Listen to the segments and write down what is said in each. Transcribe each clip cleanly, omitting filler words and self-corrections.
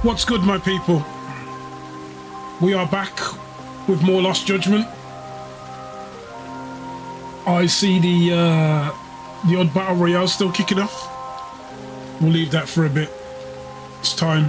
What's good, my people? We are back with more Lost Judgment. I see the odd battle royale still kicking off. We'll leave that for a bit. It's time.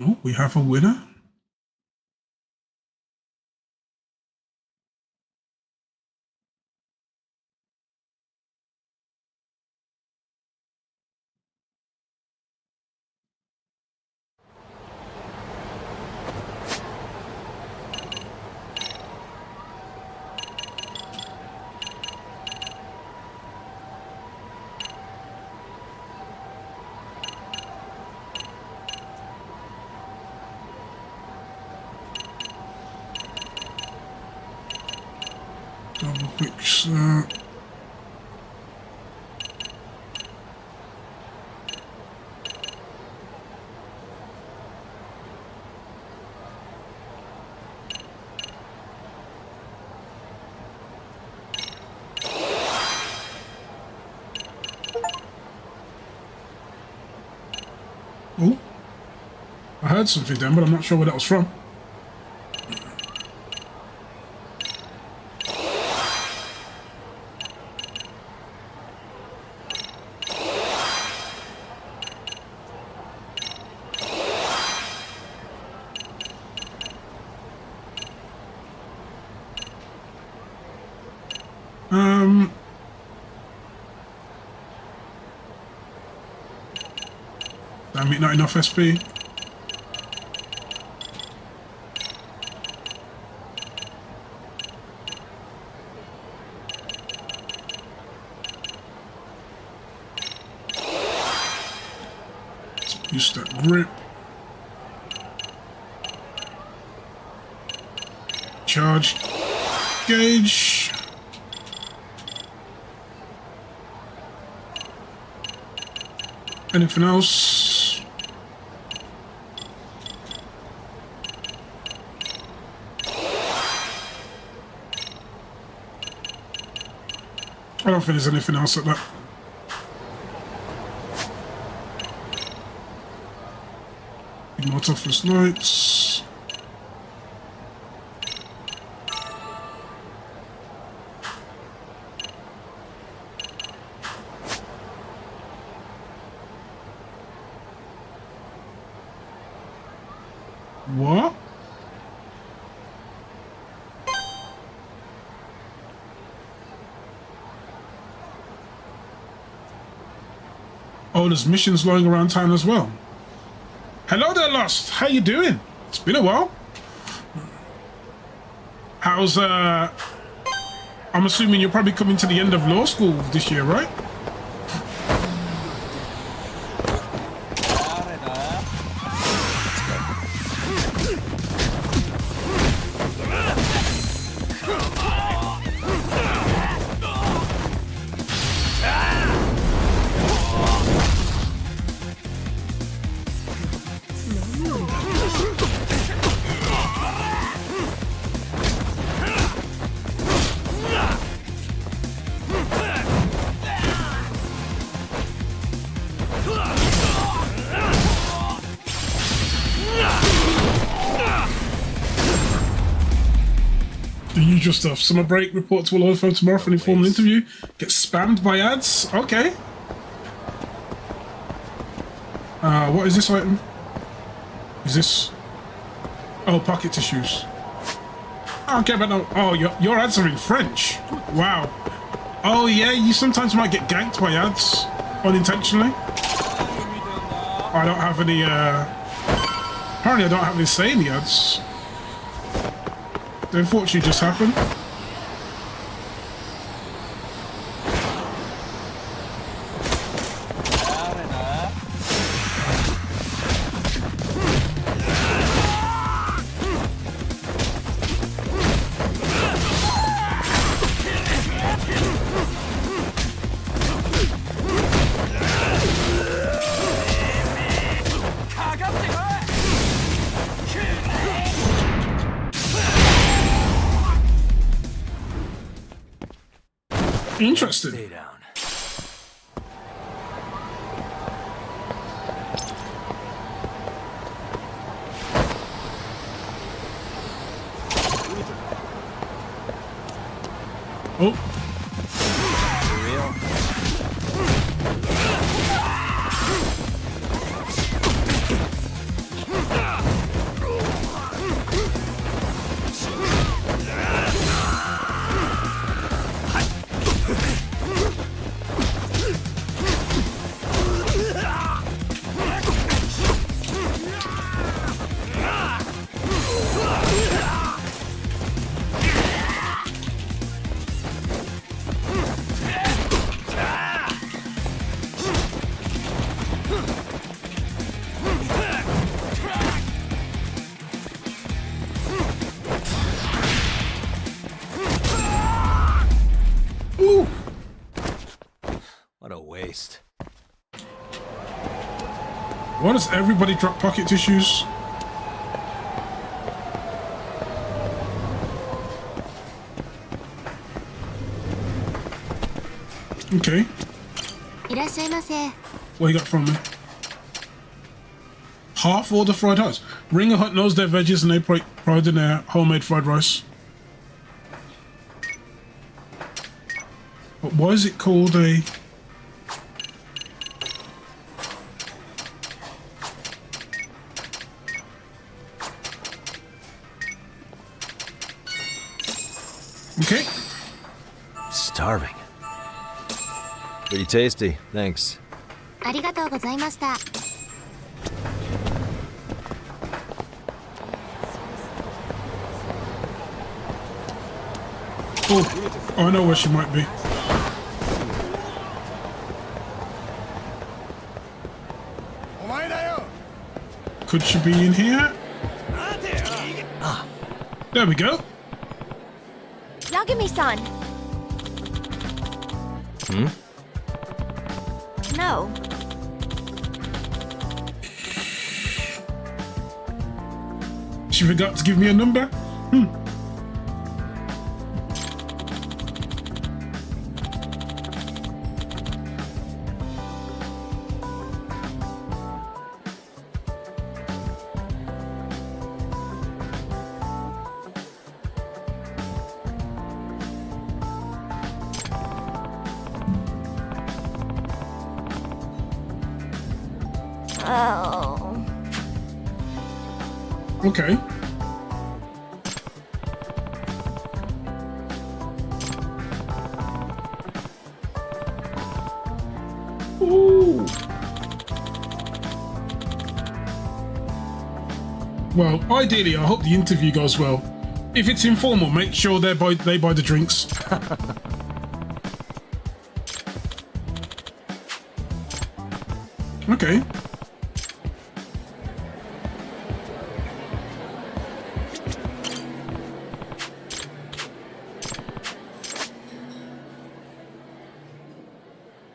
Oh, we have a winner. Double quick search. Oh, I heard something then, but I'm not sure where that was from. Damn it, not enough SP. Let's boost that grip. Charge gauge. Anything else? I don't think there's anything else like that. More toughness lights. What? Oh, there's missions lying around town as well. Hello there, Lost. How you doing? It's been a while. How's I'm assuming you're probably coming to the end of law school this year, right? The usual stuff. Summer break, report to a lawyer firm tomorrow for an informal interview. Get spammed by ads? Okay. What is this item? Is this... Oh, pocket tissues. I don't care about no... Oh, your ads are in French. Wow. Oh, yeah, you sometimes might get ganked by ads. Unintentionally. I don't have any, Apparently I don't have any say in the ads. They unfortunately just happened. Interesting. Stay down. Oh. For real? Ooh. What a waste. Why does everybody drop pocket tissues? Okay. いらっしゃいませ。 What you got from me? Half order fried rice. Ringer Hut knows their veggies and they pride in their homemade fried rice. But why is it called a... Okay. Starving. Pretty tasty, thanks. ありがとうございました。 Oh, I know where she might be. Could she be in here? There we go. Yagami-san. Hmm? No. She forgot to give me a number? Oh. Okay. Ooh. Well, ideally, I hope the interview goes well. If it's informal, make sure they buy the drinks. Okay.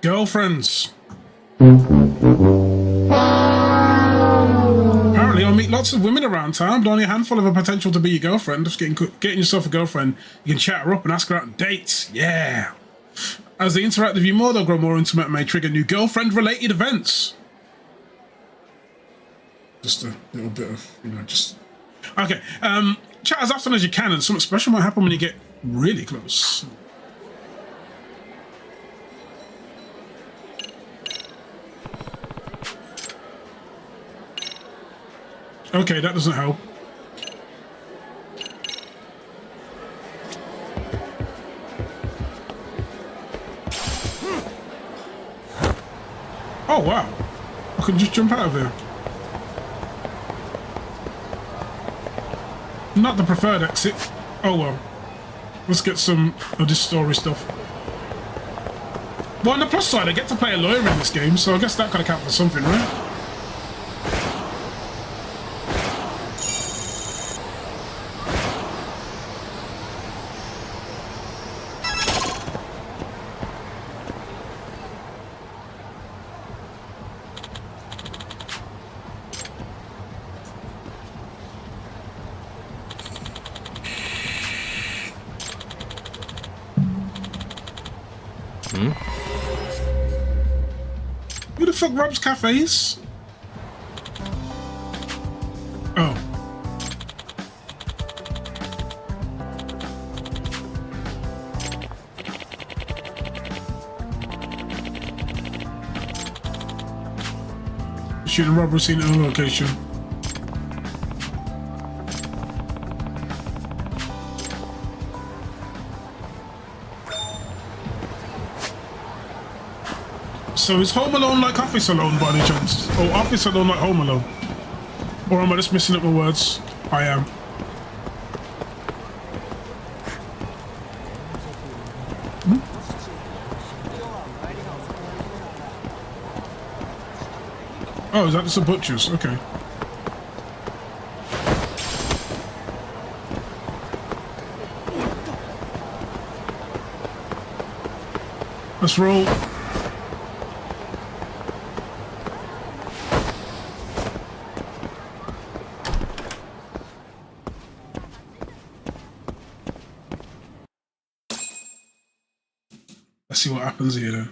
Girlfriends. Apparently, I'll meet lots of women around town, but only a handful of a potential to be your girlfriend. Just getting yourself a girlfriend, you can chat her up and ask her out on dates. Yeah. As they interact with you more, they'll grow more intimate and may trigger new girlfriend-related events. Just a little bit of, just... Okay, chat as often as you can, and something special might happen when you get really close. Okay, that doesn't help. Oh, wow. I can just jump out of here. Not the preferred exit. Oh, well. Let's get some of this story stuff. Well, on the plus side, I get to play a lawyer in this game, so I guess that could account for something, right? Who the fuck robs cafes? Oh. Shooting robbery scene at a location. So is Home Alone like Office Alone by any chance? Or Office Alone like Home Alone? Or am I just missing up my words? I am. Oh, is that just a butcher's? Okay. Let's roll. Let's see what happens here then.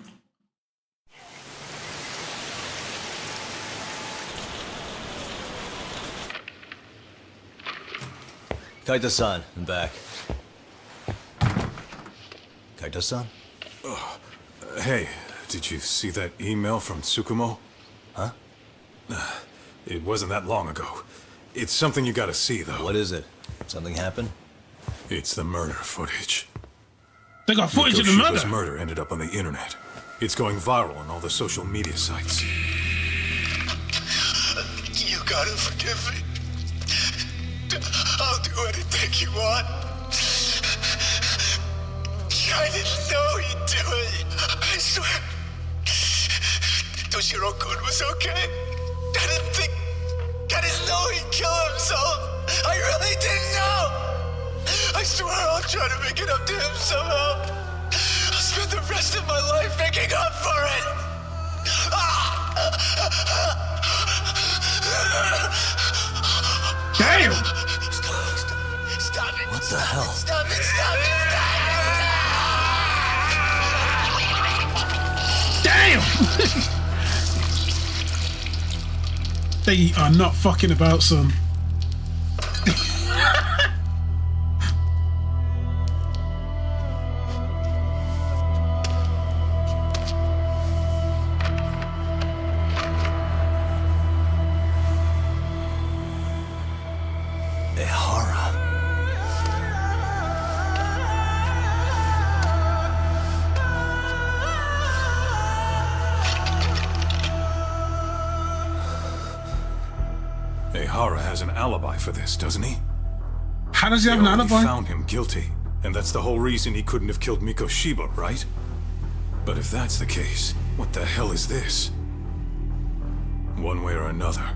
Kaito-san, I'm back. Kaito-san? Hey, did you see that email from Tsukumo? Huh? It wasn't that long ago. It's something you gotta see, though. What is it? Something happened? It's the murder footage. They got footage of the Shiba's murder. murder ended up on the internet. It's going viral on all the social media sites. You gotta forgive me. I'll do anything you want. I didn't know he'd do it. I swear. Toshiro-kun was okay. I didn't know he'd kill himself. I really didn't know. I swear I'll try to make it up to him somehow. I'll spend the rest of my life making up for it. Damn! Stop it. What the hell? Stop it. Stop it. Damn! They are not fucking about, son. Ehara has an alibi for this, doesn't he? How does he have They an already alibi? found him guilty, and that's the whole reason he couldn't have killed Miko Shiba, right? But if that's the case, what the hell is this? One way or another,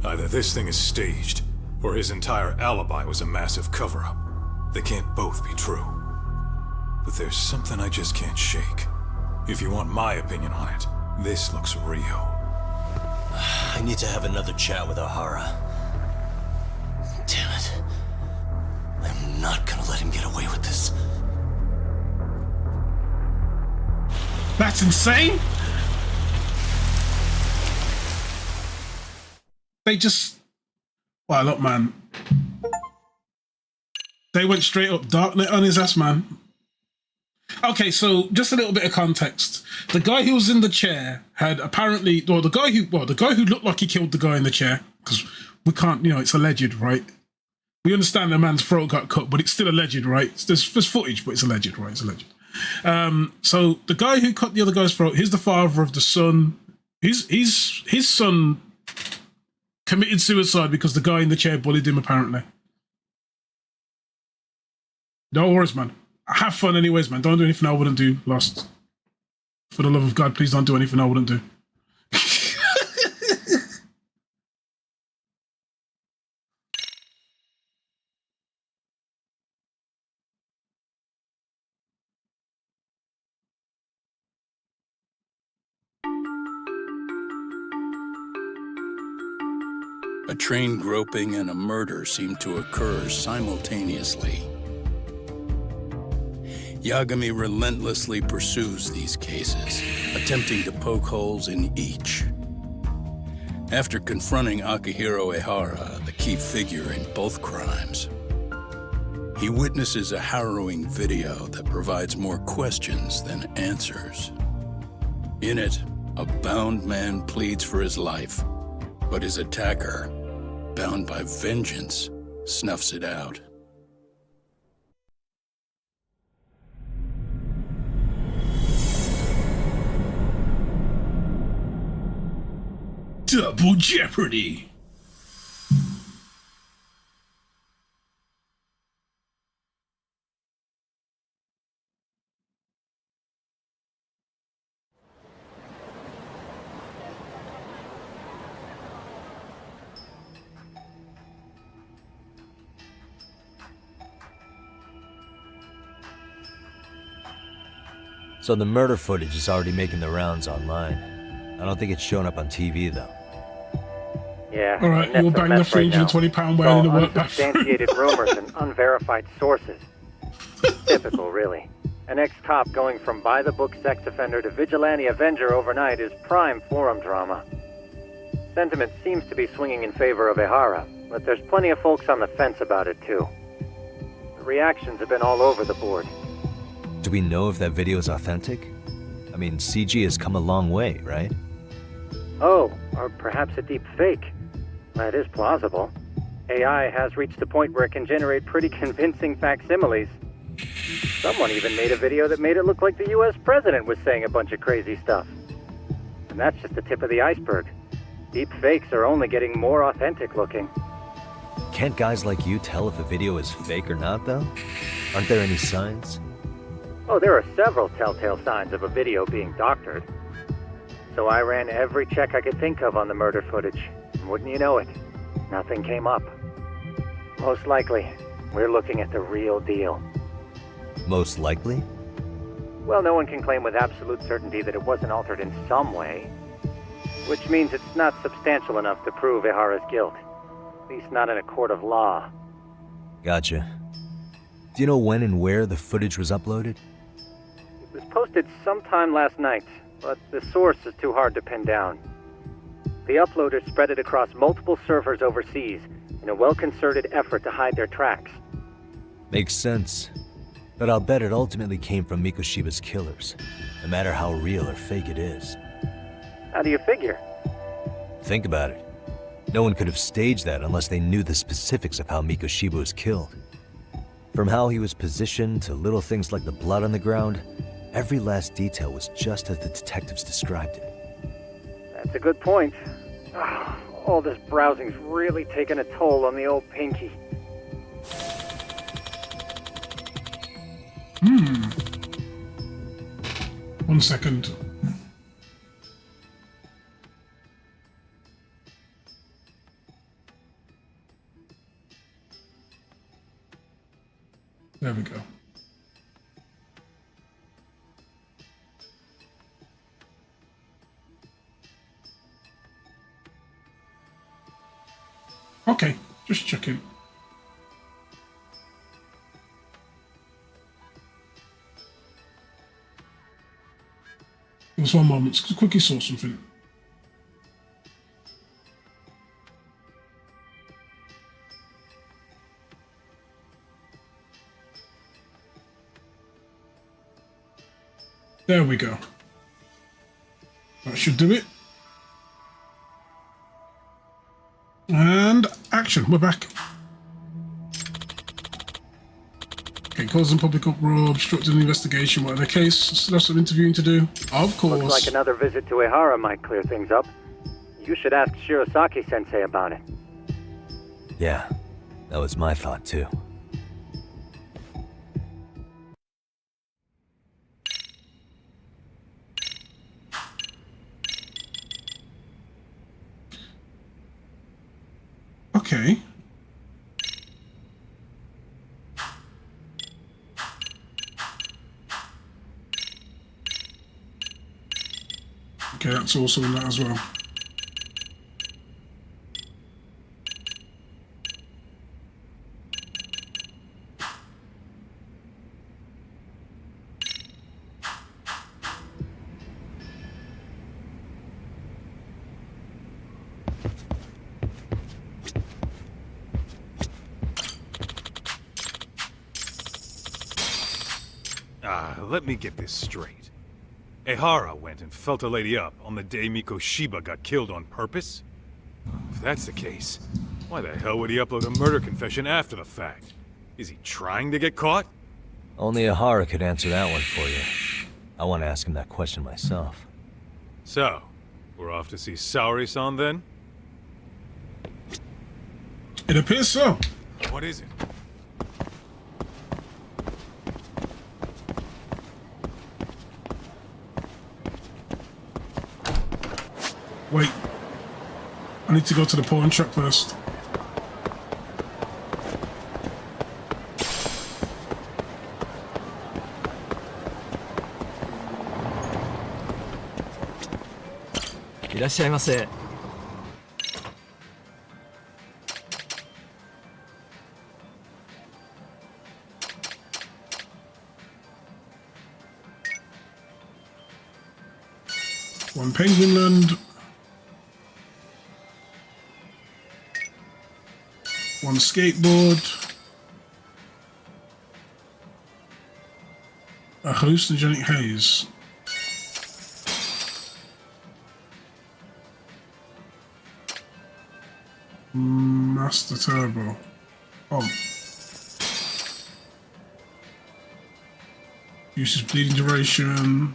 either this thing is staged, or his entire alibi was a massive cover-up. They can't both be true. But there's something I just can't shake. If you want my opinion on it, this looks real. I need to have another chat with Ohara. Damn it. I'm not gonna let him get away with this. That's insane. They just... Well, look, man. They went straight up darknet on his ass, man. Okay, so just a little bit of context. The guy who was in the chair had apparently, well, the guy who looked like he killed the guy in the chair, because we can't, it's alleged, right? We understand the man's throat got cut, but it's still alleged, right? There's footage, but it's alleged, right? It's alleged. So the guy who cut the other guy's throat, he's the father of the son. His son committed suicide because the guy in the chair bullied him, apparently. No worries, man. Have fun anyways, man. Don't do anything I wouldn't do, Lost. For the love of God, please don't do anything I wouldn't do. A train groping and a murder seem to occur simultaneously. Yagami relentlessly pursues these cases, attempting to poke holes in each. After confronting Akihiro Ehara, the key figure in both crimes, he witnesses a harrowing video that provides more questions than answers. In it, a bound man pleads for his life, but his attacker, bound by vengeance, snuffs it out. Double Jeopardy! So the murder footage is already making the rounds online. I don't think it's showing up on TV, though. Yeah. All right, we'll bang the £320 whale in the work bathroom. Unsubstantiated rumors and unverified sources. Typical, really. An ex-cop going from by-the-book sex offender to vigilante avenger overnight is prime forum drama. Sentiment seems to be swinging in favor of Ehara, but there's plenty of folks on the fence about it, too. The reactions have been all over the board. Do we know if that video is authentic? I mean, CG has come a long way, right? Oh, or perhaps a deep fake. That is plausible. AI has reached a point where it can generate pretty convincing facsimiles. Someone even made a video that made it look like the US president was saying a bunch of crazy stuff. And that's just the tip of the iceberg. Deep fakes are only getting more authentic looking. Can't guys like you tell if a video is fake or not, though? Aren't there any signs? Oh, there are several telltale signs of a video being doctored. So I ran every check I could think of on the murder footage. And wouldn't you know it, nothing came up. Most likely, we're looking at the real deal. Most likely? Well, no one can claim with absolute certainty that it wasn't altered in some way. Which means it's not substantial enough to prove Ehara's guilt. At least not in a court of law. Gotcha. Do you know when and where the footage was uploaded? It was posted sometime last night, but the source is too hard to pin down. The uploaders spread it across multiple servers overseas in a well-concerted effort to hide their tracks. Makes sense. But I'll bet it ultimately came from Mikoshiba's killers, no matter how real or fake it is. How do you figure? Think about it. No one could have staged that unless they knew the specifics of how Mikoshiba was killed. From how he was positioned to little things like the blood on the ground, every last detail was just as the detectives described it. That's a good point. All this browsing's really taken a toll on the old pinky. One second. There we go. Okay, just checking. Just one moment, just quickly saw something. There we go. That should do it. And action, we're back. Okay, causing public uproar, obstructing the investigation, whatever the case. Still have some interviewing to do. Of course. Looks like another visit to Ehara might clear things up. You should ask Shirosaki-sensei about it. Yeah, that was my thought too. Okay. Okay, that's also in that as well. Let me get this straight. Ehara went and felt a lady up on the day Mikoshiba got killed on purpose? If that's the case, why the hell would he upload a murder confession after the fact? Is he trying to get caught? Only Ahara could answer that one for you. I want to ask him that question myself. So, we're off to see Saori-san then? It appears so. What is it? Wait. I need to go to the pawn shop first. One Penguin Land. One skateboard. A hallucinogenic haze. Master Turbo. Oh. Uses bleeding duration.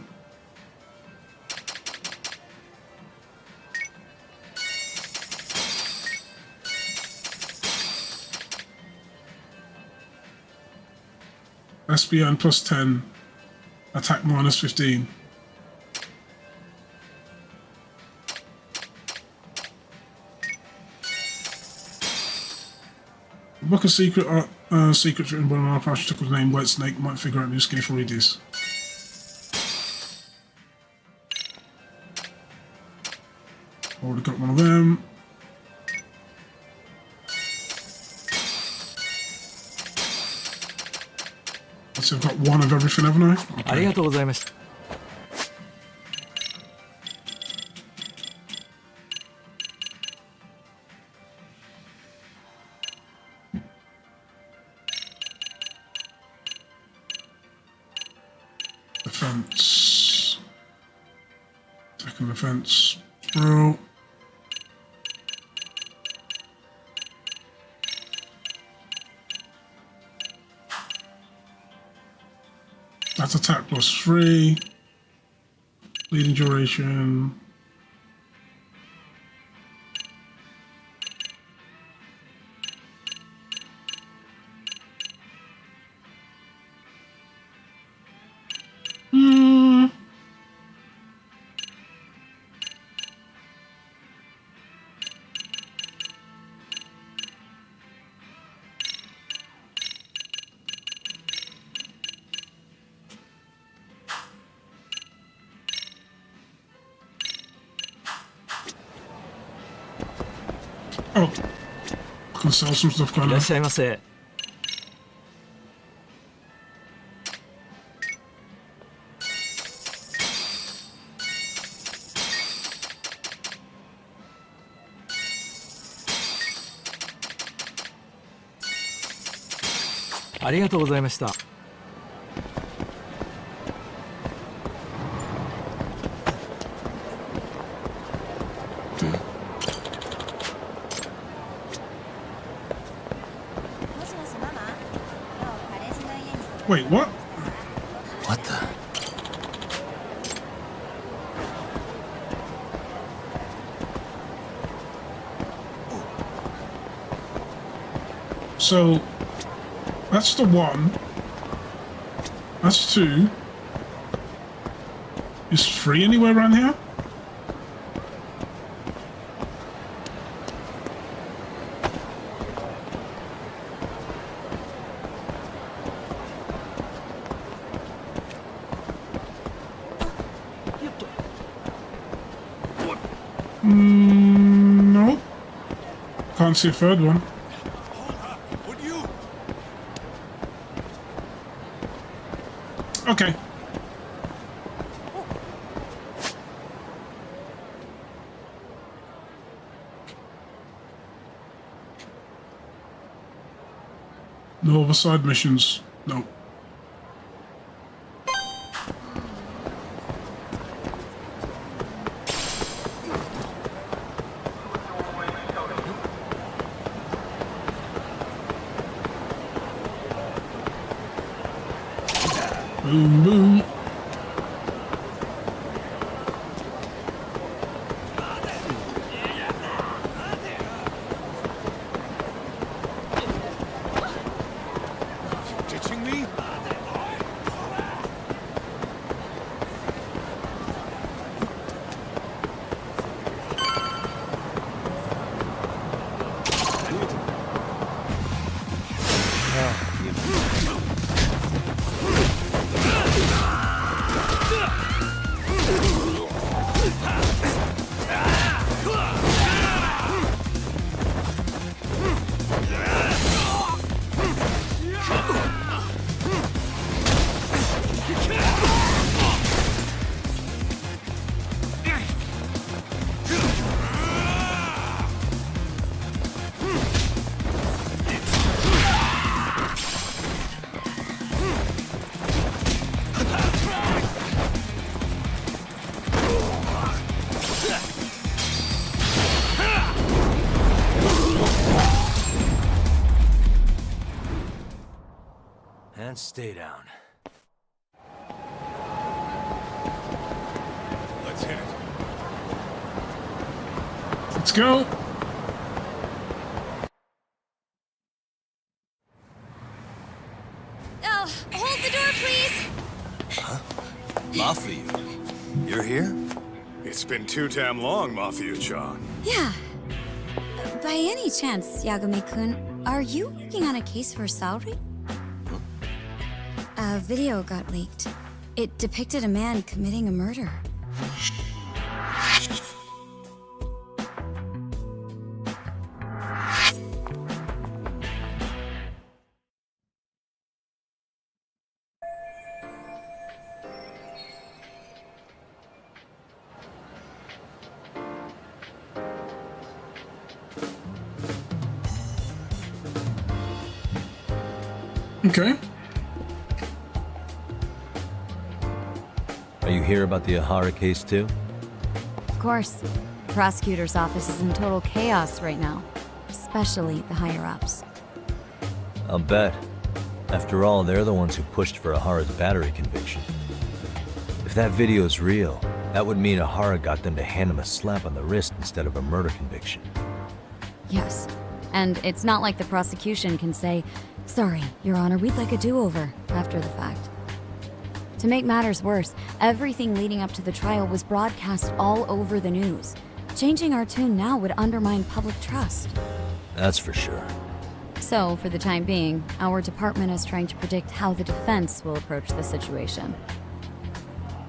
SBN plus 10. Attack minus 15. Book of secrets written by an article with the name White Snake might figure out new skin for readers. Already got one of them. So I've got one of everything, haven't I? Okay. Defense. Second defense. Bro. That's attack plus 3. Bleeding duration. Oh, I can sell some stuff, can't I? ありがとうございました。Wait, what? What the? So, that's the 1. That's 2. Is 3 anywhere around here? No. Can't see a third one. Okay. No other side missions. No. Boom, boom. Ditching me? And stay down. Let's hit it. Let's go. Oh, hold the door, please. Mafia, you're here? It's been too damn long, Mafia-chan. Yeah. By any chance, Yagami-kun, are you working on a case for Saori? A video got leaked. It depicted a man committing a murder. Okay. Are you here about the Ahara case too? Of course. The prosecutor's office is in total chaos right now, especially the higher-ups. I'll bet. After all, they're the ones who pushed for Ahara's battery conviction. If that video's real, that would mean Ahara got them to hand him a slap on the wrist instead of a murder conviction. Yes. And it's not like the prosecution can say, "Sorry, Your Honor, we'd like a do-over," after the fact. To make matters worse, everything leading up to the trial was broadcast all over the news. Changing our tune now would undermine public trust. That's for sure. So, for the time being, our department is trying to predict how the defense will approach the situation.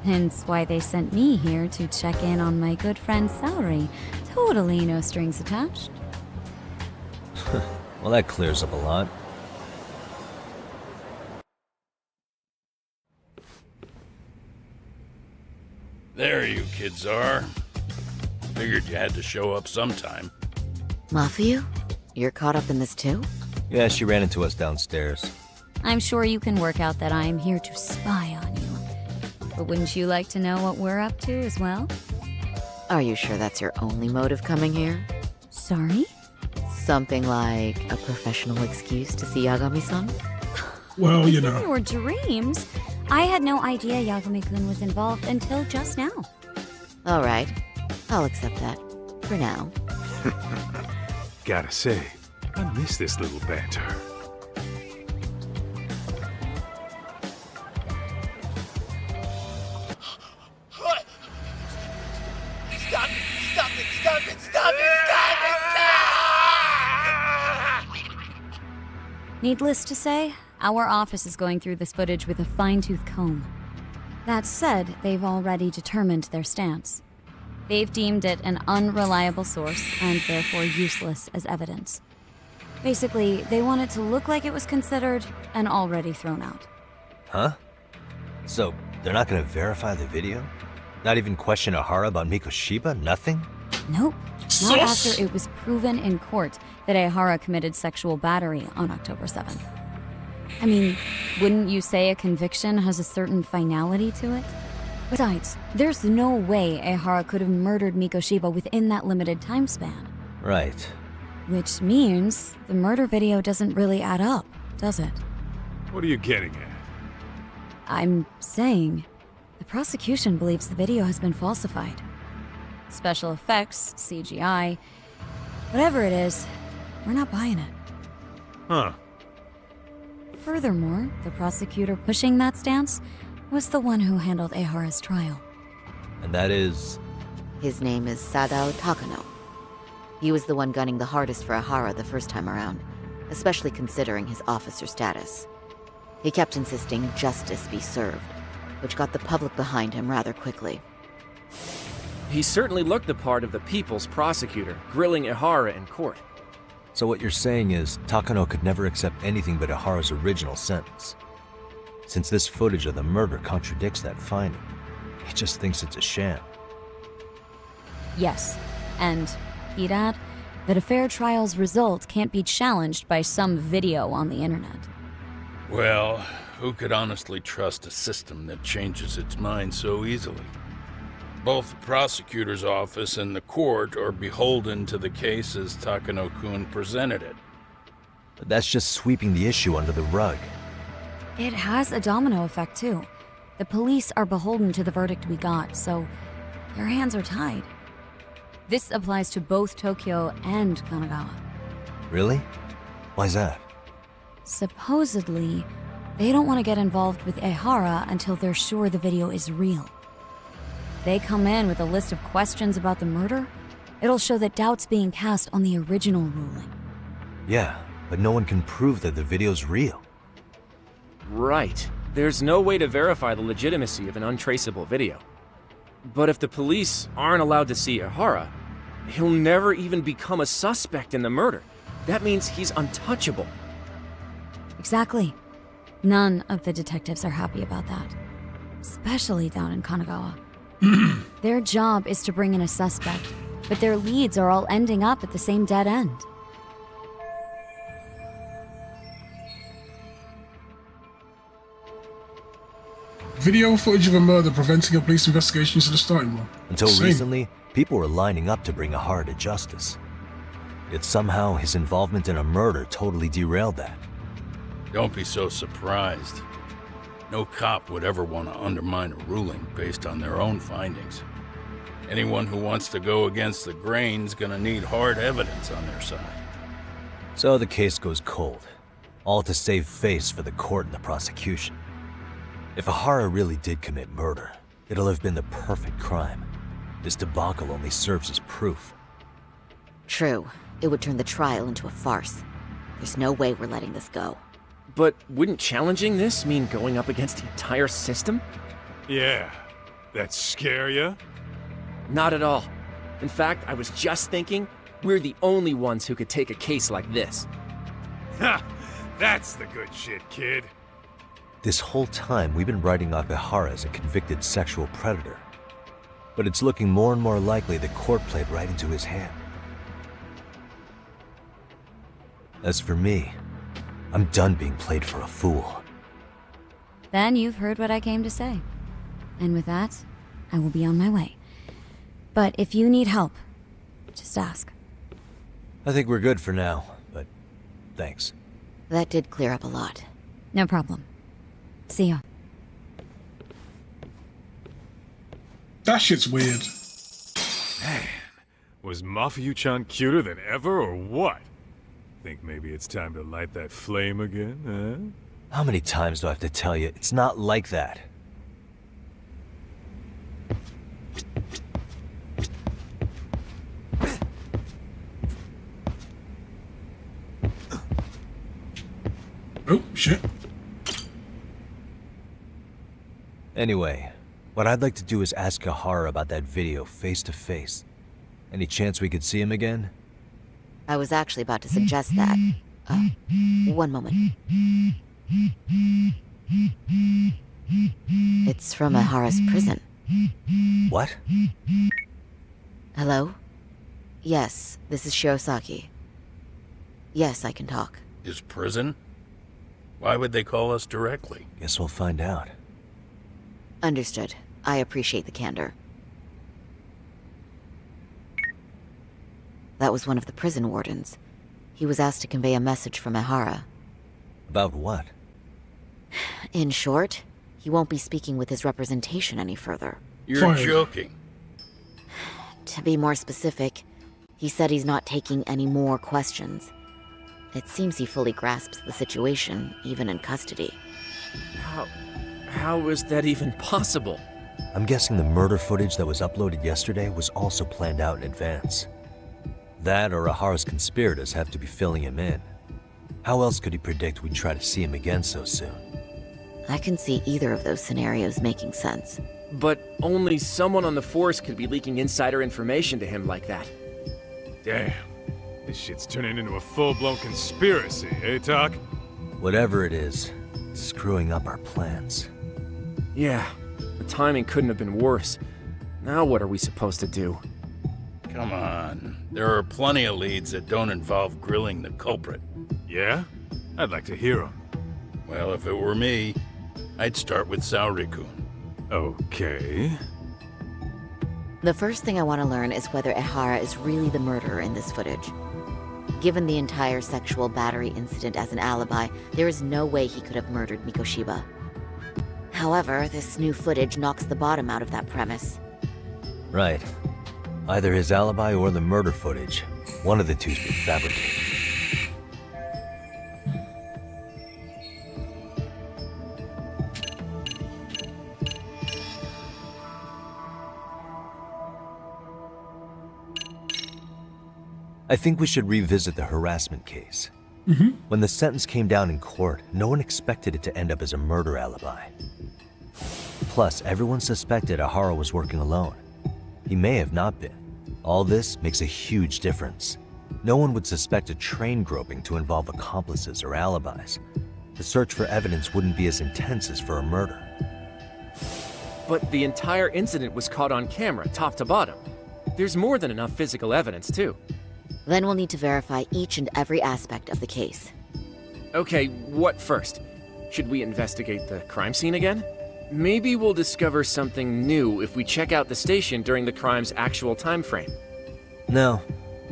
Hence why they sent me here to check in on my good friend Saori. Totally no strings attached. Well, that clears up a lot. There you kids are. Figured you had to show up sometime. Mafia? You're caught up in this too? Yeah, she ran into us downstairs. I'm sure you can work out that I'm here to spy on you. But wouldn't you like to know what we're up to as well? Are you sure that's your only motive coming here? Sorry? Something like a professional excuse to see Yagami-san? Well, you In know. your dreams. I had no idea Yagami-kun was involved until just now. All right, I'll accept that. For now. Gotta say, I miss this little banter. What? Stop it! Stop it! Stop it! Stop it! Stop it! Needless to say, our office is going through this footage with a fine-tooth comb. That said, they've already determined their stance. They've deemed it an unreliable source and therefore useless as evidence. Basically, they want it to look like it was considered and already thrown out. Huh? So, they're not gonna verify the video? Not even question Ahara about Mikoshiba? Nothing? Nope. Not Sus. after it was proven in court that Ahara committed sexual battery on October 7th. I mean, wouldn't you say a conviction has a certain finality to it? Besides, there's no way Ahara could have murdered Mikoshiba within that limited time span. Right. Which means the murder video doesn't really add up, does it? What are you getting at? I'm saying, the prosecution believes the video has been falsified. Special effects, CGI, whatever it is, we're not buying it. Huh. Furthermore, the prosecutor pushing that stance was the one who handled Ehara's trial. And that is... His name is Sadao Takano. He was the one gunning the hardest for Ehara the first time around, especially considering his officer status. He kept insisting justice be served, which got the public behind him rather quickly. He certainly looked the part of the people's prosecutor, grilling Ehara in court. So what you're saying is, Takano could never accept anything but Ehara's original sentence. Since this footage of the murder contradicts that finding, he just thinks it's a sham. Yes, and he'd add that a fair trial's result can't be challenged by some video on the internet. Well, who could honestly trust a system that changes its mind so easily? Both the prosecutor's office and the court are beholden to the case as Takano-kun presented it. But that's just sweeping the issue under the rug. It has a domino effect, too. The police are beholden to the verdict we got, so their hands are tied. This applies to both Tokyo and Kanagawa. Really? Why's that? Supposedly, they don't want to get involved with Ehara until they're sure the video is real. They come in with a list of questions about the murder, it'll show that doubt's being cast on the original ruling. Yeah, but no one can prove that the video's real. Right. There's no way to verify the legitimacy of an untraceable video. But if the police aren't allowed to see Ehara, he'll never even become a suspect in the murder. That means he's untouchable. Exactly. None of the detectives are happy about that. Especially down in Kanagawa. Their job is to bring in a suspect, but their leads are all ending up at the same dead end. Video footage of a murder preventing a police investigation is the starting one. Until Same. recently, people were lining up to bring Ehara to justice. Yet somehow his involvement in a murder totally derailed that. Don't be so surprised. No cop would ever want to undermine a ruling based on their own findings. Anyone who wants to go against the grain's gonna need hard evidence on their side. So the case goes cold, all to save face for the court and the prosecution. If Ehara really did commit murder, it'll have been the perfect crime. This debacle only serves as proof. True. It would turn the trial into a farce. There's no way we're letting this go. But wouldn't challenging this mean going up against the entire system? Yeah. That scare ya? Not at all. In fact, I was just thinking, we're the only ones who could take a case like this. Ha! That's the good shit, kid. This whole time, we've been writing off Ehara as a convicted sexual predator. But it's looking more and more likely the court played right into his hand. As for me, I'm done being played for a fool. Then you've heard what I came to say. And with that, I will be on my way. But if you need help, just ask. I think we're good for now, but thanks. That did clear up a lot. No problem. See ya. That shit's weird. Man, was Mafuyu-chan cuter than ever or what? Think maybe it's time to light that flame again, huh? How many times do I have to tell you, it's not like that? Oh, shit. Anyway, what I'd like to do is ask Ehara about that video face to face. Any chance we could see him again? I was actually about to suggest that. One moment. It's from Ehara's prison. What? Hello? Yes, this is Shirosaki. Yes, I can talk. His prison? Why would they call us directly? Guess we'll find out. Understood. I appreciate the candor. That was one of the prison wardens. He was asked to convey a message from Ehara. About what? In short, he won't be speaking with his representation any further. You're Fine. joking. To be more specific, he said he's not taking any more questions. It seems he fully grasps the situation, even in custody. How is that even possible? I'm guessing the murder footage that was uploaded yesterday was also planned out in advance. That or Ahara's conspirators have to be filling him in. How else could he predict we'd try to see him again so soon? I can see either of those scenarios making sense. But only someone on the force could be leaking insider information to him like that. Damn. This shit's turning into a full-blown conspiracy, eh, Talk? Whatever it is, it's screwing up our plans. Yeah, the timing couldn't have been worse. Now what are we supposed to do? Come on. There are plenty of leads that don't involve grilling the culprit. Yeah? I'd like to hear them. Well, if it were me, I'd start with Saori-kun. Okay. The first thing I want to learn is whether Ehara is really the murderer in this footage. Given the entire sexual battery incident as an alibi, there is no way he could have murdered Mikoshiba. However, this new footage knocks the bottom out of that premise. Right. Either his alibi or the murder footage. One of the two's been fabricated. I think we should revisit the harassment case. When the sentence came down in court, no one expected it to end up as a murder alibi. Plus, everyone suspected Ahara was working alone. He may have not been. All this makes a huge difference. No one would suspect a train groping to involve accomplices or alibis. The search for evidence wouldn't be as intense as for a murder. But the entire incident was caught on camera, top to bottom. There's more than enough physical evidence, too. Then we'll need to verify each and every aspect of the case. Okay, what first? Should we investigate the crime scene again? Maybe we'll discover something new if we check out the station during the crime's actual time frame. No,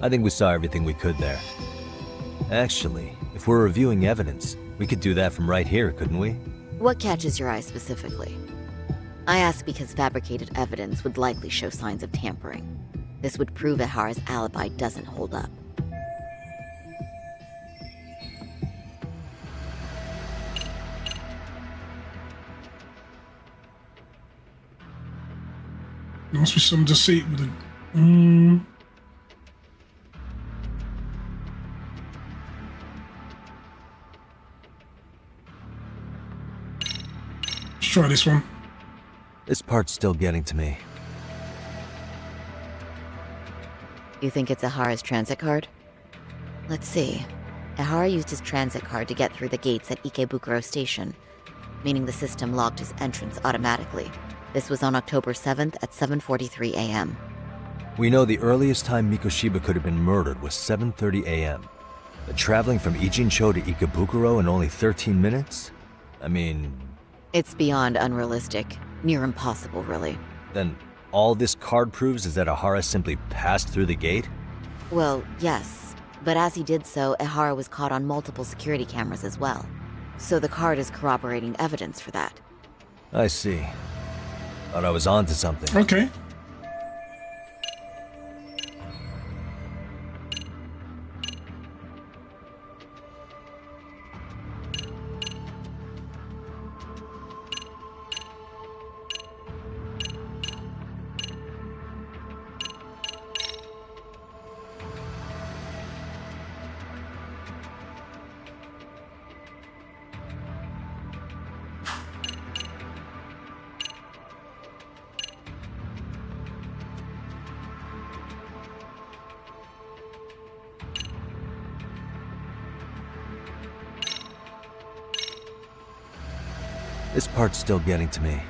I think we saw everything we could there. Actually, if we're reviewing evidence, we could do that from right here, couldn't we? What catches your eye specifically? I ask because fabricated evidence would likely show signs of tampering. This would prove Ehara's alibi doesn't hold up. There must be some deceit with it. Let's try this one. This part's still getting to me. You think it's Ehara's transit card? Let's see. Ehara used his transit card to get through the gates at Ikebukuro Station, meaning the system logged his entrance automatically. This was on October 7th at 7:43 a.m. We know the earliest time Mikoshiba could have been murdered was 7:30 a.m. But traveling from Ijincho to Ikebukuro in only 13 minutes? I mean... It's beyond unrealistic. Near impossible, really. Then all this card proves is that Ehara simply passed through the gate? Well, yes. But as he did so, Ehara was caught on multiple security cameras as well. So the card is corroborating evidence for that. I see. Thought I was onto something. Okay. This part's still getting to me.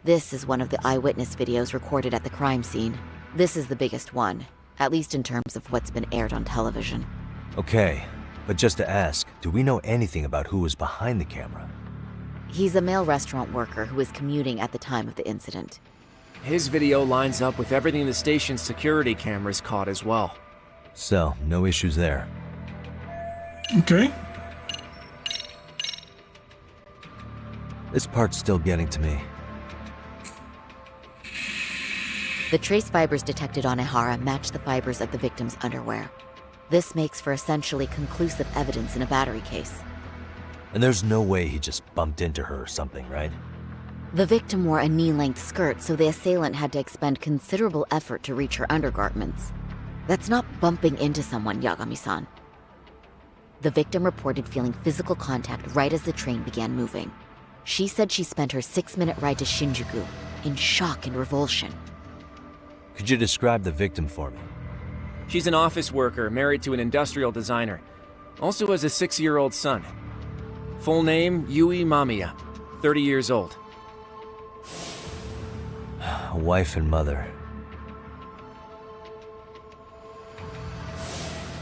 This is one of the eyewitness videos recorded at the crime scene. This is the biggest one, at least in terms of what's been aired on television. Okay, but just to ask, do we know anything about who was behind the camera? He's a male restaurant worker who was commuting at the time of the incident. His video lines up with everything the station's security cameras caught as well. So, no issues there. Okay. This part's still getting to me. The trace fibers detected on Ehara match the fibers of the victim's underwear. This makes for essentially conclusive evidence in a battery case. And there's no way he just bumped into her or something, right? The victim wore a knee-length skirt, so the assailant had to expend considerable effort to reach her undergarments. That's not bumping into someone, Yagami-san. The victim reported feeling physical contact right as the train began moving. She said she spent her 6-minute ride to Shinjuku in shock and revulsion. Could you describe the victim for me? She's an office worker married to an industrial designer. Also has a 6-year-old son. Full name, Yui Mamiya, 30 years old. A wife and mother.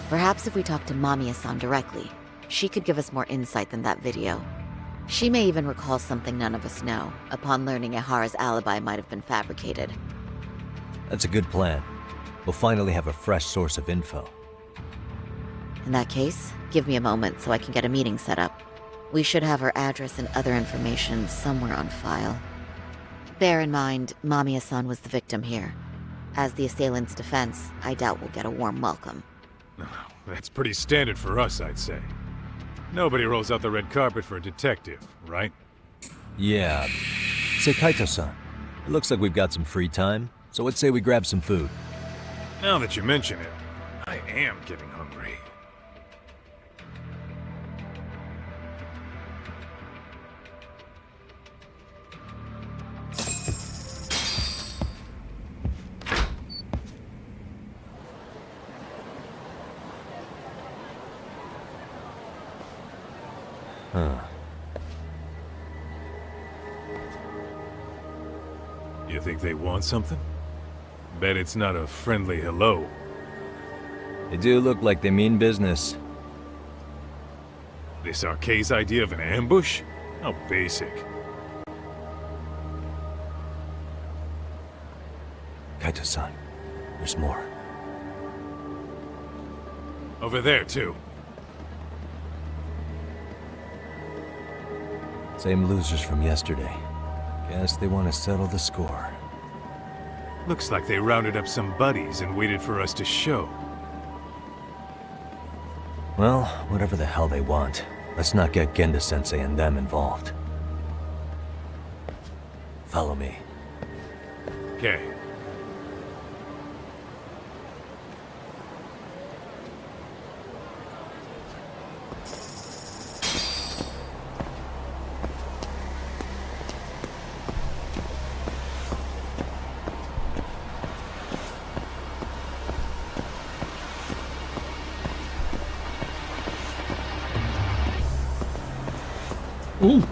Perhaps if we talk to Mamiya-san directly, she could give us more insight than that video. She may even recall something none of us know, upon learning Ehara's alibi might have been fabricated. That's a good plan. We'll finally have a fresh source of info. In that case, give me a moment so I can get a meeting set up. We should have her address and other information somewhere on file. Bear in mind, Mamiya-san was the victim here. As the assailant's defense, I doubt we'll get a warm welcome. That's pretty standard for us, I'd say. Nobody rolls out the red carpet for a detective, right? Yeah. Say, Kaito-san, it looks like we've got some free time, so let's say we grab some food. Now that you mention it, I am getting hungry. Huh. You think they want something? Bet it's not a friendly hello. They do look like they mean business. This Arcade's idea of an ambush? How basic. Kaito-san, there's more. Over there, too. Same losers from yesterday. Guess they want to settle the score. Looks like they rounded up some buddies and waited for us to show. Well, whatever the hell they want, let's not get Genda-sensei and them involved. Follow me. Okay. Ooh.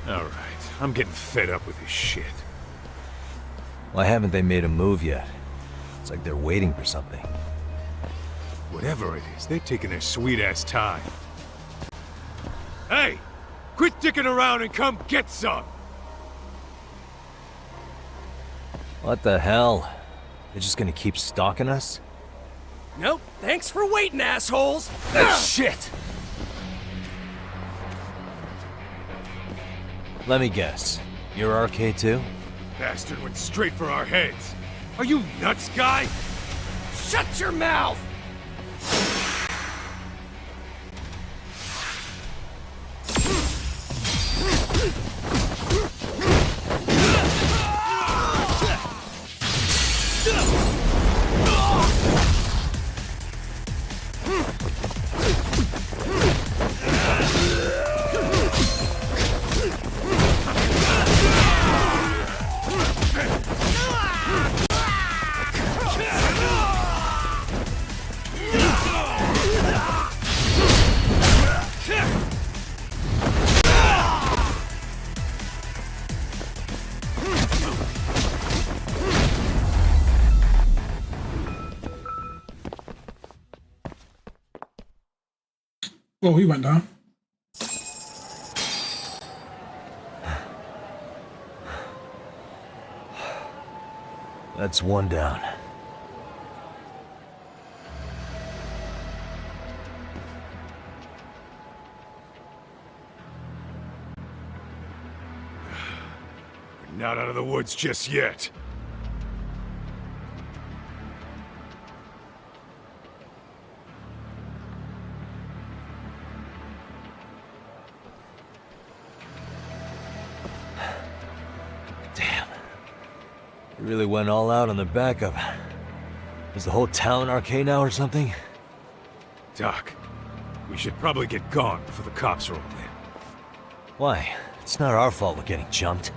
All right, I'm getting fed up with this shit. Why haven't they made a move yet? It's like they're waiting for something. Whatever it is, they're taking their sweet-ass time. Hey! Quit dicking around and come get some! What the hell? They're just gonna keep stalking us? Nope, thanks for waiting, assholes! Shit! Let me guess. You're RK too? Bastard went straight for our heads. Are you nuts, guy? Shut your mouth! Oh, he went down. That's one down. We're not out of the woods just yet. They really went all out on their backup. Is the whole town arcade now or something? Doc, we should probably get gone before the cops roll in. Why? It's not our fault we're getting jumped.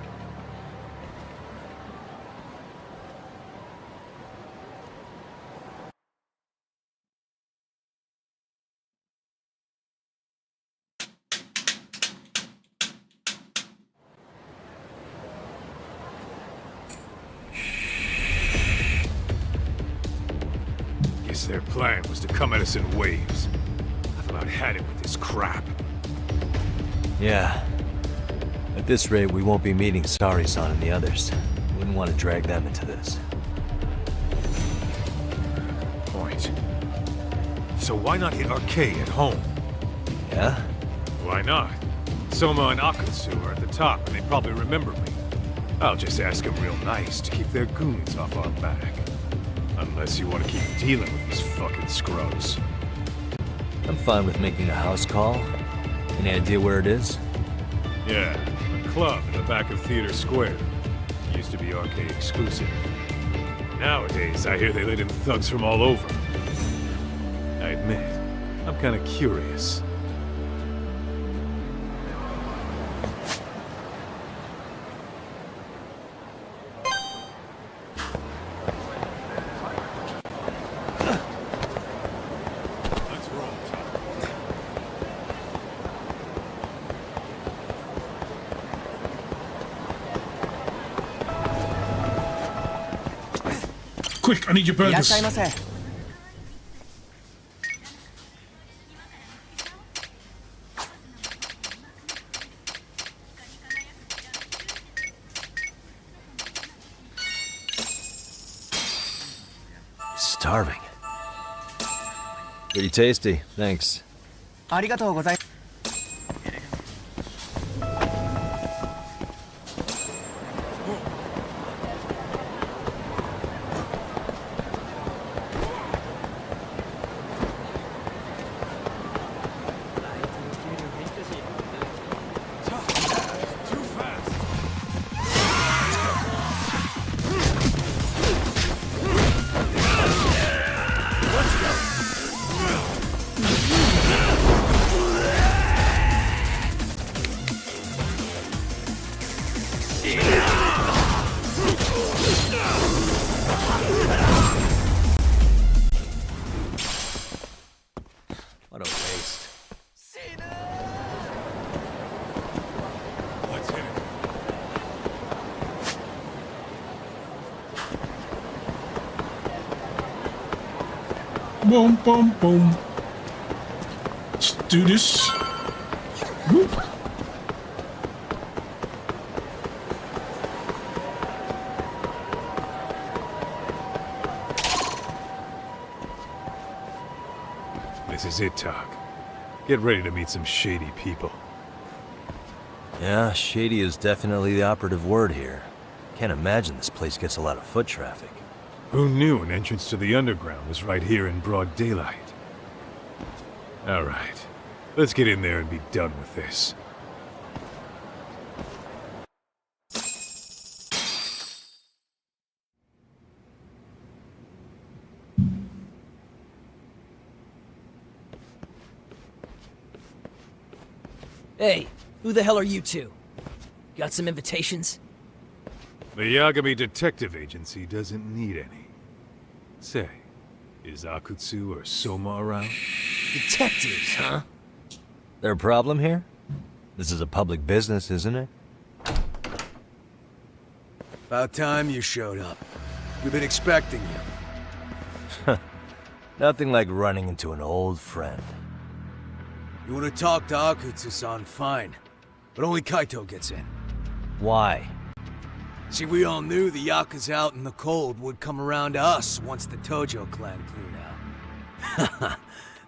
Guess their plan was to come at us in waves. I've about had it with this crap. Yeah. At this rate, we won't be meeting Sari-san and the others. Wouldn't want to drag them into this. Point. So why not hit Arcade at home? Yeah? Why not? Soma and Akutsu are at the top, and they probably remember me. I'll just ask them real nice to keep their goons off our back. Unless you want to keep dealing with these fucking scrubs. I'm fine with making a house call. Any idea where it is? Yeah, a club in the back of Theater Square. Used to be arcade exclusive. Nowadays, I hear they let in thugs from all over. I admit, I'm kind of curious. Quick, I need your burgers. Starving. Pretty tasty, thanks. ありがとうございます。What a waste. Let's hit it. Boom, boom, boom. Let's do this. Whoop. This is it, Doc. Get ready to meet some shady people. Yeah, shady is definitely the operative word here. Can't imagine this place gets a lot of foot traffic. Who knew an entrance to the underground was right here in broad daylight? All right, let's get in there and be done with this. Hey, who the hell are you two? Got some invitations? The Yagami Detective Agency doesn't need any. Say, is Akutsu or Soma around? Detectives, huh? There a problem here? This is a public business, isn't it? About time you showed up. We've been expecting you. Nothing like running into an old friend. You want to talk to Akutsu-san, fine. But only Kaito gets in. Why? See, we all knew the Yakuza out in the cold would come around to us once the Tojo clan cleared out.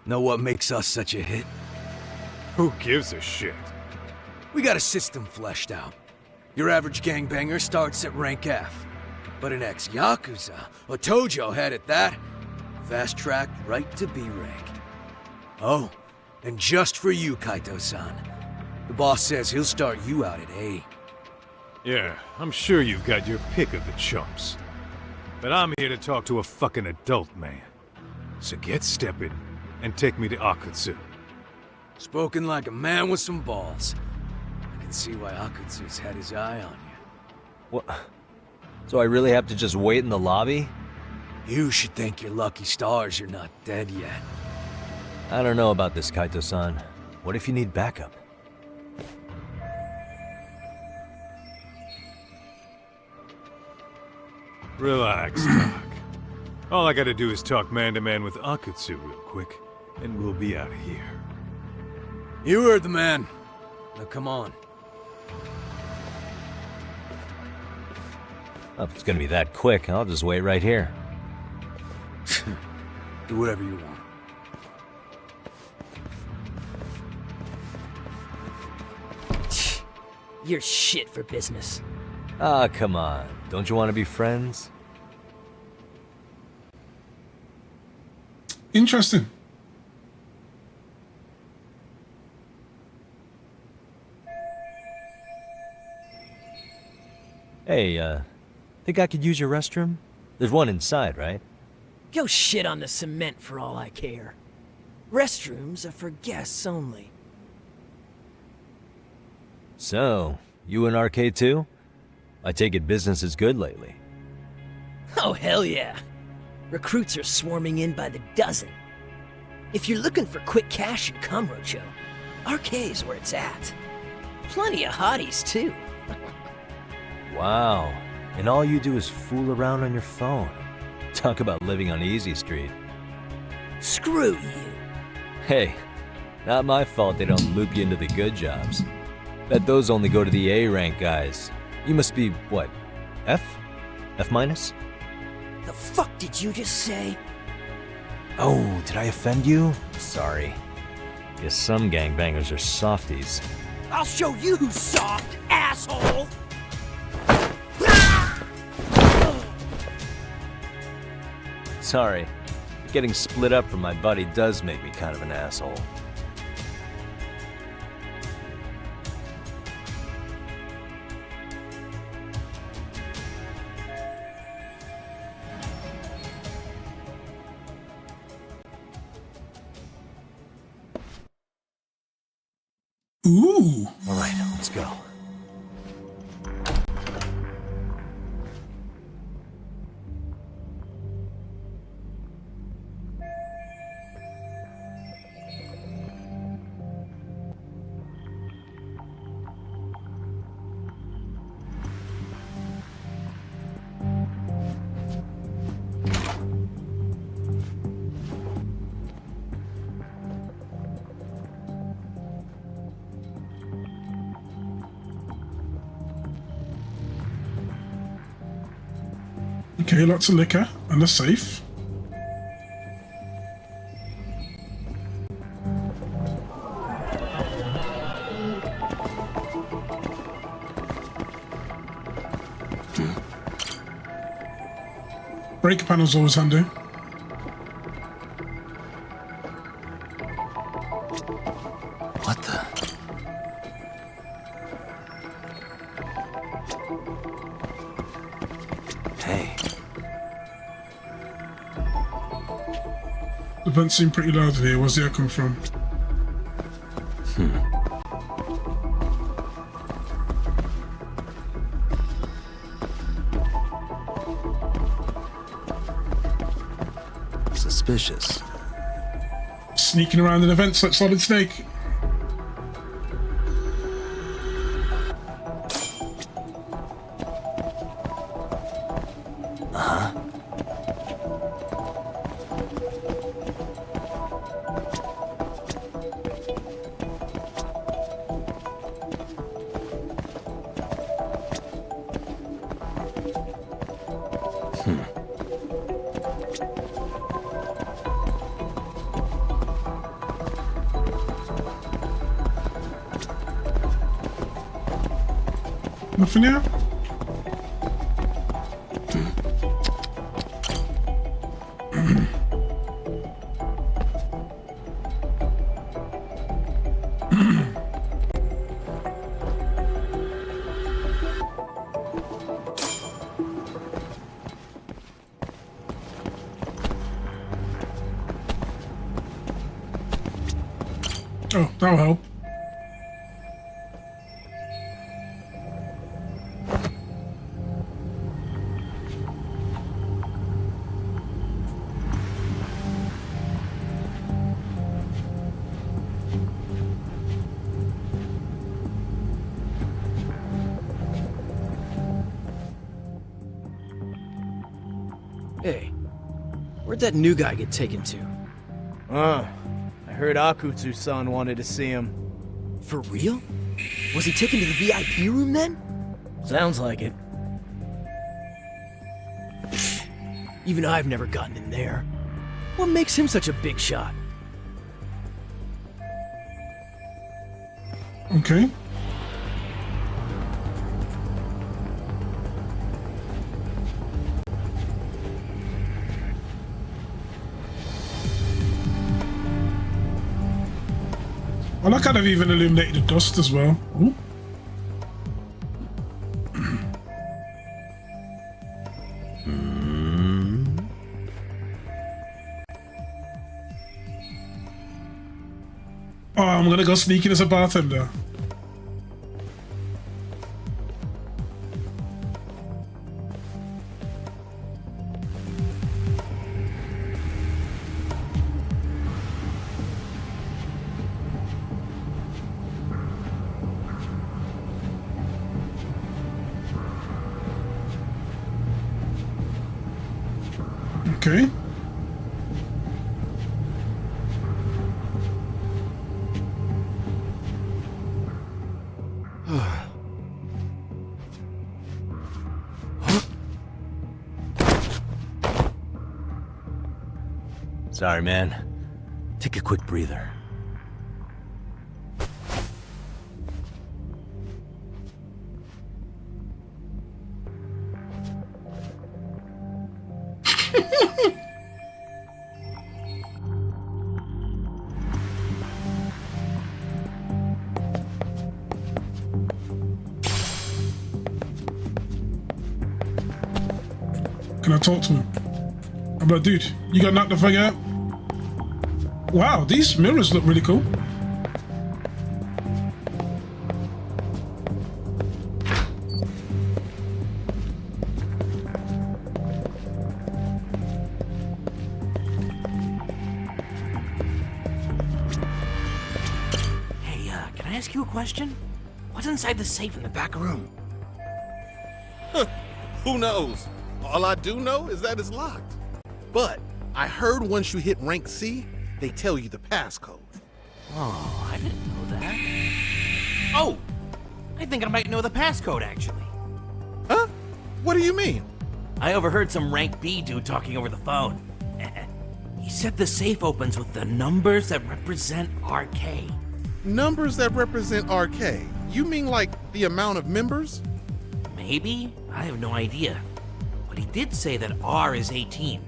Know what makes us such a hit? Who gives a shit? We got a system fleshed out. Your average gangbanger starts at rank F. But an ex-Yakuza, a Tojo head at that, fast-tracked right to B rank. Oh, and just for you, Kaito-san. The boss says he'll start you out at A. Yeah, I'm sure you've got your pick of the chumps. But I'm here to talk to a fucking adult man. So get stepping and take me to Akutsu. Spoken like a man with some balls. I can see why Akutsu's had his eye on you. What? So I really have to just wait in the lobby? You should thank your lucky stars you're not dead yet. I don't know about this, Kaito-san. What if you need backup? Relax, Doc. All I gotta do is talk man-to-man with Akutsu real quick, and we'll be out of here. You heard the man. Now come on. If it's gonna be that quick, I'll just wait right here. Do whatever you want. You're shit for business. Ah, come on. Don't you want to be friends? Interesting. Hey, think I could use your restroom? There's one inside, right? Go shit on the cement for all I care. Restrooms are for guests only. So, you in arcade too? I take it business is good lately. Oh, hell yeah. Recruits are swarming in by the dozen. If you're looking for quick cash in Kamurocho, arcade's where it's at. Plenty of hotties, too. Wow. And all you do is fool around on your phone. Talk about living on Easy Street. Screw you. Hey, not my fault they don't loop you into the good jobs. Bet those only go to the A rank guys. You must be, what, F? F minus? The fuck did you just say? Oh, did I offend you? Sorry. Guess some gangbangers are softies. I'll show you who's soft, asshole! Sorry. Getting split up from my buddy does make me kind of an asshole. Ooh. All right, let's go. Okay, lots of liquor and a safe. Breaker panel's always handy. What the? Hey. The vents seem pretty loud here. Where's the air come from? Suspicious. Sneaking around in the vents like Solid Snake. Nothing here? Oh, that'll help. Hey, where'd that new guy get taken to? I heard Akutsu-san wanted to see him. For real? Was he taken to the VIP room then? Sounds like it. Even I've never gotten in there. What makes him such a big shot? Okay. I like how they've even illuminated the dust as well. Ooh. Oh, I'm gonna go sneaking as a bartender. Okay. Sorry, man. Take a quick breather. Can I talk to him? I'm like, dude, you got knocked the fuck out? Wow, these mirrors look really cool. Hey, can I ask you a question? What's inside the safe in the back room? Who knows? All I do know is that it's locked. But I heard once you hit rank C, they tell you the passcode. Oh, I didn't know that. Oh! I think I might know the passcode, actually. Huh? What do you mean? I overheard some rank B dude talking over the phone. He said the safe opens with the numbers that represent RK. Numbers that represent RK? You mean like the amount of members? Maybe? I have no idea. But he did say that R is 18.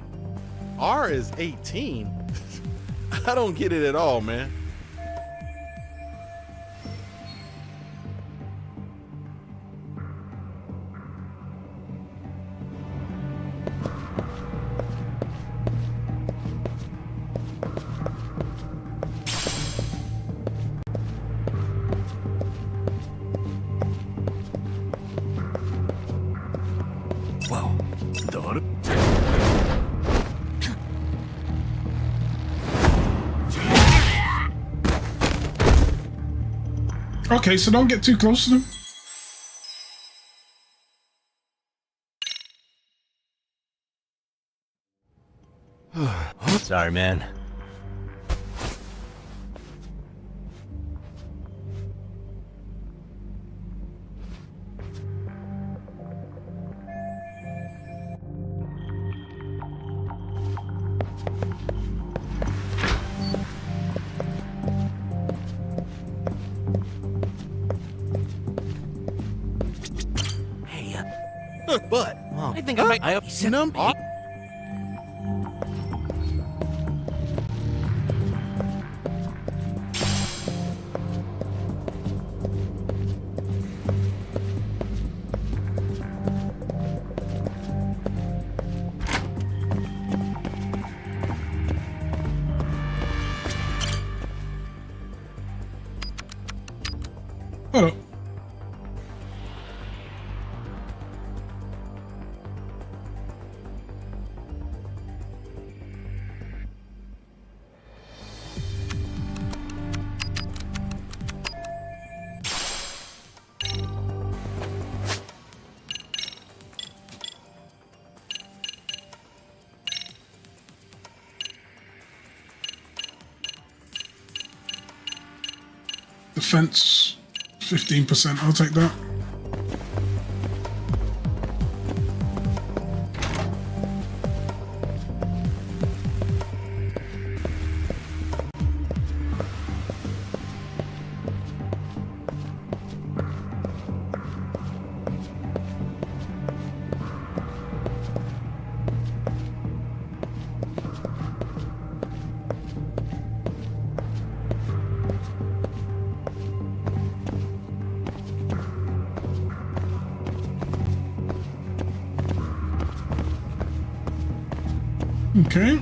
R is 18? I don't get it at all, man. Okay, so don't get too close to them. Sorry, man. But I think I might. number. Hold up. Defense, 15%. I'll take that. Okay.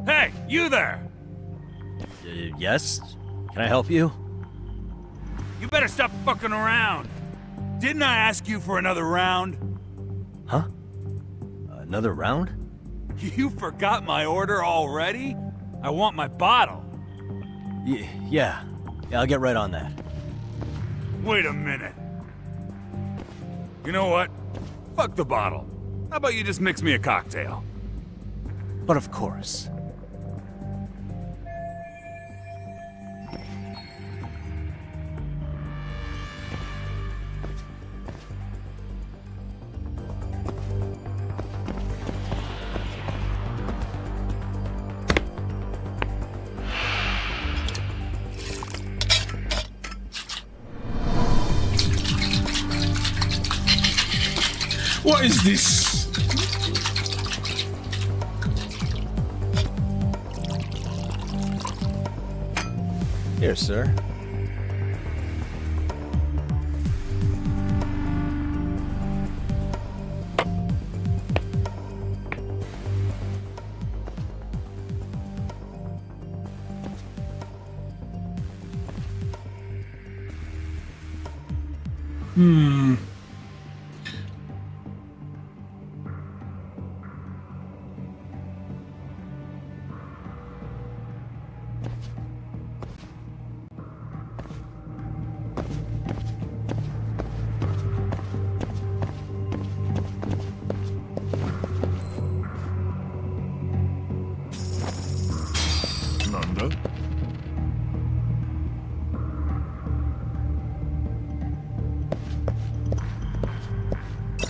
Hey, you there! Yes? Can I help you? You better stop fucking around. Didn't I ask you for another round? Huh? Another round? You forgot my order already? I want my bottle. Yeah, I'll get right on that. Wait a minute. You know what? Fuck the bottle. How about you just mix me a cocktail? But of course. What is this? Here, sir.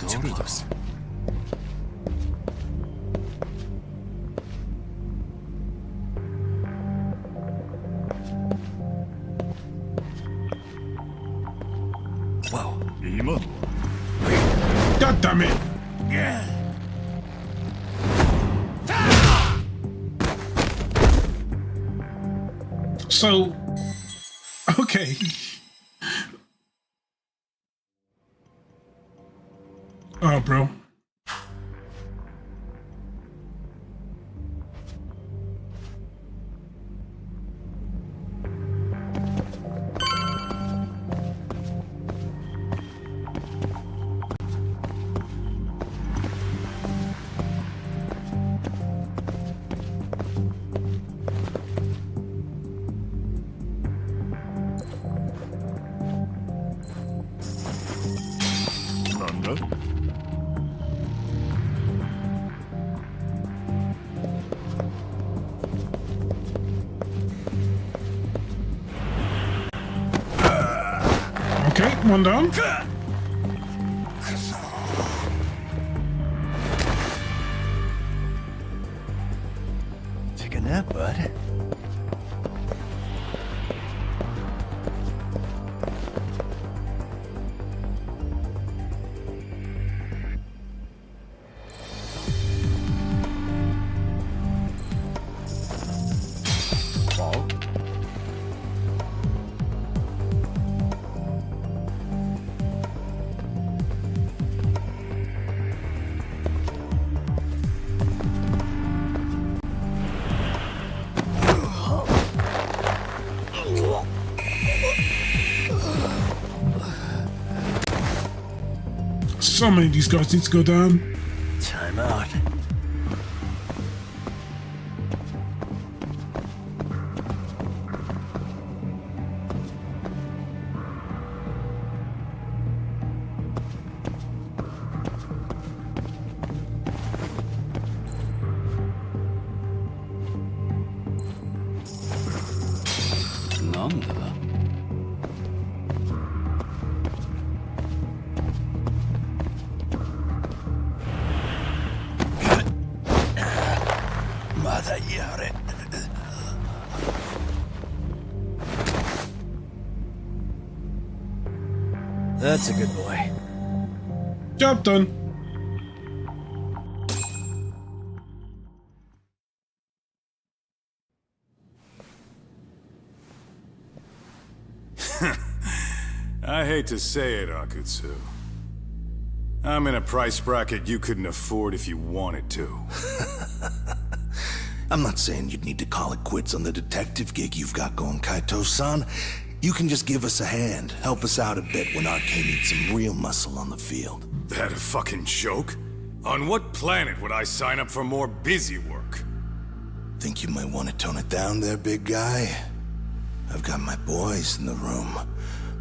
Doritos. Wow. God damn it. So, okay. Oh, bro. Okay, one down. that, bud. So many of these guys need to go down. Time out. That's a good boy. Job done. I hate to say it, Akutsu. I'm in a price bracket you couldn't afford if you wanted to. I'm not saying you'd need to call it quits on the detective gig you've got going, Kaito-san. You can just give us a hand, help us out a bit when Arcane needs some real muscle on the field. That a fucking joke? On what planet would I sign up for more busy work? Think you might want to tone it down there, big guy? I've got my boys in the room.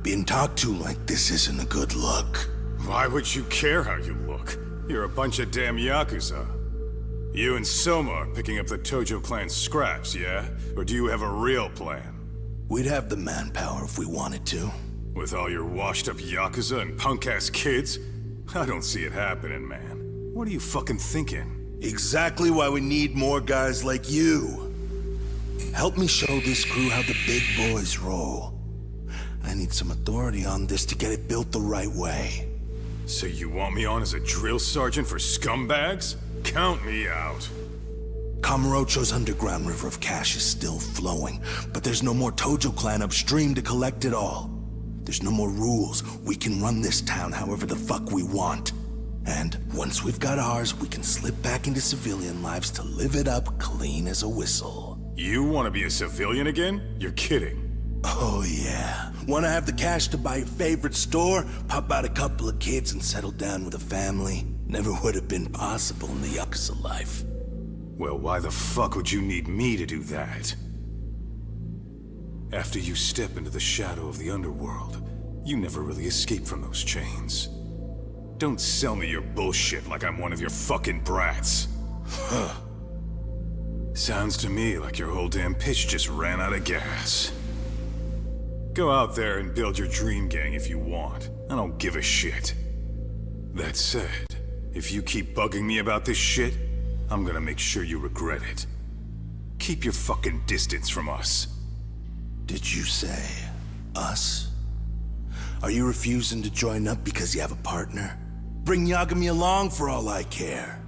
Being talked to like this isn't a good look. Why would you care how you look? You're a bunch of damn Yakuza. You and Soma are picking up the Tojo clan scraps, yeah? Or do you have a real plan? We'd have the manpower if we wanted to. With all your washed-up Yakuza and punk-ass kids? I don't see it happening, man. What are you fucking thinking? Exactly why we need more guys like you. Help me show this crew how the big boys roll. I need some authority on this to get it built the right way. So you want me on as a drill sergeant for scumbags? Count me out. Kamurocho's underground river of cash is still flowing, but there's no more Tojo clan upstream to collect it all. There's no more rules. We can run this town however the fuck we want. And once we've got ours, we can slip back into civilian lives to live it up clean as a whistle. You want to be a civilian again? You're kidding. Oh yeah. Want to have the cash to buy your favorite store, pop out a couple of kids and settle down with a family? Never would have been possible in the Yakuza life. Well, why the fuck would you need me to do that? After you step into the shadow of the underworld, you never really escape from those chains. Don't sell me your bullshit like I'm one of your fucking brats. Huh. Sounds to me like your whole damn pitch just ran out of gas. Go out there and build your dream gang if you want. I don't give a shit. That said, if you keep bugging me about this shit, I'm gonna make sure you regret it. Keep your fucking distance from us. Did you say us? Are you refusing to join up because you have a partner? Bring Yagami along for all I care.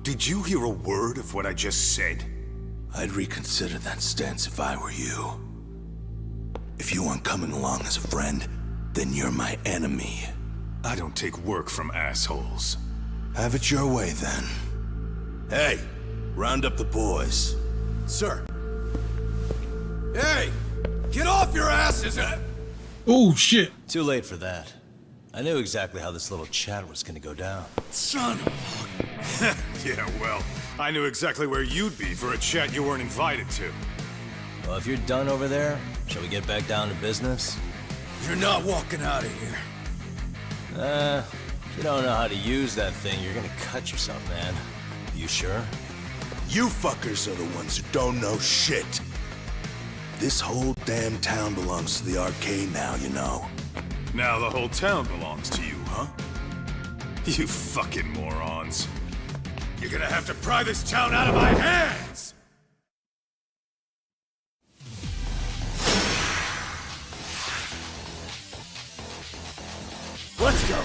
Did you hear a word of what I just said? I'd reconsider that stance if I were you. If you aren't coming along as a friend, then you're my enemy. I don't take work from assholes. Have it your way, then. Hey, round up the boys. Sir. Hey! Get off your asses! Oh, shit. Too late for that. I knew exactly how this little chat was gonna go down. Son of a... Yeah, well, I knew exactly where you'd be for a chat you weren't invited to. Well, if you're done over there, shall we get back down to business? You're not walking out of here. If you don't know how to use that thing, you're gonna cut yourself, man. You sure? You fuckers are the ones who don't know shit. This whole damn town belongs to the arcade now, you know. Now the whole town belongs to you, huh? You fucking morons. You're gonna have to pry this town out of my hands! Let's go.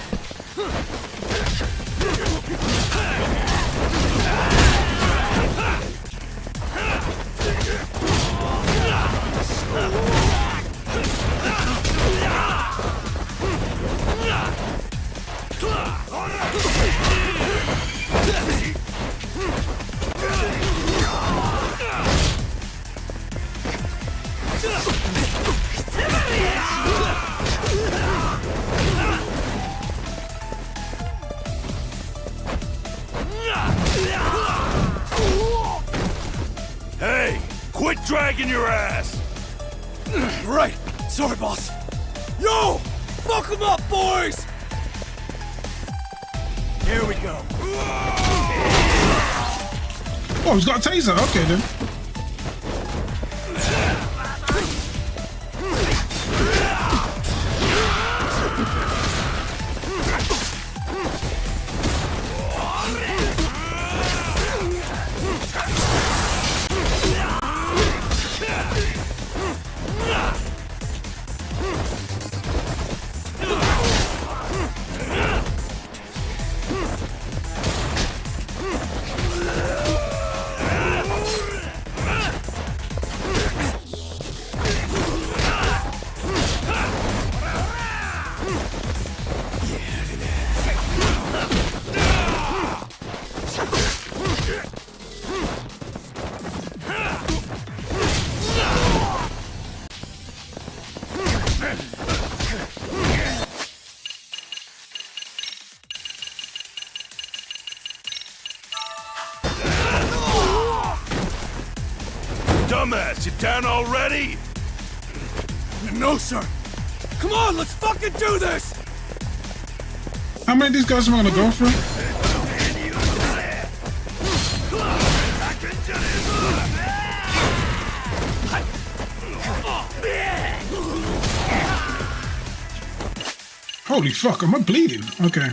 Hey, quit dragging your ass! Right. Sorry, boss. Yo! Fuck them up, boys! Here we go. Oh, he's got a taser. Okay, then. Dumbass, you down already? No, sir. Come on, let's fucking do this! How many of these guys am I gonna go through? Holy fuck, am I bleeding? Okay.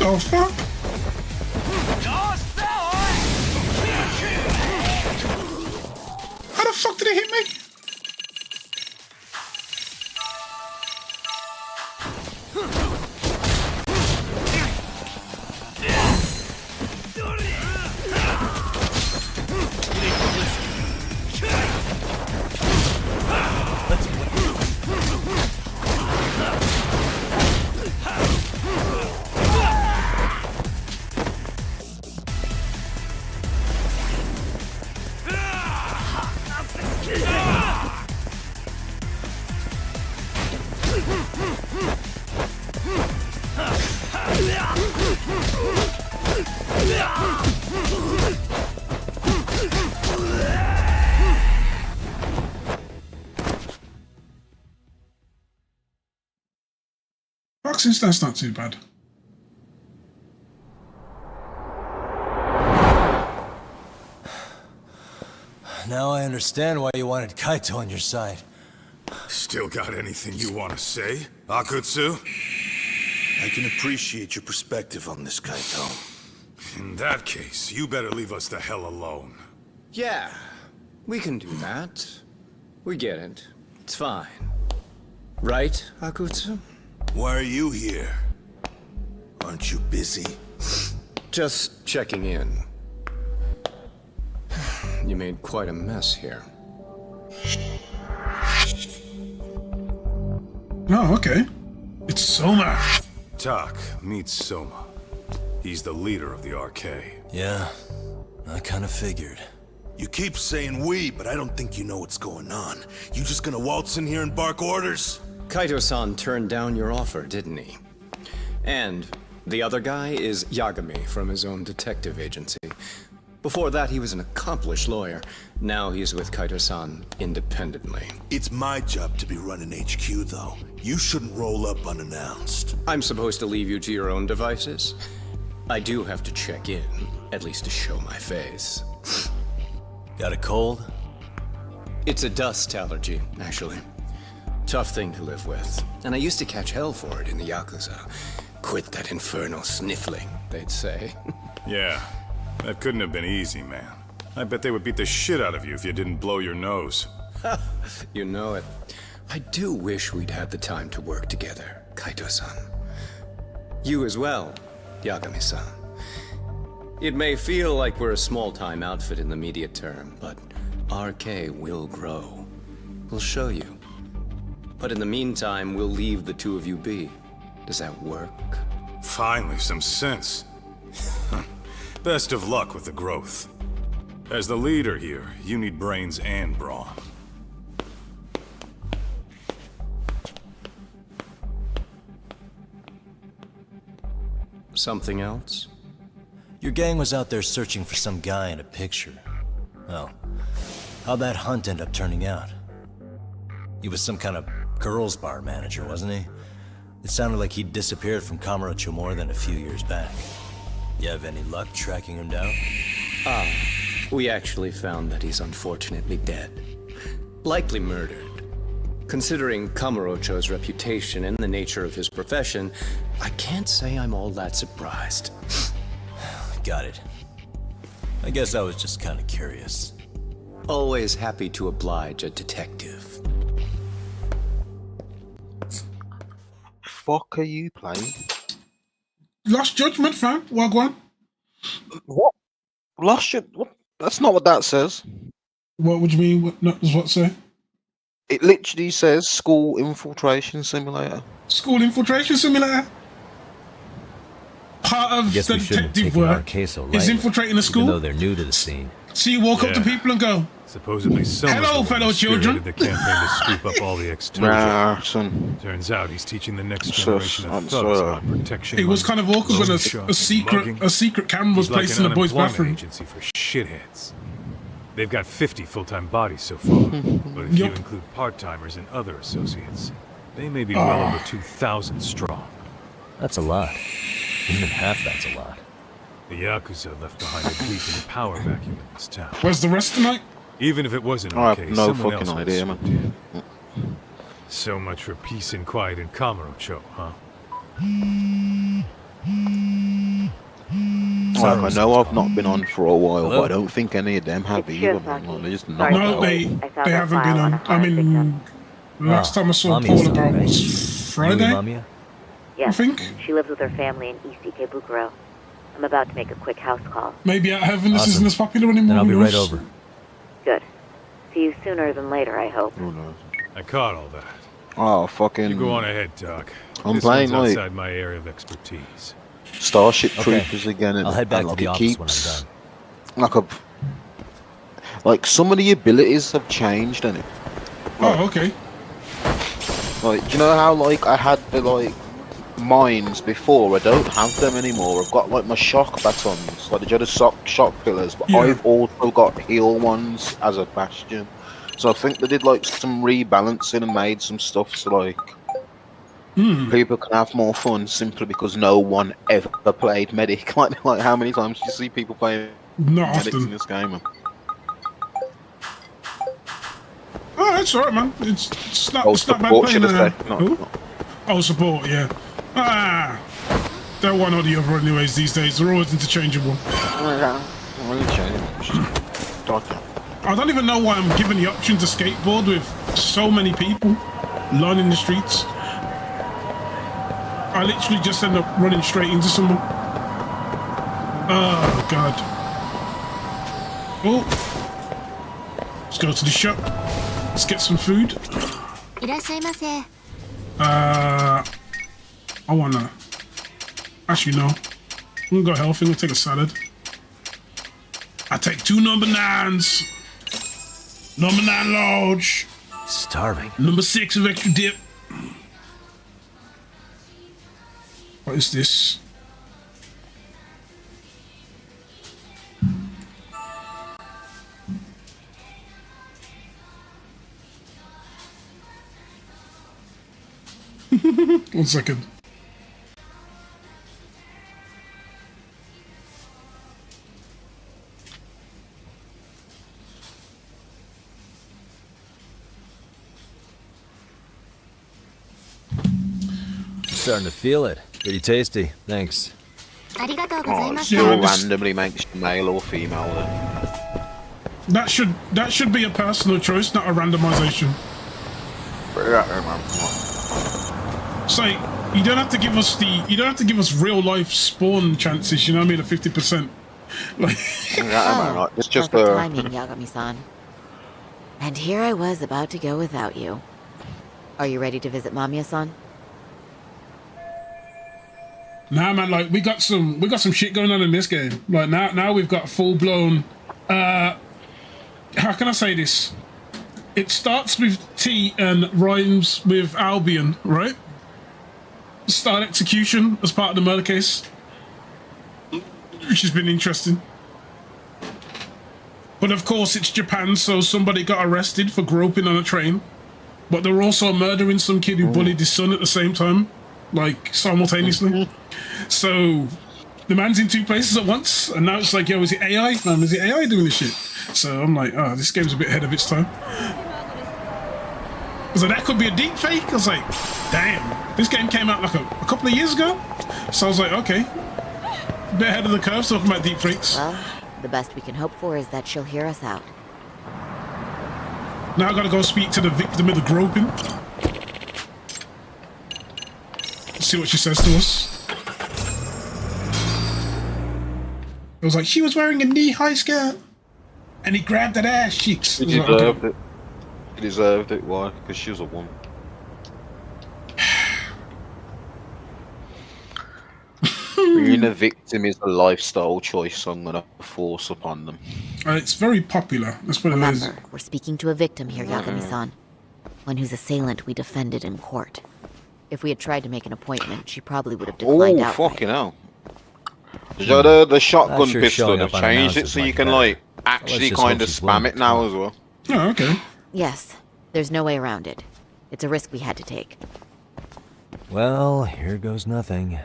The fuck? How the fuck did it hit me? Boxing stance not too bad. Now I understand why you wanted Kaito on your side. Still got anything you want to say, Akutsu? I can appreciate your perspective on this, Kaito. In that case, you better leave us the hell alone. Yeah, we can do that. We get it. It's fine. Right, Akutsu? Why are you here? Aren't you busy? Just checking in. You made quite a mess here. Oh, okay. It's Soma. Tak, meet Soma. He's the leader of the RK. Yeah, I kind of figured. You keep saying we, but I don't think you know what's going on. You just gonna waltz in here and bark orders? Kaito-san turned down your offer, didn't he? And the other guy is Yagami from his own detective agency. Before that, he was an accomplished lawyer. Now he's with Kaito-san independently. It's my job to be running HQ, though. You shouldn't roll up unannounced. I'm supposed to leave you to your own devices? I do have to check in, at least to show my face. Got a cold? It's a dust allergy, actually. Tough thing to live with. And I used to catch hell for it in the Yakuza. Quit that infernal sniffling, they'd say. Yeah, that couldn't have been easy, man. I bet they would beat the shit out of you if you didn't blow your nose. You know it. I do wish we'd had the time to work together, Kaito-san. You as well, Yagami-san. It may feel like we're a small-time outfit in the immediate term, but RK will grow. We'll show you. But in the meantime, we'll leave the two of you be. Does that work? Finally, some sense. Best of luck with the growth. As the leader here, you need brains and brawn. Something else? Your gang was out there searching for some guy in a picture. Well, how'd that hunt end up turning out? He was some kind of girls' bar manager, wasn't he? It sounded like he'd disappeared from Kamurocho more than a few years back. You have any luck tracking him down? We actually found that he's unfortunately dead. Likely murdered. Considering Kamurocho's reputation and the nature of his profession, I can't say I'm all that surprised. Got it. I guess I was just kind of curious. Always happy to oblige a detective. Fuck are you playing? Lost Judgment, fam. Wagwan. What? Lost What? That's not what that says. What would you mean? What does what say? It literally says School Infiltration Simulator. School Infiltration Simulator? Part of Guess the we shouldn't have detective taken our work case so is lightly, infiltrating a school. Even though they're new to the scene. So you walk up to Yeah. people and go, Supposedly someone's "Hello, the one fellow who children." spearheaded the campaign to scoop up all the ex-Tojo. Nah, son. Turns out he's teaching the next So- generation of I'm thugs sorry. about protection. It was kind of awkward when loan a secret camera was He's like placed an in the boys' unemployment bathroom. agency for shitheads. They've got 50 full-time bodies so far, but if you Yup. include part-timers and other associates, they may be well over 2,000 strong. That's a lot. Even half that's a lot. The Yakuza left behind a gleeful power vacuum in this town. Where's the rest tonight? Even if it wasn't I have okay, no someone fucking else would idea, have swooped man. in. So much for peace and quiet in Kamurocho, huh? Like, I know I've not been on for a while, Hello? but I don't think any of them have either, man. Like, they're just not. No, they haven't been on. I mean, last time I saw Mamiya's Paul on, about right? was You Friday. and Mamiya? Yes, think. she lives with her family in East Ikebukuro. I'm about to make a quick house call. Maybe out of heaven this Awesome. isn't as popular anymore. Then I'll be who right knows? over. Good. See you sooner than later, I hope. Who knows? I caught all that. Oh, fucking. You go on ahead, Doc. I'm This playing, one's like, outside my area of expertise. Starship Okay. Troopers again, and I'll head back and, to like, the it office when keeps, I'm done. like some of the abilities have changed, and Oh, okay. like, do you know how like I had the like mines before? I don't have them anymore. I've got like my shock batons, like the shock pillars, but Yeah. I've also got heal ones as a bastion. So I think they did like some rebalancing and made some stuff so like people can have more fun simply because no one ever played medic. Like how many times do you see people playing Not medics in often. this game? Man? Oh, that's alright, man. It's not, Oh, it's not bad support, playing. should I say? No, who? no. Oh, support, yeah. Ah, they're one or the other, anyways. These days, they're always interchangeable. I don't even know why I'm given the option to skateboard with so many people lining the streets. I literally just end up running straight into someone. Oh God. Oh. Let's go to the shop. Let's get some food. いらっしゃいませ。 I wanna. Actually, no. I'm gonna go healthy. I'm gonna take a salad. I take 2 number 9s. Number 9 large. Starving. Number 6 of extra dip. What is this? One second. Starting to feel it. Pretty tasty. Thanks. Oh, it still randomly makes you male or female then. That should be a personal choice, not a randomization. So you don't have to give us real life spawn chances, you know what I mean, at 50%. Like it's just perfect timing, Yagami-san. And here I was about to go without you. Are you ready to visit Mamiya-san? Nah, man, like we got some shit going on in this game. Like now we've got full blown. How can I say this? It starts with T and rhymes with Albion, right? Start execution as part of the murder case, which has been interesting. But of course, it's Japan, so somebody got arrested for groping on a train. But they were also murdering some kid who bullied his son at the same time, like simultaneously. So the man's in 2 places at once, and now it's like, yo, is it AI? Man, is it AI doing this shit? So I'm like, oh, this game's a bit ahead of its time. I was like, that could be a deep fake. I was like, damn, this game came out like a couple of years ago. So I was like, okay, a bit ahead of the curve talking about deep fakes. Well, the best we can hope for is that she'll hear us out. Now I gotta go speak to the victim of the groping. Let's see what she says to us. It was like, she was wearing a knee-high skirt, and he grabbed that ass cheeks. He deserved it. He deserved it. Why? Because she was a woman. Being a victim is a lifestyle choice I'm gonna force upon them. It's very popular. That's what it is. Remember, we're speaking to a victim here, Yagami-san. One whose assailant we defended in court. If we had tried to make an appointment, she probably would have declined outright. Fucking hell. The shotgun Sure pistol, they've changed it so you can like actually kind of spam it now as well. Oh, okay. Yes, there's no way around it. It's a risk we had to take. Well, here goes nothing.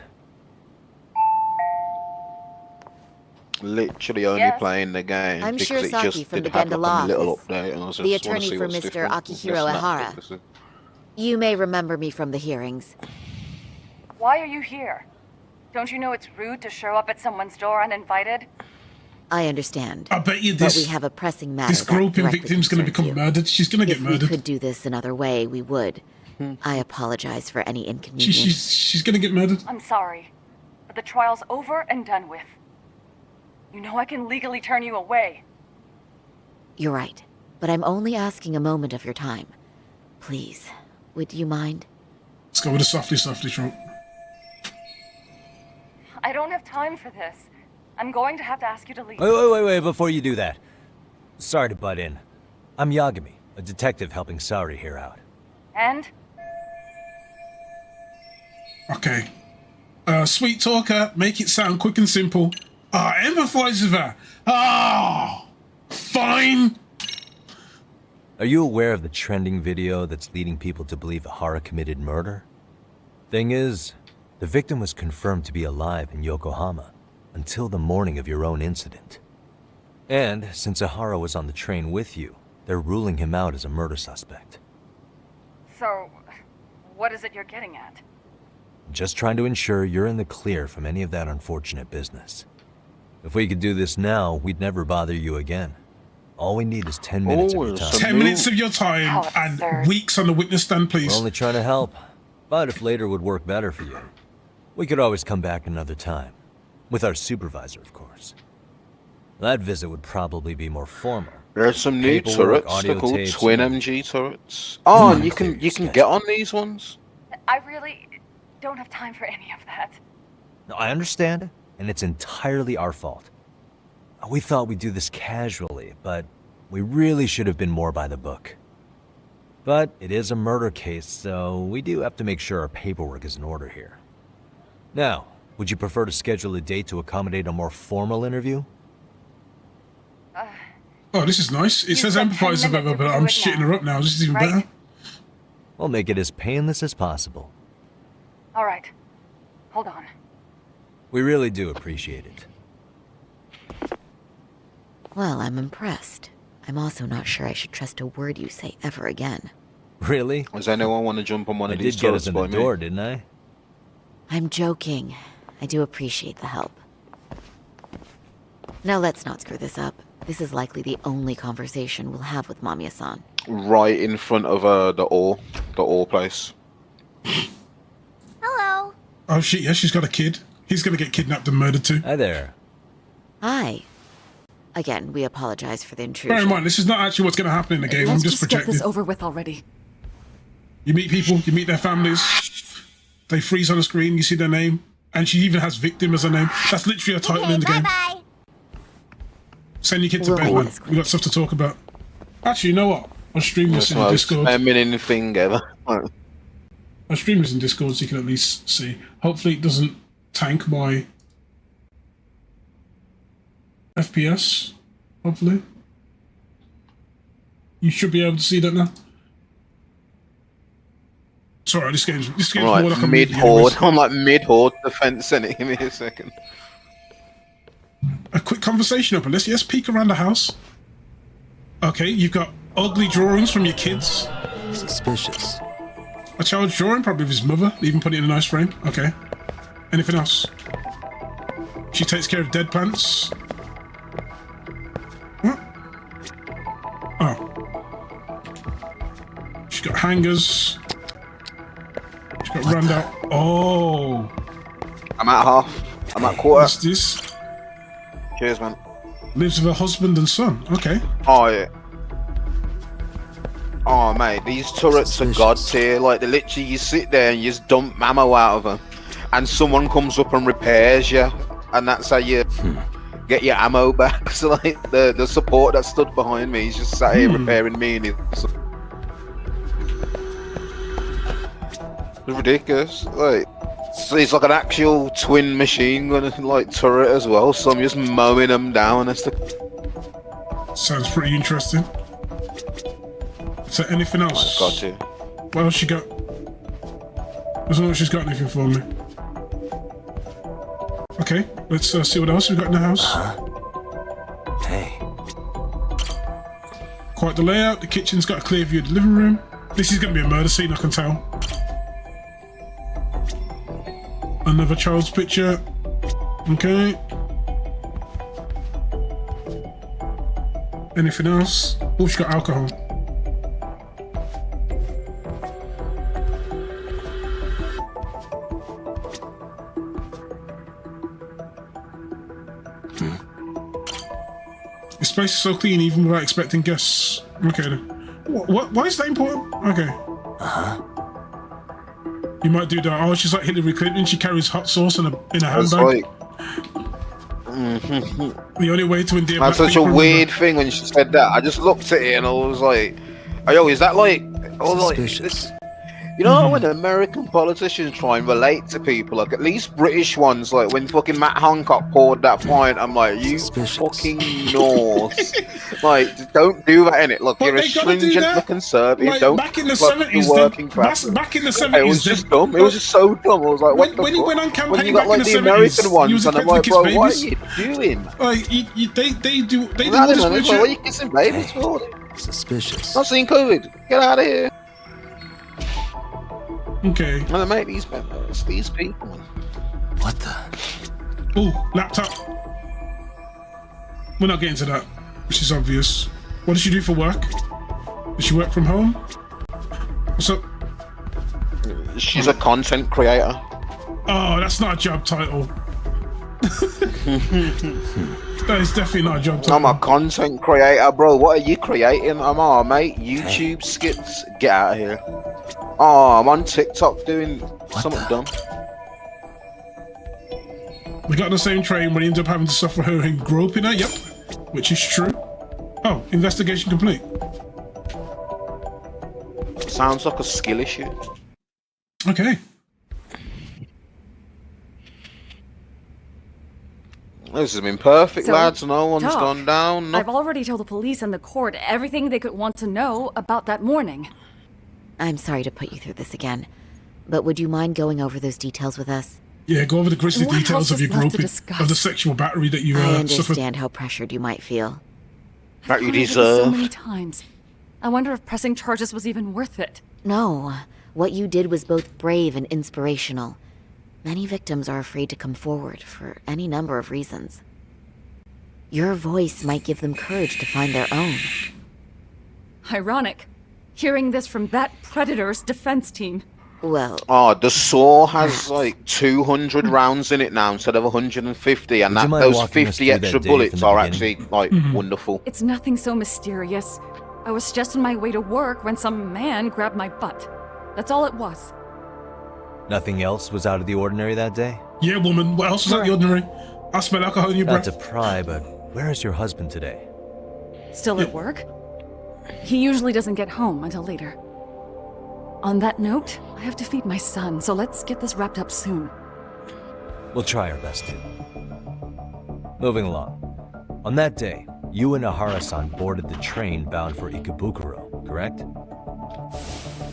Literally only playing the game I'm because it Shirazaki just from did the have Genda like Law a little Office, update, and I was the just wanna attorney see for what's Mr. different. Akihiro Yes, Ehara. that's it. You may remember me from the hearings. Why are you here? Don't you know it's rude to show up at someone's door uninvited? I understand. I bet you But this. we have a pressing matter This that groping directly victim's gonna concerns become you. murdered. She's gonna get If murdered. we could do this another way, we would. I apologize for any inconvenience. She's gonna get murdered. I'm sorry, but the trial's over and done with. You know I can legally turn you away. You're right, but I'm only asking a moment of your time. Please, would you mind? Let's go with a softly trope. I don't have time for this. I'm going to have to ask you to leave. Wait, before you do that. Sorry to butt in. I'm Yagami, a detective helping Saori here out. And? Okay. Sweet talker, make it sound quick and simple. Empathize with her. Fine. Are you aware of the trending video that's leading people to believe Ehara committed murder? Thing is, the victim was confirmed to be alive in Yokohama until the morning of your own incident. And since Ehara was on the train with you, they're ruling him out as a murder suspect. So, what is it you're getting at? Just trying to ensure you're in the clear from any of that unfortunate business. If we could do this now, we'd never bother you again. All we need is 10 minutes of your time. 10 minutes of your time and weeks on the witness stand, please. We're only trying to help. But if later would work better for you, we could always come back another time. With our supervisor, of course. That visit would probably be more formal. There's some new Paperwork, turrets. They're audio called tapes, twin and- MG turrets. Oh, and you can get on these ones. I really don't have time for any of that. No, I understand. and it's entirely our fault. We thought we'd do this casually, but we really should have been more by the book. But it is a murder case, so we do have to make sure our paperwork is in order here. Now, would you prefer to schedule a date to accommodate a more formal interview? Oh, this is nice. It says empathize with her, but I'm shitting her up now. This is even better. We'll make it as painless as possible. All right. Hold on. We really do appreciate it. Well, I'm impressed. I'm also not sure I should trust a word you say ever again. Really? Does anyone want to jump on one of these did get us turrets in by the me? door, didn't I? I'm joking. I do appreciate the help. Now let's not screw this up. This is likely the only conversation we'll have with Mamiya-san. Right in front of the ore place. Hello. Oh shit, yeah, she's got a kid. He's gonna get kidnapped and murdered too. Hi there. Hi. Again, we apologize for the intrusion. Bear in mind, this is not actually what's gonna happen in the game. I'm just get projecting. this over with already. You meet people, you meet their families. They freeze on the screen, you see their name. And she even has victim as her name. That's literally a title in the game. Send your kid to bed, man. We got stuff to talk about. Actually, you know what? I'll stream this in Discord. Thing ever. I'll stream this in Discord so you can at least see. Hopefully it doesn't tank my FPS. Hopefully. You should be able to see that now. Sorry, this game's I'm more like like a mid-horde. I'm like mid-horde defense in it. Give me a second. A quick conversation open. Let's peek around the house. Okay, you've got ugly drawings from your kids. Suspicious. A child's drawing, probably of his mother, even put it in a nice frame. Okay. Anything else? She takes care of dead plants. What? Oh. She's got hangers. She's got round out. Oh. I'm at half. I'm at quarter. What's this? Cheers, man. Lives with her husband and son. Okay. Oh, yeah. Oh, mate, these turrets are god tier. Like, they literally, you sit there and you just dump ammo out of them. And someone comes up and repairs you. And that's how you get your ammo back. So, like, the support that stood behind me, he's just sat here repairing me. And it's ridiculous. Like, so it's like an actual twin machine gun, like, turret as well. So I'm just mowing them down. That's the... Sounds pretty interesting. Is there anything else? Got you. What else she got? Doesn't look like she's got anything for me. Okay, let's see what else we got in the house. Hey. Quite the layout. The kitchen's got a clear view of the living room. This is going to be a murder scene, I can tell. Another child's picture. Okay. Anything else? Oh, she got alcohol. This space is so clean even without expecting guests. Okay then. What? Why is that important? Okay. You might do that. Oh, she's like Hillary Clinton. She carries hot sauce in a handbag. Like, the only way to endear that's black such a people, weird thing when she said that. I just looked at it and I was like, "Oh, yo, is that like?" I was like, this, you know, when American politicians try and relate to people, like at least British ones, like when fucking Matt Hancock poured that pint, I'm like, you fucking Norse, like don't do that in it. Look, you're a stringent conservative. Like, don't back in the fuck the 70s, working class. back in the 70s, it was just dumb. It was just so dumb. I was like, what the when he fuck? went on campaign When you got back like in the the American 70s, ones, and I'm like, bro, what are you doing? Like, they do all this What are bullshit. you kissing babies for? Suspicious. Not seen COVID. Get out of here. Okay. And they make these people. What the? Oh, laptop. We're not getting to that, which is obvious. What does she do for work? Does she work from home? What's up? She's a content creator. Oh, that's not a job title. That is definitely not a job title. I'm a content creator, bro. What are you creating? I'm mate. YouTube skits. Get out of here. Oh, I'm on TikTok doing something dumb. We got on the same train when he ended up having to suffer her and groping her. Yep, which is true. Oh, investigation complete. Sounds like a skill issue. Okay. This has been perfect, So, lads. No one's Doc, gone down. I've already told the police and the court everything they could want to know about that morning. I'm sorry to put you through this again, but would you mind going over those details with us? Yeah, go over the grisly What details else of your is left to groping, discuss? of the sexual battery that you I suffered. understand how pressured you might feel. That you I've heard it so many deserve. times. I wonder if pressing charges was even worth it. No, what you did was both brave and inspirational. Many victims are afraid to come forward for any number of reasons. Your voice might give them courage to find their own. Ironic, hearing this from that predator's defense team. Well, Oh, the saw has like 200 rounds in it now instead of 150, and Would you that mind those walking us 50 through extra that day bullets from the are beginning? actually like wonderful. It's nothing so mysterious. I was just on my way to work when some man grabbed my butt. That's all it was. Nothing else was out of the ordinary that day? Yeah, woman. What else was out of the ordinary? I smell alcohol in your Not breath. to pry, but where is your husband today? Still at work? He usually doesn't get home until later. On that note, I have to feed my son, so let's get this wrapped up soon. We'll try our best to. Moving along. On that day, you and Ahara-san boarded the train bound for Ikebukuro, correct?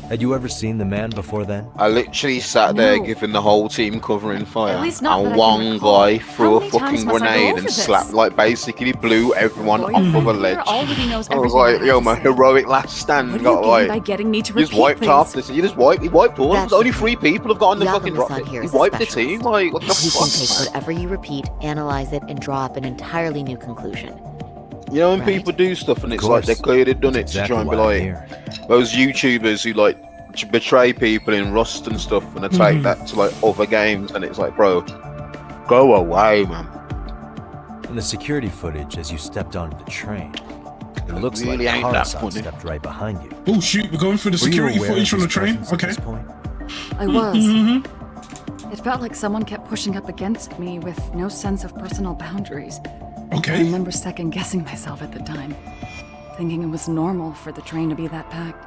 Had you ever seen the man before then? I literally sat there No. giving the whole team covering fire, At least not that I and can one recall. guy threw How a many times fucking must I go grenade over and this? slapped, like basically blew everyone Boy, off of a here ledge. already knows I was everything I like, have yo, to my say. heroic last stand What do got you gain like. by getting me to You just repeat wiped things? off this. You just wiped all. That's Only the 3 people have gotten the fucking Yakuza-san rocket. here You is a wiped the specialist. team. Like, what the He can take fuck, man? whatever you repeat, analyze it, and draw up an entirely new conclusion. You know when Right. people do stuff and it's course. like they clearly done it That's to try and be exactly why I'm like those YouTubers who like betray people in Rust and stuff and they take that to like other games and it's like, bro, go away, man. In the security footage as you stepped onto the train, it looks really like ain't that Ahara-san funny. stepped right behind you. Oh shoot, we're going through the Were you security aware footage of from the his train. presence at Okay. this point? I was. Mm-hmm. It felt like someone kept pushing up against me with no sense of personal boundaries. I Okay. remember second guessing myself at the time, thinking it was normal for the train to be that packed.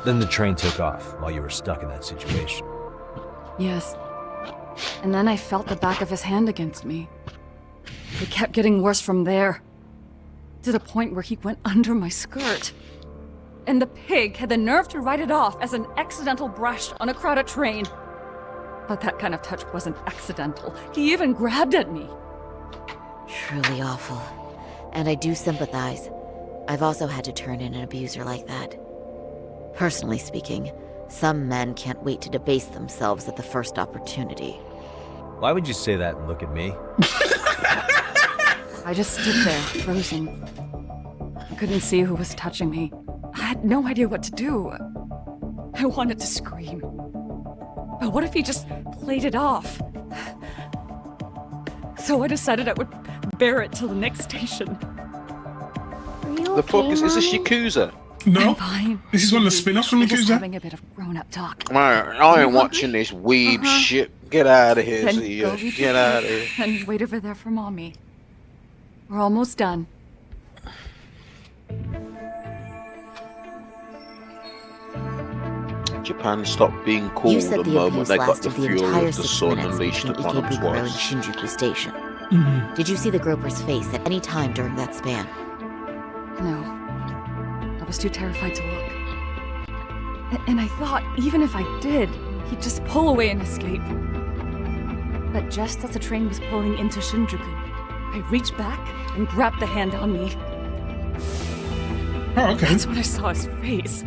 Then the train took off while you were stuck in that situation. Yes. And then I felt the back of his hand against me. It kept getting worse from there, to the point where he went under my skirt. And the pig had the nerve to write it off as an accidental brush on a crowded train. But that kind of touch wasn't accidental. He even grabbed at me. Truly awful. And I do sympathize. I've also had to turn in an abuser like that. Personally speaking, some men can't wait to debase themselves at the first opportunity. Why would you say that and look at me? I just stood there, frozen. I couldn't see who was touching me. I had no idea what to do. I wanted to scream. But what if he just played it off? So I decided I would bear it till the next station. The fuck is this? Yakuza? No. Fine. This is one of the spin-offs from We're just Yakuza. having a bit of grown-up talk. Man, I ain't watching this weeb Uh-huh. shit. Get out of here, Then see go ya. read Get your out of book here. and wait over there for Mommy. We're almost done. Japan stopped being cool You the said the moment abuse they got the lasted the fury entire of the 6 sun minutes unleashed between upon them Ikebukuro and twice. Shinjuku Station. Mhm. Did you see the groper's face at any time during that span? No. I was too terrified to look. And I thought, even if I did, he'd just pull away and escape. But just as the train was pulling into Shinjuku, I reached back and grabbed the hand on me. Oh, okay. That's when I saw his face.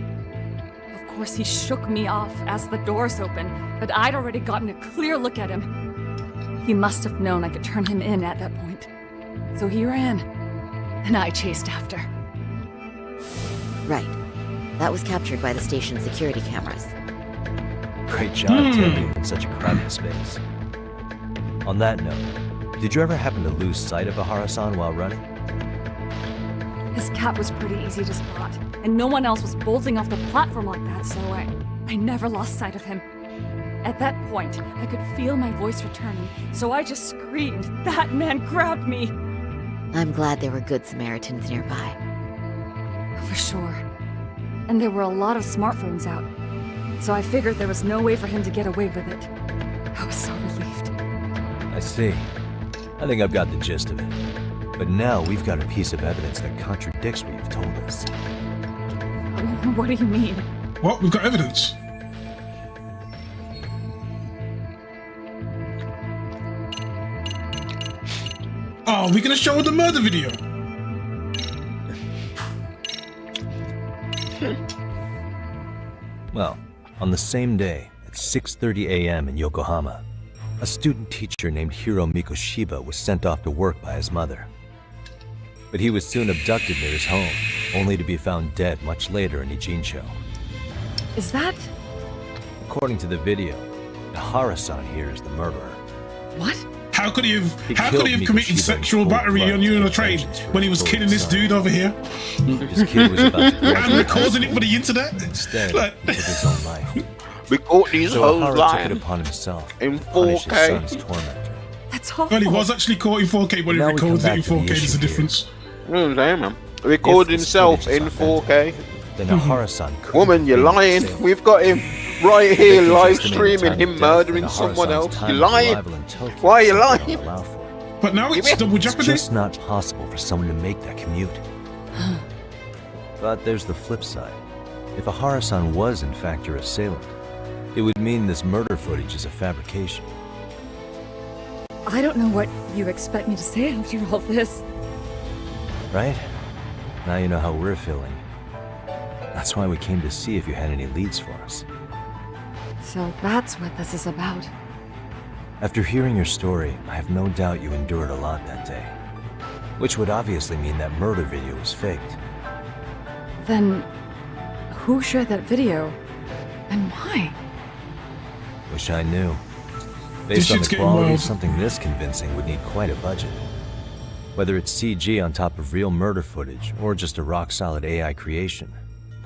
Of course, he shook me off as the doors opened, but I'd already gotten a clear look at him. He must have known I could turn him in at that point. So he ran, and I chased after. Right. That was captured by the station's security cameras. Great job taking in such a crowded space. On that note, did you ever happen to lose sight of Ahara-san while running? His cap was pretty easy to spot, and no one else was bolting off the platform like that, so I never lost sight of him. At that point, I could feel my voice returning, so I just screamed. That man grabbed me! I'm glad there were good Samaritans nearby. For sure. And there were a lot of smartphones out, so I figured there was no way for him to get away with it. I was so relieved. I see. I think I've got the gist of it. But now we've got a piece of evidence that contradicts what you've told us. What do you mean? What? We've got evidence. Oh, we're gonna show the murder video. Well, on the same day, at 6:30 a.m. in Yokohama, a student teacher named Hiro Mikoshiba was sent off to work by his mother. But he was soon abducted near his home, only to be found dead much later in Ijincho. Is that... According to the video, Ihara-san here is the murderer. What? How could he have committed sexual battery on you on a train when he was killing this dude over here? His kid was about to and recording it for the internet? Instead, he took his own life. We caught these So hoes Ihara took it lying upon himself in to punish his 4K. son's tormentor. That's awful. Well, he was actually caught in 4K, but he Now we records come it in back to the 4K. There's issue a difference. You know what I'm saying, man? Recorded If this himself footage in is 4K. Then Ihara-san could Woman, you're lying. We've got him right here Victims live estimated streaming time of him death murdering and someone Ihara-san's else. time You're of lying. arrival in Tokyo Why are you they don't lying? allow for. But now it's double It's jeopardy. just not possible for someone to make that commute. But there's the flip side. If Ihara-san was in fact your assailant, it would mean this murder footage is a fabrication. I don't know what you expect me to say after all this. Right? Now you know how we're feeling. That's why we came to see if you had any leads for us. So that's what this is about. After hearing your story, I have no doubt you endured a lot that day. Which would obviously mean that murder video was faked. Then, who shared that video? And why? Wish I knew. This Based on shit's the getting quality, wild. something this convincing would need quite a budget. Whether it's CG on top of real murder footage, or just a rock-solid AI creation,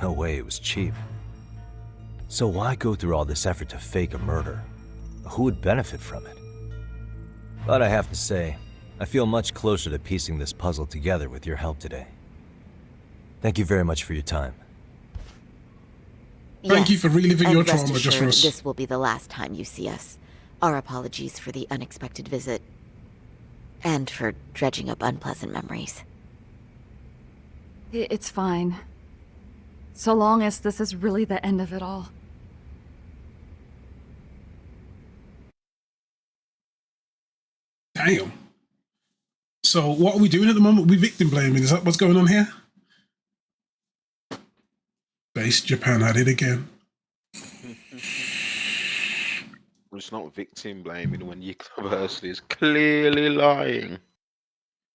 no way it was cheap. So why go through all this effort to fake a murder? Who would benefit from it? But I have to say, I feel much closer to piecing this puzzle together with your help today. Thank you very much for your time. Thank you for reliving and your rest trauma just for assured, us. This will be the last time you see us. Our apologies for the unexpected visit. And for dredging up unpleasant memories. It's fine. So long as this is really the end of it all. Damn. So what are we doing at the moment? We victim blaming. Is that what's going on here? Base Japan at it again. Well, it's not victim blaming when your person is clearly lying.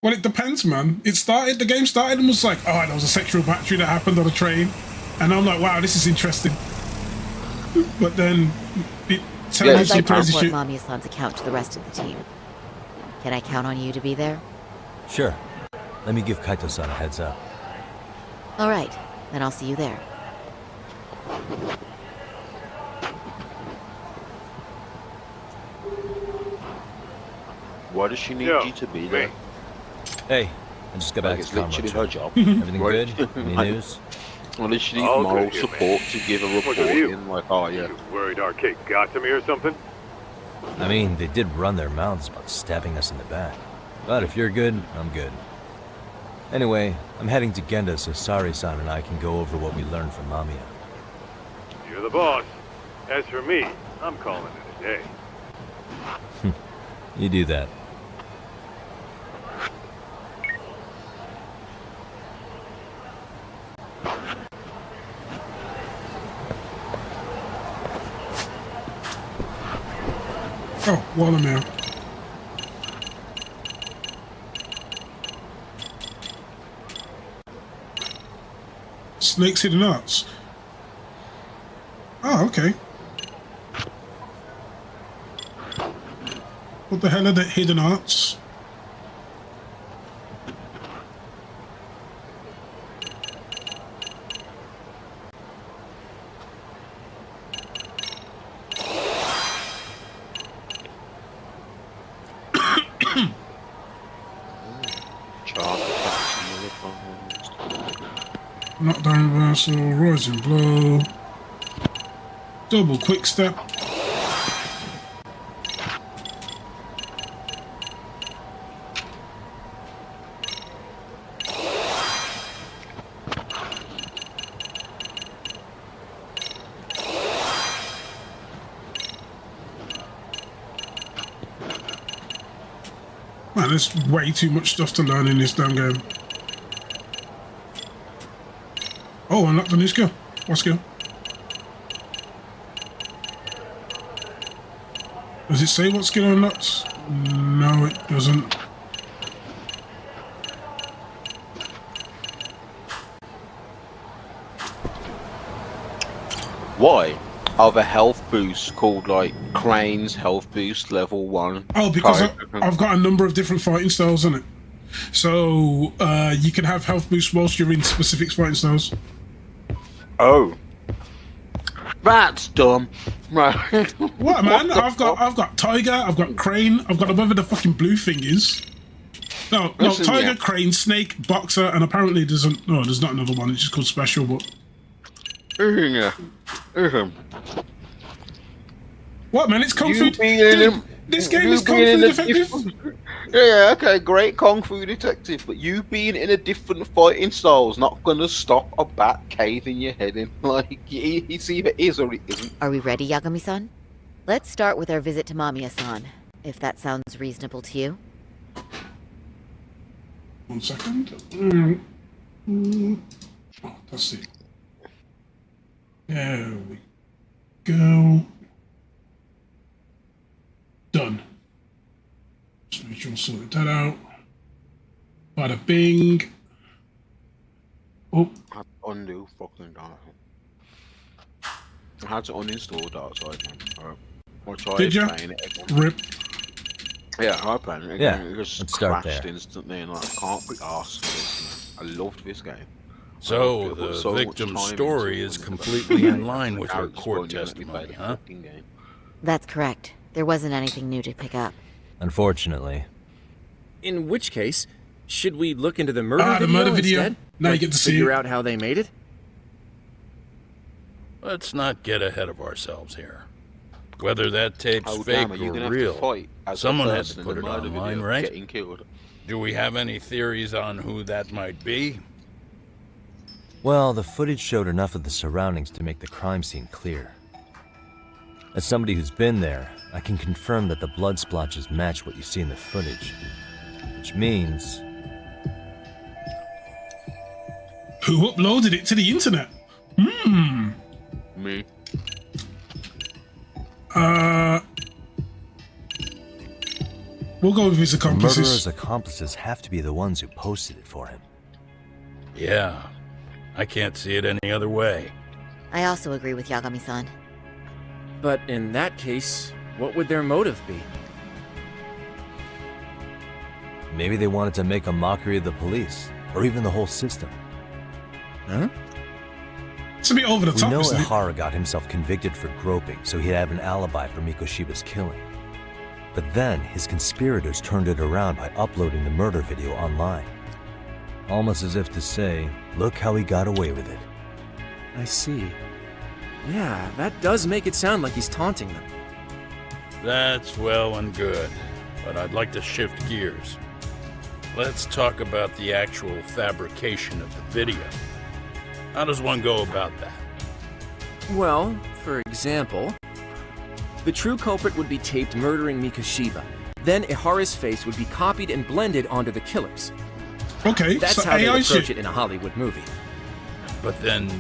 Well, it depends, man. The game started and was like, oh, there was a sexual battery that happened on a train. And I'm like, wow, this is interesting. But then, telling I'd me some like to crazy report shit. Mamiya-san's account to the rest of the team. Can I count on you to be there? Sure. Let me give Kaito-san a heads up. All right, then I'll see you there. Why does she need you to be there? Hey, I just got back It's to literally Conroe. her job. Everything Right? good? Any news? Well, does she need All moral good here, support to give a report in? Like, oh yeah. Worried our kid got to me or something? I mean, they did run their mouths about stabbing us in the back. But if you're good, I'm good. Anyway, I'm heading to Genda so Sari-san and I can go over what we learned from Mamiya. You're the boss. As for me, I'm calling it a day. You do that. Oh, watermelon. Snakes hidden arts. Oh, okay. What the hell are the hidden arts? Knockdown reversal, rising blow, double quick step. Man, there's way too much stuff to learn in this damn game. Oh, unlocked a new skill. What skill? Does it say what skill unlocked? No, it doesn't. Why are the health boosts called like Crane's health boost level 1? Oh, because I've got a number of different fighting styles in it. So you can have health boosts whilst you're in specific fighting styles. Oh, that's dumb. Right. What, man? I've got Tiger, I've got Crane, I've got whatever the fucking blue thing is. No, Listen, Tiger, yeah. Crane, Snake, Boxer, and apparently there's not another one. It's just called Special, but. Yeah. What, man? It's Kung Fu. This game is Kung Fu Detective. Yeah, okay, great Kung Fu Detective, but you being in a different fighting style's not gonna stop a bat caving your head in. Like, it's either is or it isn't. Are we ready, Yagami-san? Let's start with our visit to Mamiya-san, if that sounds reasonable to you. 1 second. Oh, let's see. There we go. Done. Just make sure I sorted that out. Bada bing. Oh. I had to undo fucking Dark. I had to uninstall Dark Side, man. I tried Did you? playing it again. Rip. Yeah, I played it again. Yeah, It just let's start crashed there. instantly, and I can't be arsed for this, man. I loved this game. So, I put the so much victim's time story into is it. completely in line with her Characters court won't let me play testimony, the huh? fucking game. That's correct. There wasn't anything new to pick up. Unfortunately. In which case, should we look into the murder video the murder video. instead? Now you Like, get to see figure it. out how they made it? Let's not get ahead of ourselves here. Whether that tape's Oh, fake damn, are you or gonna have real, to fight as the someone had person to in put the it murder online, video right? getting killed? Do we have any theories on who that might be? Well, the footage showed enough of the surroundings to make the crime scene clear. As somebody who's been there, I can confirm that the blood splotches match what you see in the footage. Which means... Who uploaded it to the internet? Me. We'll go with his The accomplices. murderer's accomplices have to be the ones who posted it for him. Yeah, I can't see it any other way. I also agree with Yagami-san. But in that case, what would their motive be? Maybe they wanted to make a mockery of the police, or even the whole system. Huh? It's a bit over the We top, know isn't it? Ihara got himself convicted for groping, so he'd have an alibi for Mikoshiba's killing. But then, his conspirators turned it around by uploading the murder video online. Almost as if to say, look how he got away with it. I see. Yeah, that does make it sound like he's taunting them. That's well and good, but I'd like to shift gears. Let's talk about the actual fabrication of the video. How does one go about that? Well, for example, the true culprit would be taped murdering Mikoshiba. Then Ihara's face would be copied and blended onto the killers. Okay, That's so how they AI approach shit. it in a Hollywood movie. But then,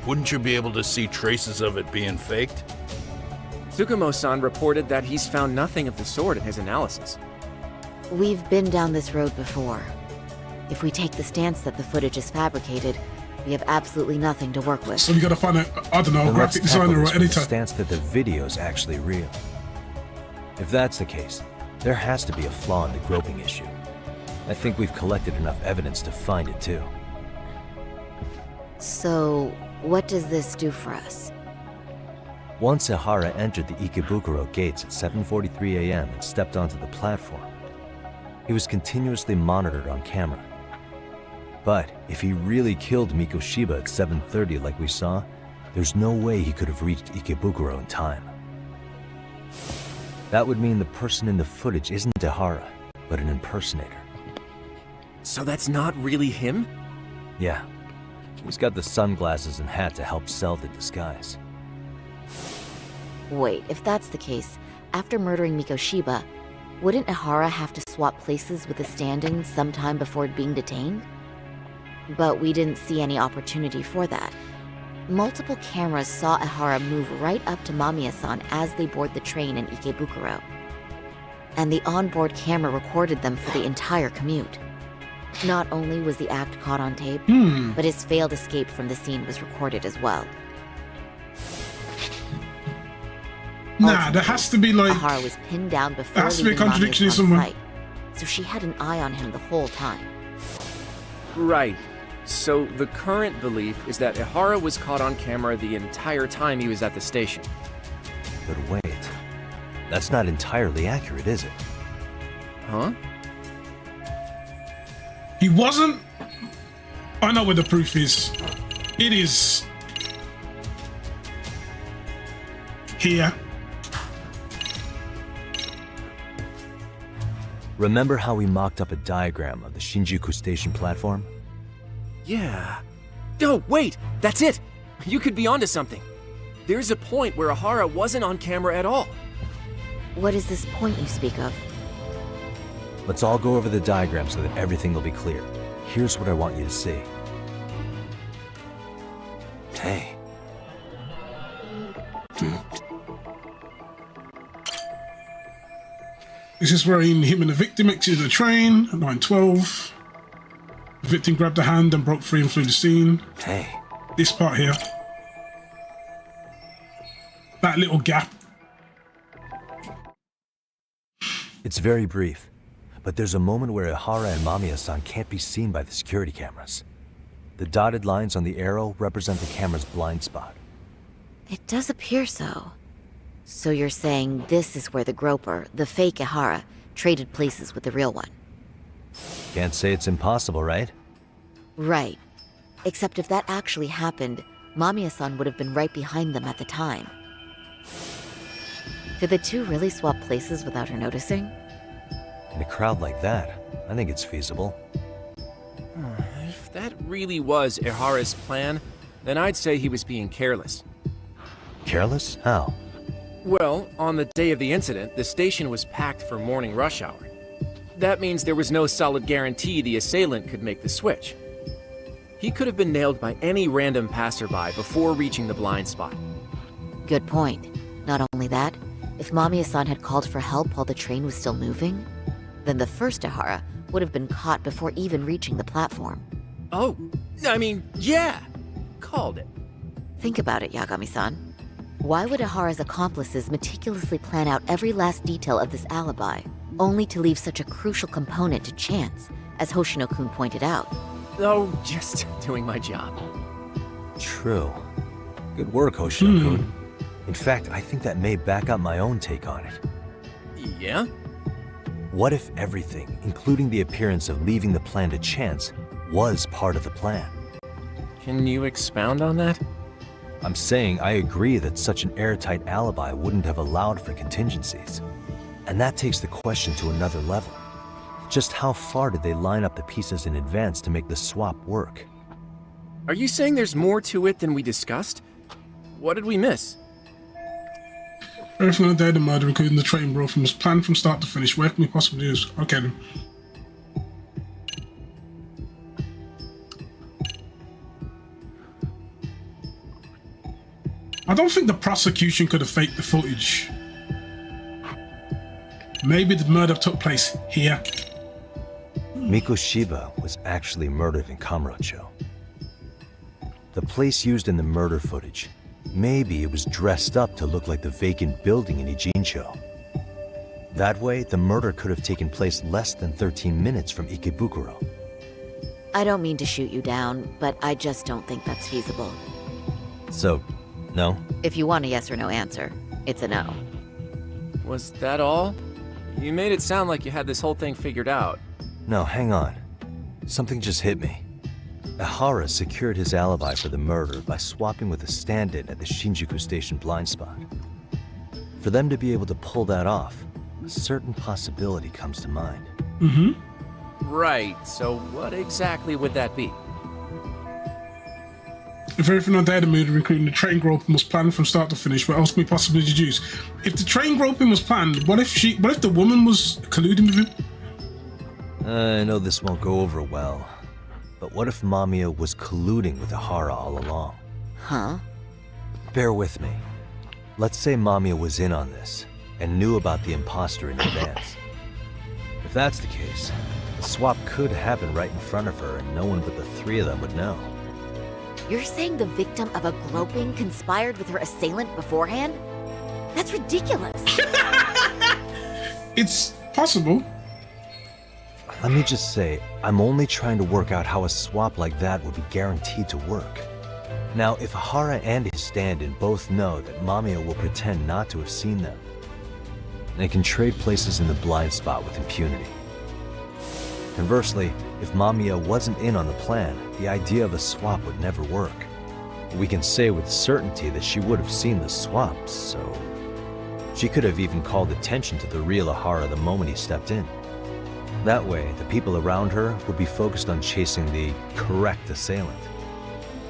wouldn't you be able to see traces of it being faked? Tsukumo-san reported that he's found nothing of the sort in his analysis. We've been down this road before. If we take the stance that the footage is fabricated, we have absolutely nothing to work with. So we gotta find a, I don't know, a Then let's graphic tackle designer or this from the editor. stance that the video's actually real. If that's the case, there has to be a flaw in the groping issue. I think we've collected enough evidence to find it too. So, what does this do for us? Once Ihara entered the Ikebukuro gates at 7:43 a.m. and stepped onto the platform, he was continuously monitored on camera. But if he really killed Mikoshiba at 7:30 like we saw, there's no way he could have reached Ikebukuro in time. That would mean the person in the footage isn't Ihara, but an impersonator. So that's not really him? Yeah. He's got the sunglasses and hat to help sell the disguise. Wait, if that's the case, after murdering Mikoshiba, wouldn't Ihara have to swap places with the stand-in sometime before being detained? But we didn't see any opportunity for that. Multiple cameras saw Ihara move right up to Mamiya-san as they board the train in Ikebukuro. And the onboard camera recorded them for the entire commute. Not only was the act caught on tape, but his failed escape from the scene was recorded as well. Nah, there has to be like... Ihara was pinned down before there has to be a leaving contradiction Mamiya-san's somewhere. sight, so she had an eye on him the whole time. Right. So the current belief is that Ihara was caught on camera the entire time he was at the station. But wait, that's not entirely accurate, is it? Huh? He wasn't... I know where the proof is. It is... here. Remember how we mocked up a diagram of the Shinjuku station platform? Yeah. Oh, wait! That's it! You could be onto something. There's a point where Ihara wasn't on camera at all. What is this point you speak of? Let's all go over the diagram so that everything will be clear. Here's what I want you to see. Hey. This is where him and the victim exited the train at 9:12. The victim grabbed a hand and broke free and flew the scene. Hey. This part here. That little gap. It's very brief, but there's a moment where Ihara and Mamiya-san can't be seen by the security cameras. The dotted lines on the arrow represent the camera's blind spot. It does appear so. So you're saying this is where the groper, the fake Ihara, traded places with the real one? Can't say it's impossible, right? Right. Except if that actually happened, Mamiya-san would have been right behind them at the time. Did the two really swap places without her noticing? In a crowd like that, I think it's feasible. If that really was Ihara's plan, then I'd say he was being careless. Careless? How? Well, on the day of the incident, the station was packed for morning rush hour. That means there was no solid guarantee the assailant could make the switch. He could have been nailed by any random passerby before reaching the blind spot. Good point. Not only that, if Mamiya-san had called for help while the train was still moving, then the first Ihara would have been caught before even reaching the platform. Oh, I mean, yeah! Called it. Think about it, Yagami-san. Why would Ihara's accomplices meticulously plan out every last detail of this alibi, only to leave such a crucial component to chance, as Hoshino-kun pointed out? Oh, just doing my job. True. Good work, Hoshino-kun. In fact, I think that may back up my own take on it. Yeah? What if everything, including the appearance of leaving the plan to chance, was part of the plan? Can you expound on that? I'm saying I agree that such an airtight alibi wouldn't have allowed for contingencies. And that takes the question to another level. Just how far did they line up the pieces in advance to make the swap work? Are you saying there's more to it than we discussed? What did we miss? Everything on the day of the murder, including the train bro, from planned from start to finish. Where can we possibly do this? Okay then. I don't think the prosecution could have faked the footage. Maybe the murder took place here. Mikoshiba was actually murdered in Kamurocho. The place used in the murder footage, maybe it was dressed up to look like the vacant building in Ijincho. That way, the murder could have taken place less than 13 minutes from Ikebukuro. I don't mean to shoot you down, but I just don't think that's feasible. So, no? If you want a yes or no answer, it's a no. Was that all? You made it sound like you had this whole thing figured out. No, hang on. Something just hit me. Ihara secured his alibi for the murder by swapping with a stand-in at the Shinjuku Station blind spot. For them to be able to pull that off, a certain possibility comes to mind. Right, so what exactly would that be? If everything on there, the murder, including the train groping, was planned from start to finish, what else can we possibly deduce? If the train groping was planned, what if the woman was colluding with him? I know this won't go over well, but what if Mamiya was colluding with Ihara all along? Huh? Bear with me. Let's say Mamiya was in on this, and knew about the imposter in advance. If that's the case, the swap could happen right in front of her and no one but the three of them would know. You're saying the victim of a groping conspired with her assailant beforehand? That's ridiculous. It's possible. Let me just say, I'm only trying to work out how a swap like that would be guaranteed to work. Now, if Ihara and his stand-in both know that Mamiya will pretend not to have seen them, they can trade places in the blind spot with impunity. Conversely, if Mamiya wasn't in on the plan, the idea of a swap would never work. We can say with certainty that she would have seen the swap, so... she could have even called attention to the real Ihara the moment he stepped in. That way, the people around her would be focused on chasing the correct assailant.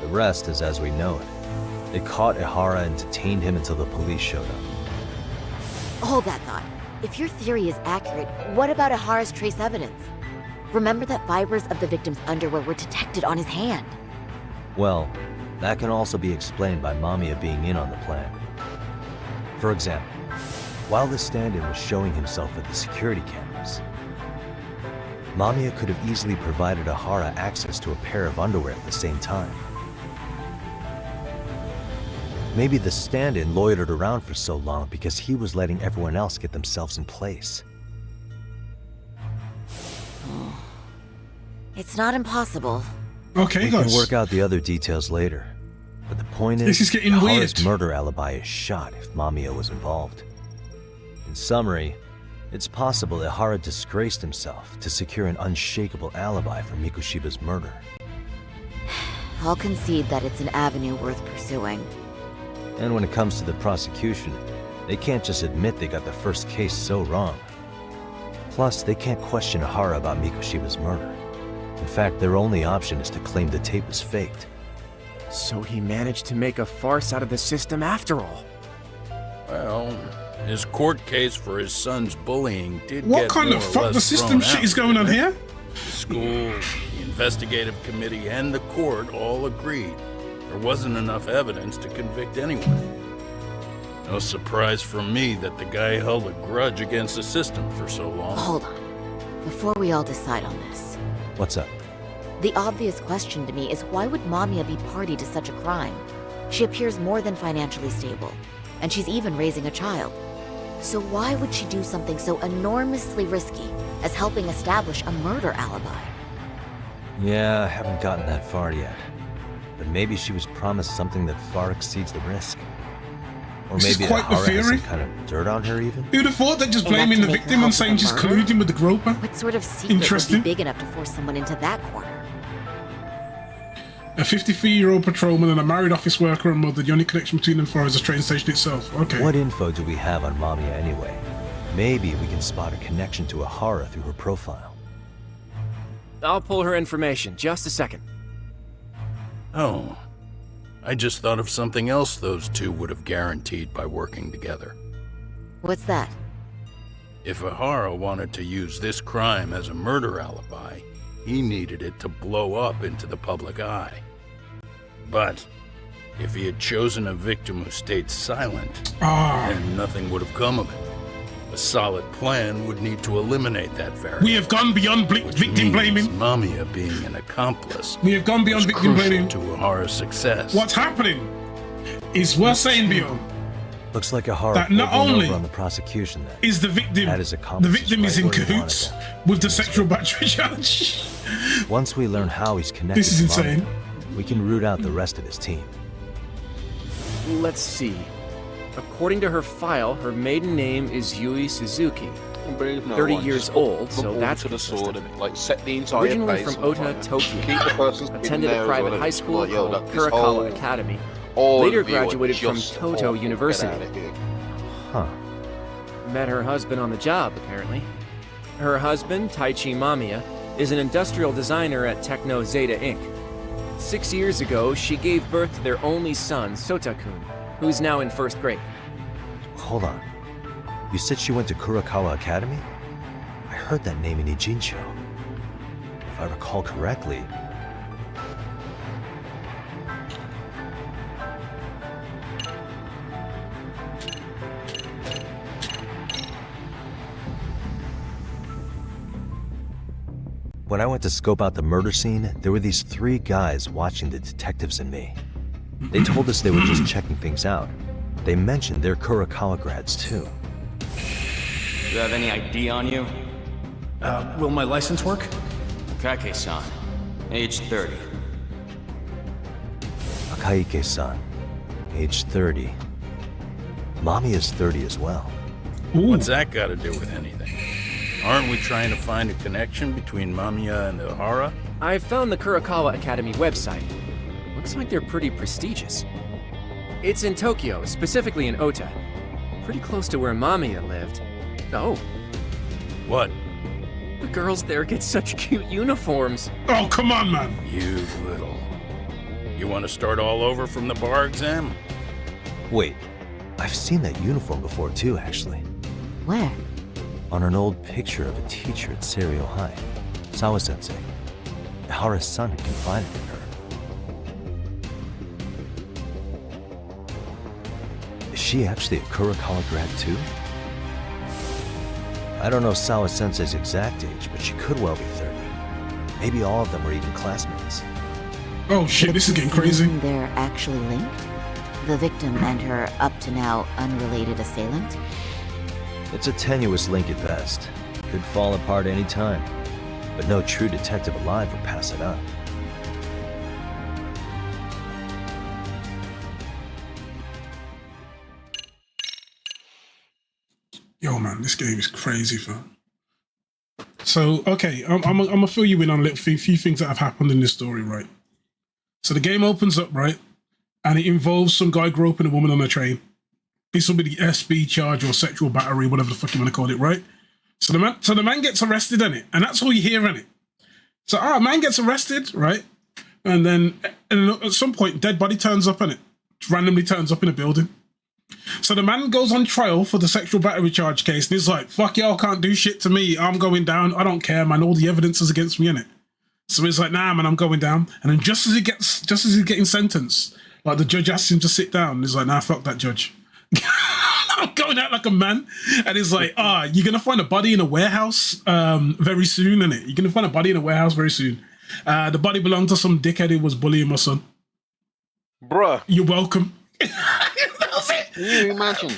The rest is as we know it. They caught Ihara and detained him until the police showed up. Hold that thought. If your theory is accurate, what about Ihara's trace evidence? Remember that fibers of the victim's underwear were detected on his hand. Well, that can also be explained by Mamiya being in on the plan. For example, while the stand-in was showing himself at the security cameras, Mamiya could have easily provided Ihara access to a pair of underwear at the same time. Maybe the stand-in loitered around for so long because he was letting everyone else get themselves in place. It's not impossible. Okay, we can work out the other details later. But the point is, this is getting Ihara's weird. murder alibi is shot if Mamiya was involved. In summary, it's possible Ihara disgraced himself to secure an unshakable alibi for Mikoshiba's murder. I'll concede that it's an avenue worth pursuing. And when it comes to the prosecution, they can't just admit they got the first case so wrong. Plus, they can't question Ihara about Mikoshiba's murder. In fact, their only option is to claim the tape was faked. So he managed to make a farce out of the system after all. Well, his court case for his son's bullying did What get kind more of or fuck less the system thrown shit out, is going on didn't here? it? The school, the investigative committee, and the court all agreed there wasn't enough evidence to convict anyone. No surprise for me that the guy held a grudge against the system for so long. Hold on. Before we all decide on this, What's up? the obvious question to me is why would Mamiya be party to such a crime? She appears more than financially stable, and she's even raising a child. So why would she do something so enormously risky as helping establish a murder alibi? Yeah, I haven't gotten that far yet. But maybe she was promised something that far exceeds the risk. Or This is maybe quite the Ihara has some theory. kind of dirt on her even? Who'd have thought that just Enough blaming to the make her victim and help saying with she's the murder? colluding with the groper? What sort of secret would Interesting. be big enough to force someone into that corner? A 53-year-old patrolman and a married office worker and mother, the only connection between them four is the train station itself. Okay. What info do we have on Mamiya anyway? Maybe we can spot a connection to Ihara through her profile. I'll pull her information. Just a second. Oh, I just thought of something else those two would have guaranteed by working together. What's that? If Ihara wanted to use this crime as a murder alibi, he needed it to blow up into the public eye. But if he had chosen a victim who stayed silent, then nothing would have come of it. A solid plan would need to eliminate that variable. We have gone beyond victim blaming. Mamiya being an accomplice. We have gone beyond was victim crucial blaming. to Ihara's success. What's happening is worth saying, Bill. Looks like Ihara That pulled not one only over on the prosecution then. Is the victim. Had his The accomplices victim is right in where he wanted cahoots them. with the sexual battery charge. Once we learn how he's connected This is to insane. Mamiya, we can root out the rest of his team. Let's see. According to her file, her maiden name is Yui Suzuki. fucking believe no 30 one. years Just put old, the so ball that's to the sword consistent. and like set the entire Originally pace from on Ota, fire. Tokyo, Keep the person's been attended there a as private well. high It's school like, yo, called that this Kurakawa whole- Academy. all Later of you are graduated from just Toto awful. Get University. out of here. Huh. Met her husband on the job, apparently. Her husband, Taichi Mamiya, is an industrial designer at Techno Zeta Inc. 6 years ago, she gave birth to their only son, Sota-kun, who's now in 1st grade. Hold on. You said she went to Kurakawa Academy? I heard that name in Ijincho. If I recall correctly... When I went to scope out the murder scene, there were these 3 guys watching the detectives and me. They told us they were just checking things out. They mentioned they're Kurakawa grads too. Do you have any ID on you? Will my license work? Kake-san, age 30. Akaike-san, age 30. Mommy is 30 as well. What's that got to do with anything? Aren't we trying to find a connection between Mamiya and the Hara? I found the Kurakawa Academy website. Looks like they're pretty prestigious. It's in Tokyo, specifically in Ota. Pretty close to where Mamiya lived. Oh. What? The girls there get such cute uniforms. Oh, come on, man. You little... You want to start all over from the bar exam? Wait, I've seen that uniform before too, actually. Where? On an old picture of a teacher at Seiryo High, Sawa-sensei. Hara's son had confided in her. Is she actually a Kurakawa grad too? I don't know Sawa-sensei's exact age, but she could well be 30. Maybe all of them were even classmates. Oh shit, this is getting crazy. They're actually linked? The victim and her up-to-now unrelated assailant? It's a tenuous link at best. Could fall apart any time. But no true detective alive would pass it up. Yo, man, this game is crazy, fam. So, okay, I'm gonna fill you in on a few things that have happened in this story, right? So the game opens up, right? And it involves some guy groping a woman on a train. This will be the SB charge or sexual battery, whatever the fuck you want to call it, right? So the man gets arrested in it, and that's all you hear in it. So, man gets arrested, right? And then at some point, dead body turns up in it. Randomly turns up in a building. So the man goes on trial for the sexual battery charge case, and he's like, fuck y'all can't do shit to me. I'm going down. I don't care, man. All the evidence is against me, innit? So he's like, nah, man, I'm going down. And then just as he's getting sentenced, like the judge asks him to sit down. He's like, nah, fuck that judge. I'm going out like a man. And he's like, you're going to find a body in a warehouse very soon, innit? You're going to find a body in a warehouse very soon. The body belonged to some dickhead who was bullying my son. Bruh. You're welcome. Can you imagine?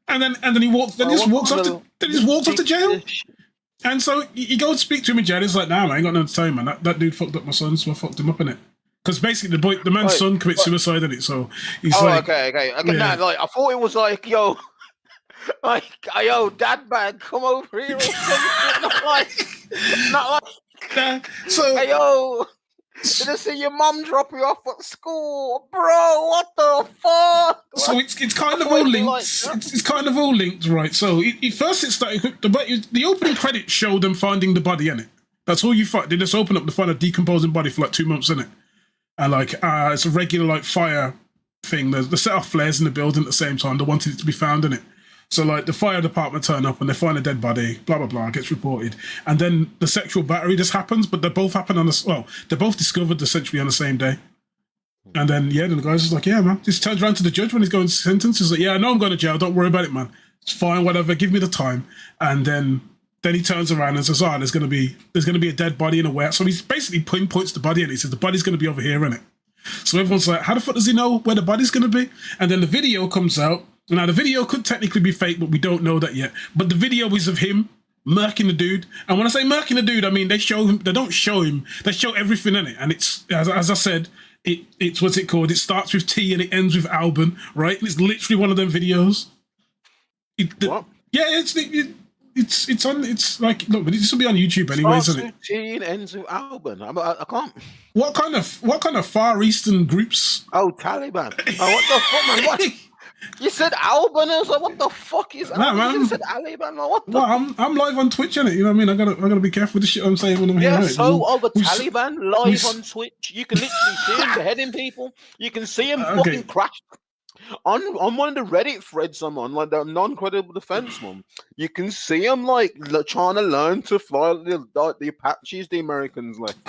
And then he walks. Then he just walks off. Then he just walks off to jail. And so you go and speak to him in jail. He's like, "Nah, man, I ain't got nothing to tell you, man. That dude fucked up my son, so I fucked him up in it." Because basically, the man's son commits suicide in it. So he's like, okay. Yeah. Nah, like I thought it was like, yo, yo, dad man, come over here or something. not like. So hey, yo. Did I see your mum drop you off at school, bro? What the fuck? So it's kind of all linked. It's kind of all linked, right? So first it started. The opening credits show them finding the body in it. That's all you find. They just open up to find a decomposing body for like 2 months in it, and like it's a regular like fire thing. They set off flares in the building at the same time. They wanted it to be found in it. So like the fire department turn up and they find a dead body, blah, blah, blah, gets reported. And then the sexual battery just happens, but they both happen they're both discovered essentially on the same day. And then, then the guy's just like, yeah, man. Just turns around to the judge when he's going to sentence. He's like, yeah, I know I'm going to jail. Don't worry about it, man. It's fine, whatever. Give me the time. And then he turns around and says, there's going to be a dead body in a warehouse. So he basically pinpoints the body and he says, the body's going to be over here, innit? So everyone's like, how the fuck does he know where the body's going to be? And then the video comes out. Now, the video could technically be fake, but we don't know that yet. But the video is of him murking the dude. And when I say murking the dude, I mean, they don't show him. They show everything in it. And it's, as I said, it's what's it called? It starts with T and it ends with Alban, right? And it's literally one of them videos. What? Yeah, It's on. It's like look, but this will be on YouTube anyway, Starts isn't it? with T and ends with Alban. I can't. What kind of Far Eastern groups? Oh, Taliban. Oh, what the fuck, man? What? You said Alban. I was like, what the fuck is Alban? man. You said Taliban. Like, what the Well, I'm live on Twitch, innit? You know what I mean? I gotta be careful with the shit I'm saying when I'm here. Yeah, Right? so the we- Taliban live on Twitch. You can literally see them beheading people. You can see them fucking crash. On one of the Reddit threads I'm on, like the non-credible defense one, you can see them like trying to learn to fly the Apaches, the Americans left.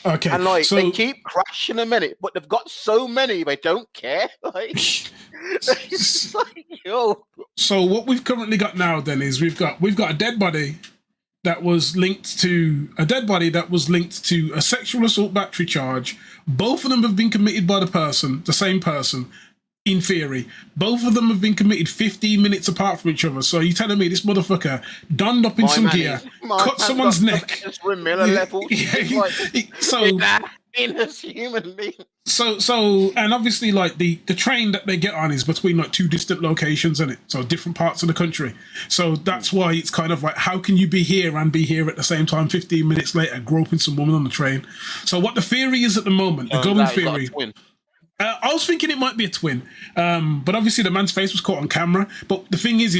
Okay, and like so, they keep crashing a minute, but they've got so many they don't care. Like, it's like, yo. So what we've currently got now then is we've got a dead body that was linked to a sexual assault battery charge. Both of them have been committed by the same person. In theory, both of them have been committed 15 minutes apart from each other. So you're telling me this motherfucker donned up in some gear, cut someone's neck. So in a human being. So, and obviously, like the train that they get on is between like two distant locations, isn't it? So different parts of the country. So that's why it's kind of like, how can you be here and be here at the same time? 15 minutes later, groping some woman on the train. So what the theory is at the moment, the going theory. I was thinking it might be a twin, but obviously the man's face was caught on camera. But the thing is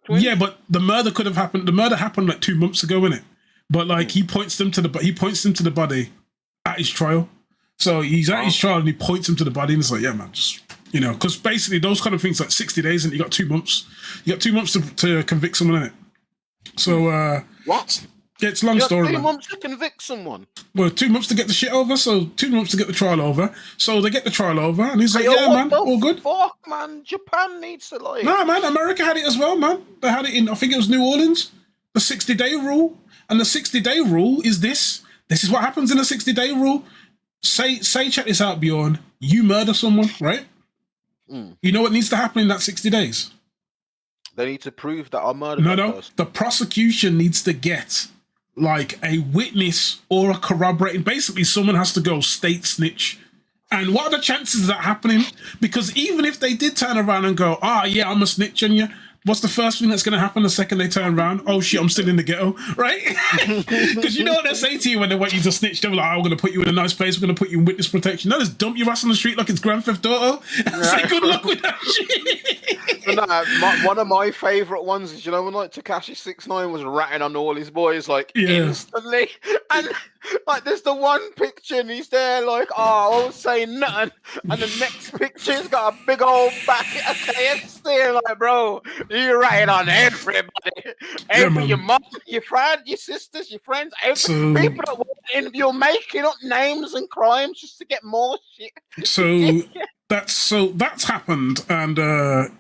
yeah, but the murder could have happened. The murder happened like 2 months ago, innit? But like he points them to the body at his trial. So he's at his trial and he points him to the body and it's like, yeah, man, just because basically those kind of things like 60 days and you got 2 months. You got 2 months to convict someone in it. So what? Yeah, it's a long story, man. 2 months to convict someone. Well, 2 months to get the shit over, so 2 months to get the trial over. So they get the trial over, and he's like, "Yeah, man, all good." Fuck, man, Japan needs to like. Nah, man, America had it as well, man. They had it in, I think it was New Orleans, the 60-day rule, and the 60-day rule is this. This is what happens in the 60-day rule. Say, check this out, Bjorn. You murder someone, right? You know what needs to happen in that 60 days? They need to prove that I murdered. No. The prosecution needs to get like a witness or a corroborating. Basically, someone has to go state snitch. And what are the chances of that happening? Because even if they did turn around and go, yeah, I'm a snitch on you, what's the first thing that's going to happen the second they turn around? Oh shit, I'm still in the ghetto, right? Because you know what they say to you when they want you to snitch? They're like, we're going to put you in a nice place, we're going to put you in witness protection. No, just dump your ass on the street like it's Grand Theft Auto. Say good luck with that shit. One of my favourite ones is, when like Tekashi 6ix9ine was ratting on all his boys like instantly, and like there's the one picture and he's there like, I was saying nothing, and the next picture's got a big old bucket of KFC, like, bro, you ratting on everybody, your mom, your friend, your sisters, your friends, people that want to interview, making up names and crimes just to get more shit. So that's happened, and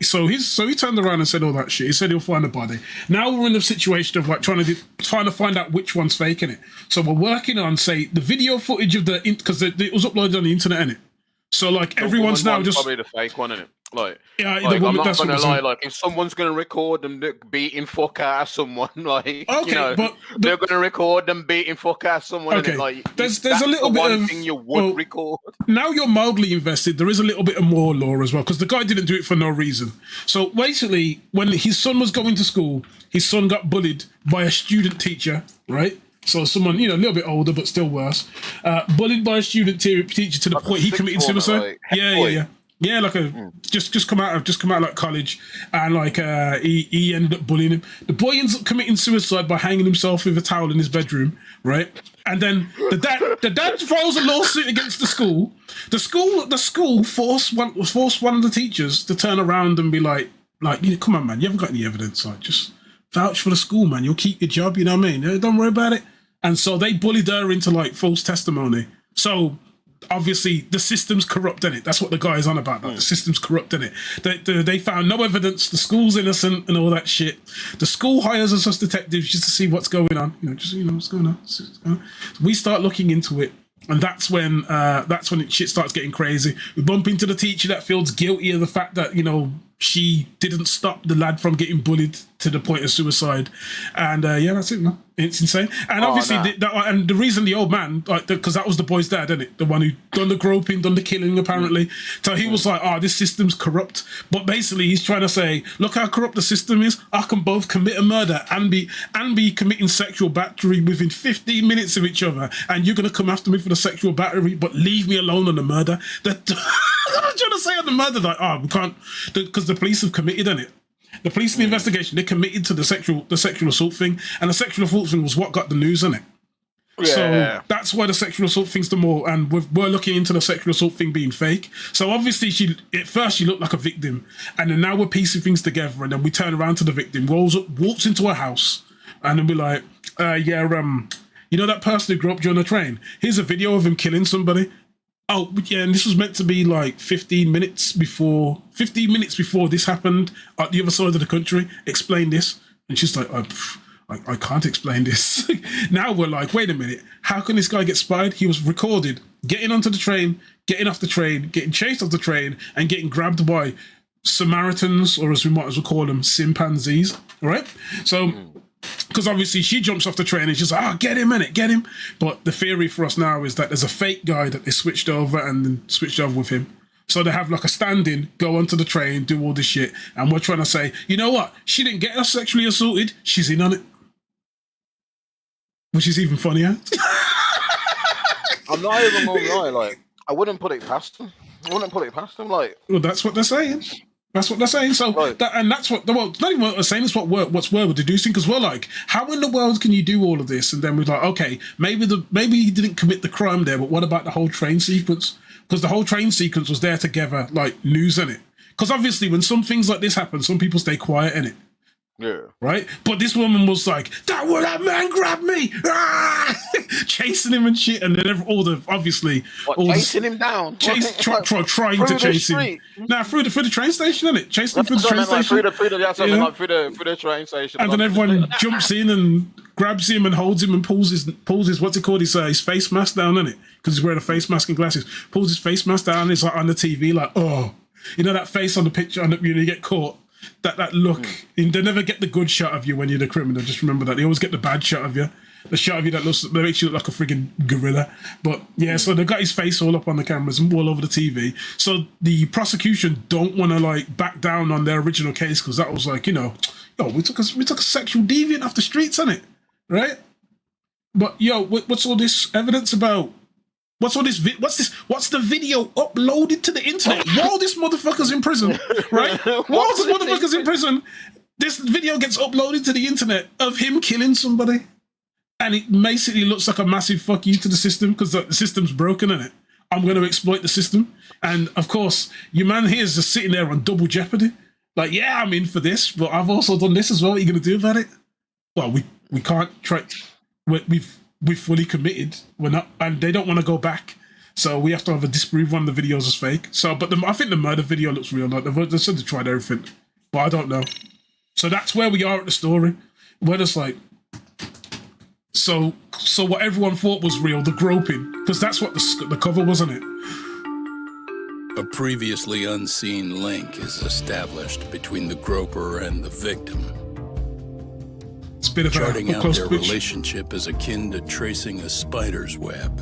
so he turned around and said all that shit. He said he'll find a body. Now we're in the situation of like trying to find out which one's faking it. So we're working on the video footage of because it was uploaded on the internet, innit? So like everyone's now just probably the fake one, innit? Like, yeah, I'm not gonna lie. Like, if someone's gonna record them beating fuck out of someone, like, but they're gonna record them beating fuck out of someone. Okay, like, there's a little bit of thing you would record. Now you're mildly invested. There is a little bit of more lore as well because the guy didn't do it for no reason. So basically, when his son was going to school, his son got bullied by a student teacher, right? So someone, a little bit older but still worse, bullied by a student teacher to the point he committed suicide. Yeah, like just come out of like college, and like he ended up bullying him. The boy ends up committing suicide by hanging himself with a towel in his bedroom, right? And then the dad throws a lawsuit against the school. The school forced one of the teachers to turn around and be like, come on, man, you haven't got any evidence, like just vouch for the school, man. You'll keep your job, you know what I mean? Don't worry about it. And so they bullied her into like false testimony. So obviously the system's corrupt in it. That's what the guy is on about. Like, the system's corrupt in it. They found no evidence. The school's innocent and all that shit. The school hires us as detectives just to see what's going on. What's going on. We start looking into it, and that's when shit starts getting crazy. We bump into the teacher that feels guilty of the fact that she didn't stop the lad from getting bullied to the point of suicide. And yeah, that's it, man. It's insane. And obviously, and the reason the old man, like, because that was the boy's dad, isn't it? The one who done the groping, done the killing, apparently. So he was like, oh, this system's corrupt. But basically, he's trying to say, look how corrupt the system is. I can both commit a murder and be committing sexual battery within 15 minutes of each other. And you're going to come after me for the sexual battery, but leave me alone on the murder. I'm trying to say on the murder, like, oh, we can't, because the police have committed on it. The police in the investigation, they committed to the sexual assault thing, and the sexual assault thing was what got the news, isn't it? Yeah. So that's why the sexual assault thing's the more, and we're looking into the sexual assault thing being fake. So obviously, at first she looked like a victim, and then now we're piecing things together, and then we turn around to the victim, rolls up, walks into a house, and then we're like, you know that person who grew up during the train? Here's a video of him killing somebody. Oh, yeah, and this was meant to be like 15 minutes before this happened at the other side of the country. Explain this. And she's like, I can't explain this. Now we're like, wait a minute. How can this guy get spotted? He was recorded getting onto the train, getting off the train, getting chased off the train, and getting grabbed by Samaritans, or as we might as well call them, chimpanzees, right? So... because obviously she jumps off the train and she's like, get him, innit, get him. But the theory for us now is that there's a fake guy that they switched over and then switched over with him. So they have like a stand-in, go onto the train, do all this shit. And we're trying to say, you know what? She didn't get us sexually assaulted. She's in on it. Which is even funnier. I'm not even gonna lie, like, I wouldn't put it past them. Like, well, that's what they're saying. That's what they're saying. So, that's what, well, not even what we're saying, it's what's we're deducing, because we're like, how in the world can you do all of this? And then we're like, okay, maybe he didn't commit the crime there, but what about the whole train sequence? Because the whole train sequence was there together, like, news in it. Because obviously, when some things like this happen, some people stay quiet in it. Yeah. Right? But this woman was like, that man grabbed me! Ah! Chasing him and shit. And then chasing him down? Trying to chase him. Nah, through the train station, isn't it? Chasing him through the train station. Through the train station. And then everyone jumps in and grabs him and holds him and pulls his what's it called? His face mask down, isn't it? Because he's wearing a face mask and glasses. Pulls his face mask down, and it's like on the TV, like, oh. You know that face on the picture, you get caught? That look, they never get the good shot of you when you're the criminal. Just remember that they always get the bad shot of you, the shot of you that makes you look like a friggin' gorilla. But yeah, so they got his face all up on the cameras and all over the TV. So the prosecution don't want to like back down on their original case, because that was like, we took a sexual deviant off the streets, innit? Right? But what's all this evidence about? What's all this? What's the video uploaded to the internet while this motherfucker's in prison, right? While this motherfucker's in prison, this video gets uploaded to the internet of him killing somebody, and it basically looks like a massive fuck you to the system, because the system's broken, isn't it? I'm going to exploit the system, and of course, your man here is just sitting there on double jeopardy. Like, yeah, I'm in for this, but I've also done this as well. What are you going to do about it? Well, we can't try. We've fully committed. We're not, and they don't want to go back. So we have to either disprove one of the videos as fake. So, but I think the murder video looks real. Like they said they tried everything, but I don't know. So that's where we are at the story. We're just like, so what everyone thought was real, the groping, because that's what the cover, wasn't it? A previously unseen link is established between the groper and the victim. It's a bit of charting a out close their pitch. relationship is akin to tracing a spider's web.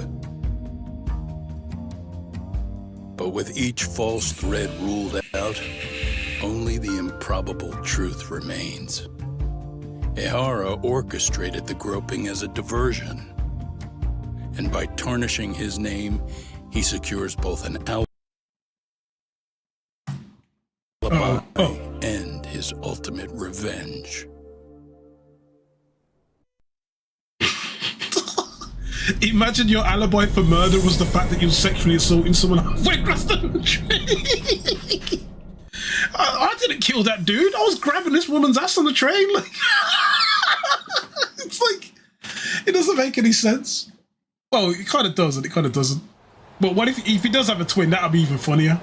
But with each false thread ruled out, only the improbable truth remains. Ehara orchestrated the groping as a diversion, and by tarnishing his name, he secures both an alibi and his ultimate revenge. Imagine your alibi for murder was the fact that you were sexually assaulting someone halfway across the country. I didn't kill that dude. I was grabbing this woman's ass on the train. Like, it's like, it doesn't make any sense. Well, it kind of does and it kind of doesn't. But what if he does have a twin? That would be even funnier.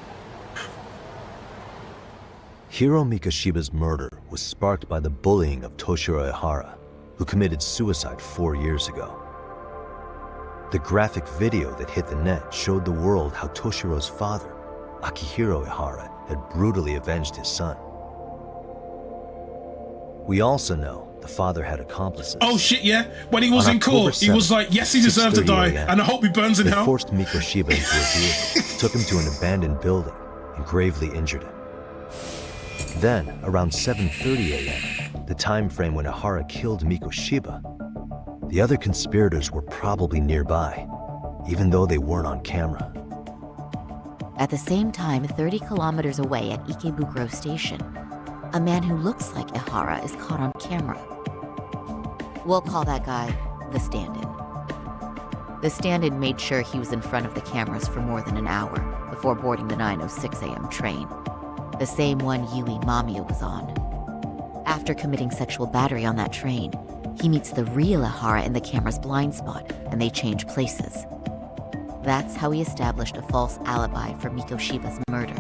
Hiro Mikoshiba's murder was sparked by the bullying of Toshiro Ehara, who committed suicide 4 years ago. The graphic video that hit the net showed the world how Toshiro's father, Akihiro Ehara, had brutally avenged his son. We also know the father had accomplices. Oh shit, yeah. When he was On in court, October he was 7th, like, yes, he deserved to 6:30 die, a.m., and I hope he burns in they hell. forced Mikoshiba into a vehicle, took him to an abandoned building, and gravely injured him. Then, around 7:30 a.m., the time frame when Ihara killed Mikoshiba, the other conspirators were probably nearby, even though they weren't on camera. At the same time, 30 kilometers away at Ikebukuro Station, a man who looks like Ihara is caught on camera. We'll call that guy the stand-in. The stand-in made sure he was in front of the cameras for more than an hour before boarding the 9:06 a.m. train, the same one Yui Mamiya was on. After committing sexual battery on that train, he meets the real Ihara in the camera's blind spot, and they change places. That's how he established a false alibi for Mikoshiba's murder.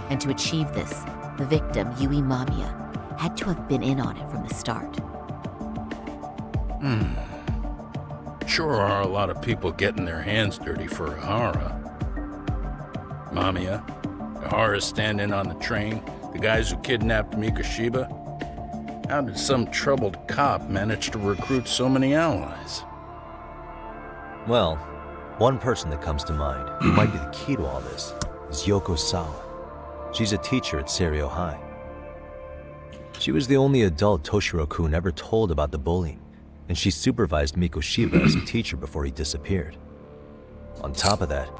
And to achieve this, the victim, Yui Mamiya, had to have been in on it from the start. Sure are a lot of people getting their hands dirty for Ihara. Mamiya, Ihara standing on the train, the guys who kidnapped Mikoshiba. How did some troubled cop manage to recruit so many allies? Well, one person that comes to mind, who might be the key to all this, is Yoko Sawa. She's a teacher at Seiryo High. She was the only adult Toshiro-kun ever told about the bullying, and she supervised Mikoshiba as a teacher before he disappeared. On top of that,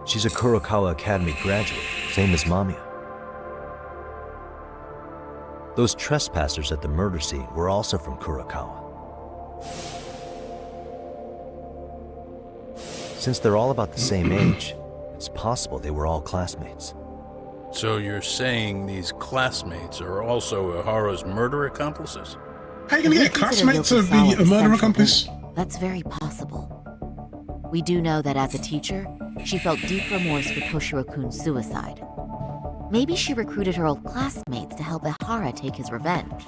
she's a Kurokawa Academy graduate, same as Mamiya. Those trespassers at the murder scene were also from Kurokawa. Since they're all about the same age, it's possible they were all classmates. So you're saying these classmates are also Ihara's murder accomplices? How are you gonna get a classmate to be a murder accomplice? That's very possible. We do know that as a teacher, she felt deep remorse for Toshiro-kun's suicide. Maybe she recruited her old classmates to help Ihara take his revenge.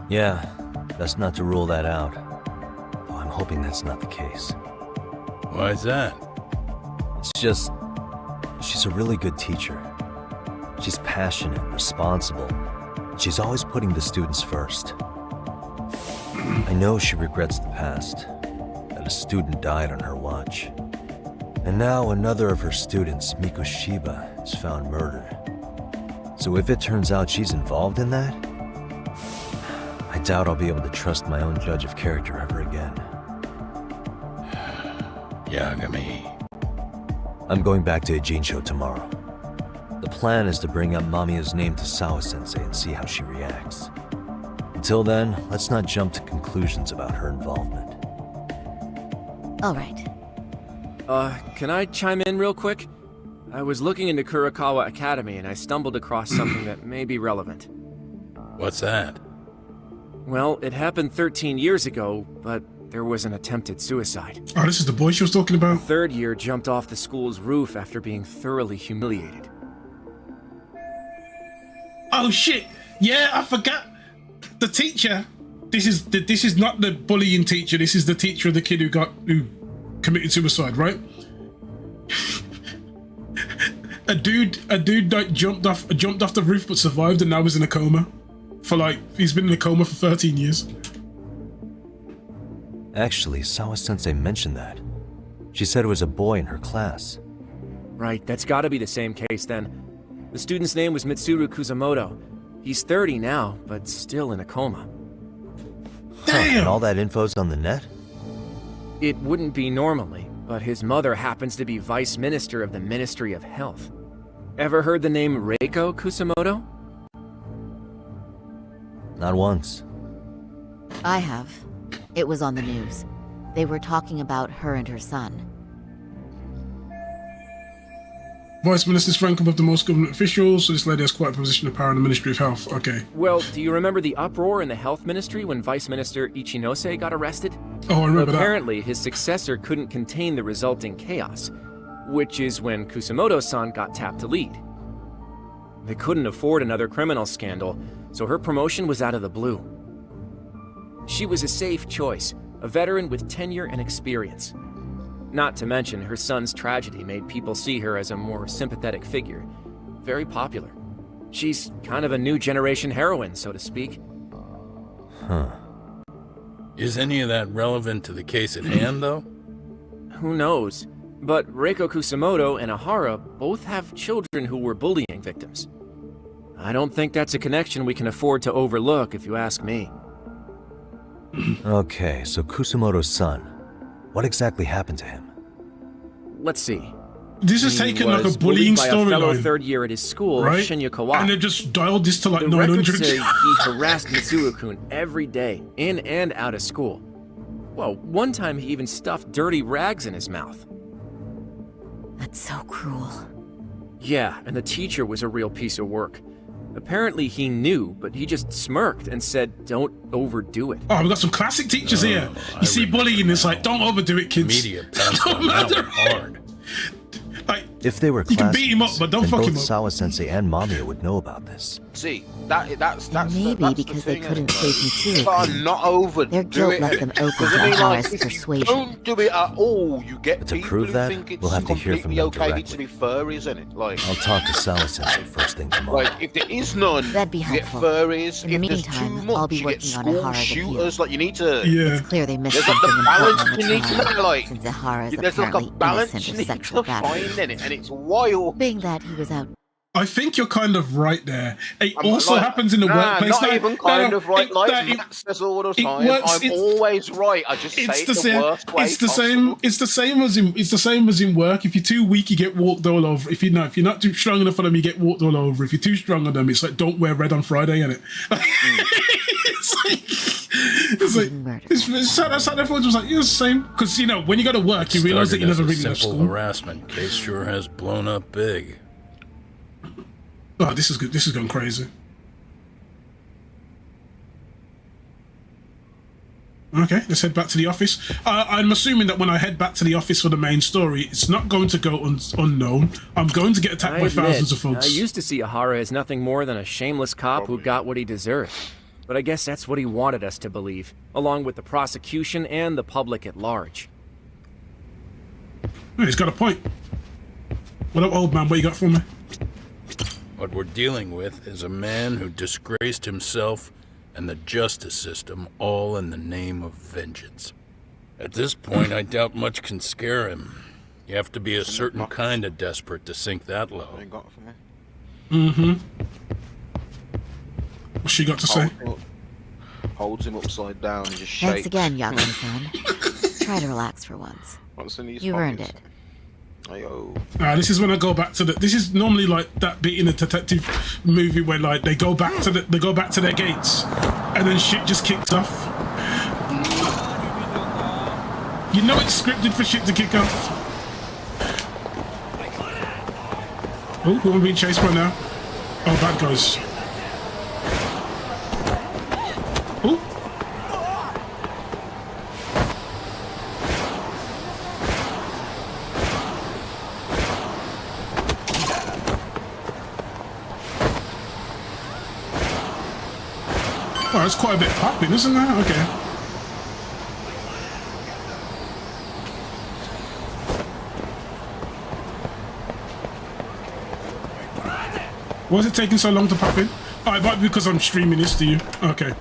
Yeah, that's not to rule that out. Though I'm hoping that's not the case. Why is that? It's just, she's a really good teacher. She's passionate, responsible, and she's always putting the students first. I know she regrets the past, that a student died on her watch. And now another of her students, Mikoshiba, is found murdered. So if it turns out she's involved in that, I doubt I'll be able to trust my own judge of character ever again. Yagami. I'm going back to Ijincho tomorrow. The plan is to bring up Mamiya's name to Sawa-sensei and see how she reacts. Until then, let's not jump to conclusions about her involvement. All right. Can I chime in real quick? I was looking into Kurokawa Academy and I stumbled across something that may be relevant. What's that? Well, it happened 13 years ago, but there was an attempted suicide. Oh, this is the boy she was talking about? Third year jumped off the school's roof after being thoroughly humiliated. Oh shit! Yeah, I forgot. The teacher. This is not the bullying teacher. This is the teacher of the kid who committed suicide, right? a dude like jumped off the roof but survived and now is in a coma. He's been in a coma for 13 years. Actually, Sawa-sensei mentioned that. She said it was a boy in her class. Right, that's gotta be the same case then. The student's name was Mitsuru Kusamoto. He's 30 now, but still in a coma. Damn! And all that info's on the net? It wouldn't be normally, but his mother happens to be Vice Minister of the Ministry of Health. Ever heard the name Reiko Kusamoto? Not once. I have. It was on the news. They were talking about her and her son. Vice Minister's rank above the most government officials, so this lady has quite a position of power in the Ministry of Health. Okay. Well, do you remember the uproar in the Health Ministry when Vice Minister Ichinose got arrested? Oh, I remember Apparently, his successor couldn't contain the resulting chaos, which is when Kusamoto-san got tapped to lead. They couldn't afford another criminal scandal, so her promotion was out of the blue. She was a safe choice, a veteran with tenure and experience. Not to mention, her son's tragedy made people see her as a more sympathetic figure. Very popular. She's kind of a new generation heroine, so to speak. Huh. Is any of that relevant to the case at hand, though? Who knows? But Reiko Kusamoto and Ahara both have children who were bullying victims. I don't think that's a connection we can afford to overlook, if you ask me. Okay, so Kusamoto's son. What exactly happened to him? Let's see. This is He taken like a was bullying bullied by a fellow storyline, third year at his school, right? Shinya Kawai. And they just dialed this to like The 900. records say he harassed Mitsuo-kun every day, in and out of school. Well, one time he even stuffed dirty rags in his mouth. That's so cruel. Yeah, and the teacher was a real piece of work. Apparently he knew, but he just smirked and said, don't overdo it. Oh, we got some classic teachers here. You see bullying, it's like, don't overdo it, kids. Media pounced on that one hard. If they were You can beat him up, classmates, but don't then fuck both him up. Sawa-sensei and Mamiya would know about this. See, that's Maybe that's because the they thing, couldn't isn't save it? Mitsuo. Can't not overdo Their guilt it. left them open Because to I mean, like, Ahara's if you persuasion. don't do it at all, you get To people prove who that, think it's we'll have to hear from completely them okay to directly. be furries, isn't it? Like, I'll talk to Sawa-sensei first thing tomorrow. like if there is none, That'd be you get helpful. furries. In the If there's meantime, too much, I'll be you get working on school Ahara's shooters. appeal. Like you need to. It's clear they missed There's like something a balance important you in need the to trial, like. since Ahara is There's like a apparently balance innocent you of need sexual to battery. find in it, and it's wild. Being that he was out. I think you're kind of right there. It I'm also like, happens in the workplace. Not No, even kind no, of right. it- Like that it- Matt says all the it time, works- I'm it's- always right. I just say It's it the the same. worst way It's the possible. same. It's the same as in. It's the same as in work. If you're too weak, you get walked all over. If you're not too strong enough for them, you get walked all over. If you're too strong on them, it's like don't wear red on Friday, innit? It's that's how everyone's just like, you're the same. Because, when you go to work, you realise that you never really left simple school. harassment case sure has blown up big. Oh, this is good. This is going crazy. Okay, let's head back to the office. I'm assuming that when I head back to the office for the main story, it's not going to go unknown. I'm going to get attacked by thousands of folks. I used to see Ahara as nothing more than a shameless cop who got what he deserved. But I guess that's what he wanted us to believe, along with the prosecution and the public at large. Hey, he's got a point. What up, old man? What you got for me? What we're dealing with is a man who disgraced himself and the justice system all in the name of vengeance. At this point, I doubt much can scare him. You have to be a certain kind of desperate to sink that low. Mm-hmm. What's she got to say? Holds him upside down and just shakes. Thanks again, Yakumi-san. Try to relax for once. What's in these You earned pockets? it. This is when I go back to the. This is normally like that bit in a detective movie where like they go back to their gates, and then shit just kicks off. You know it's scripted for shit to kick off. Oh, who am I being chased by now? Oh, bad guys. Oh. Oh, that's quite a bit popping, isn't that? Okay. Why is it taking so long to pop in? Oh, it might be because I'm streaming this to you. Okay.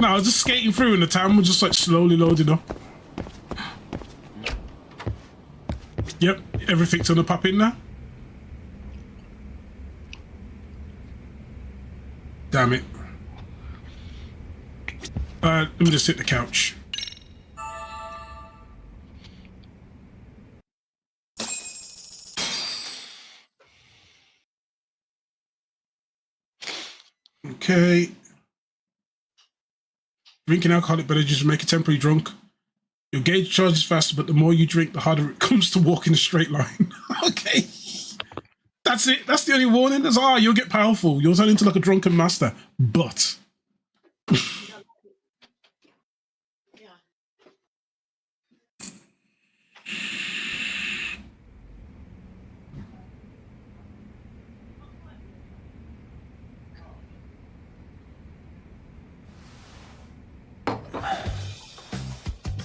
No, I was just skating through and the town was just like slowly loading up. Yep, everything's gonna pop in now. Damn it. Let me just hit the couch. Okay. Drinking alcoholic beverages make you temporarily drunk. Your gauge charges faster, but the more you drink, the harder it comes to walk in a straight line. Okay. That's it. That's the only warning. That's, you'll get powerful. You'll turn into like a drunken master. But.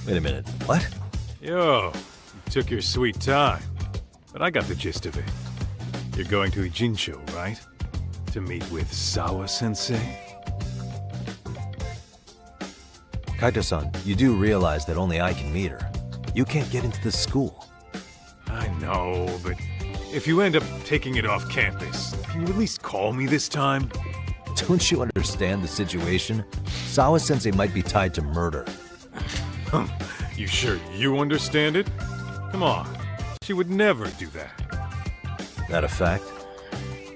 Wait a minute. What? Yo, you took your sweet time. but I got the gist of it. You're going to Ijincho, right? To meet with Sawa-sensei? Kaito-san, you do realize that only I can meet her. You can't get into the school. I know, but if you end up taking it off campus, can you at least call me this time? Don't you understand the situation? Sawa-sensei might be tied to murder. You sure you understand it? Come on, she would never do that. That a fact?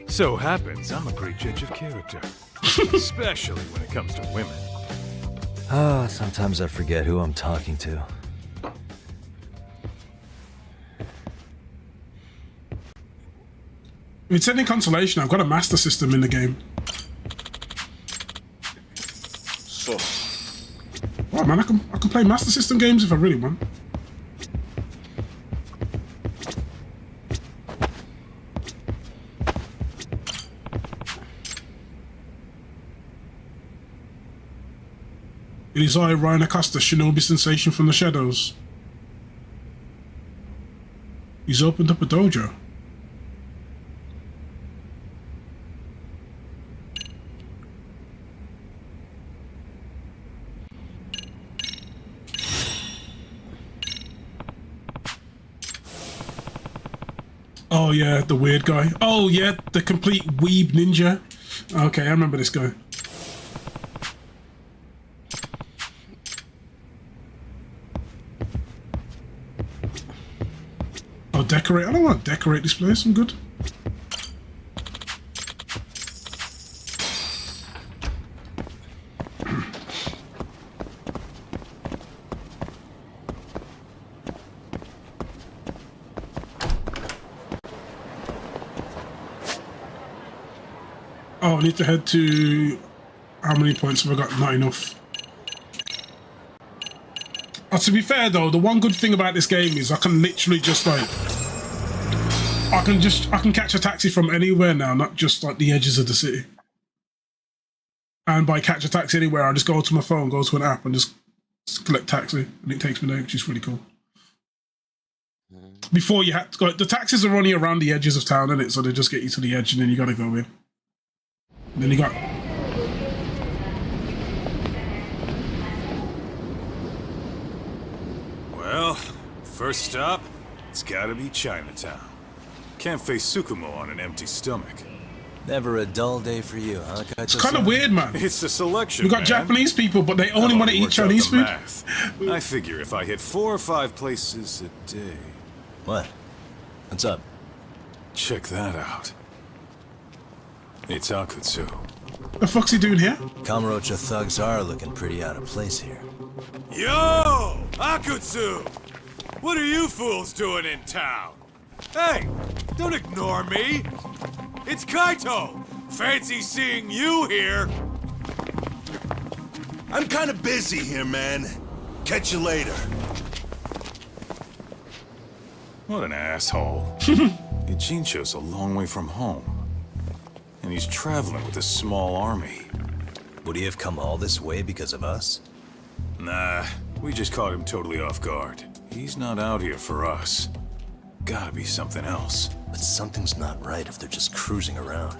So happens I'm a great judge of character. Especially when it comes to women. Sometimes I forget who I'm talking to. If it's any consolation, I've got a master system in the game. So. Wow, man, I can play master system games if I really want. It is I, Ryan Acosta, Shinobi Sensation from the Shadows. He's opened up a dojo. Oh yeah, the weird guy. Oh yeah, the complete weeb ninja. Okay, I remember this guy. Oh, decorate. I don't want to decorate this place. I'm good. Oh, I need to head to... How many points have I got? Not enough. Oh, to be fair though, the one good thing about this game is I can literally just like... I can catch a taxi from anywhere now, not just like the edges of the city. And by catch a taxi anywhere, I just go to my phone, go to an app and just collect taxi and it takes me there, which is really cool. Before you had to go... The taxis are only around the edges of town, innit? So they just get you to the edge and then you gotta go in. And then you got... Well, first stop, it's gotta be Chinatown. Can't face Tsukumo on an empty stomach. Never a dull day for you, huh, Kaito-san? It's kind of weird, man. It's the selection, We got man. Japanese people, but they only want to eat Worked out Chinese the food. math. I figure if I hit 4 or 5 places a day... What? What's up? Check that out. It's Akutsu. The fuck's he doing here? Kamurocho thugs are looking pretty out of place here. Yo! Akutsu! What are you fools doing in town? Hey! Don't ignore me! It's Kaito! Fancy seeing you here! I'm kind of busy here, man. Catch you later. What an asshole. Ijincho's a long way from home. And he's traveling with a small army. Would he have come all this way because of us? Nah, we just caught him totally off guard. He's not out here for us. Gotta be something else. But something's not right if they're just cruising around.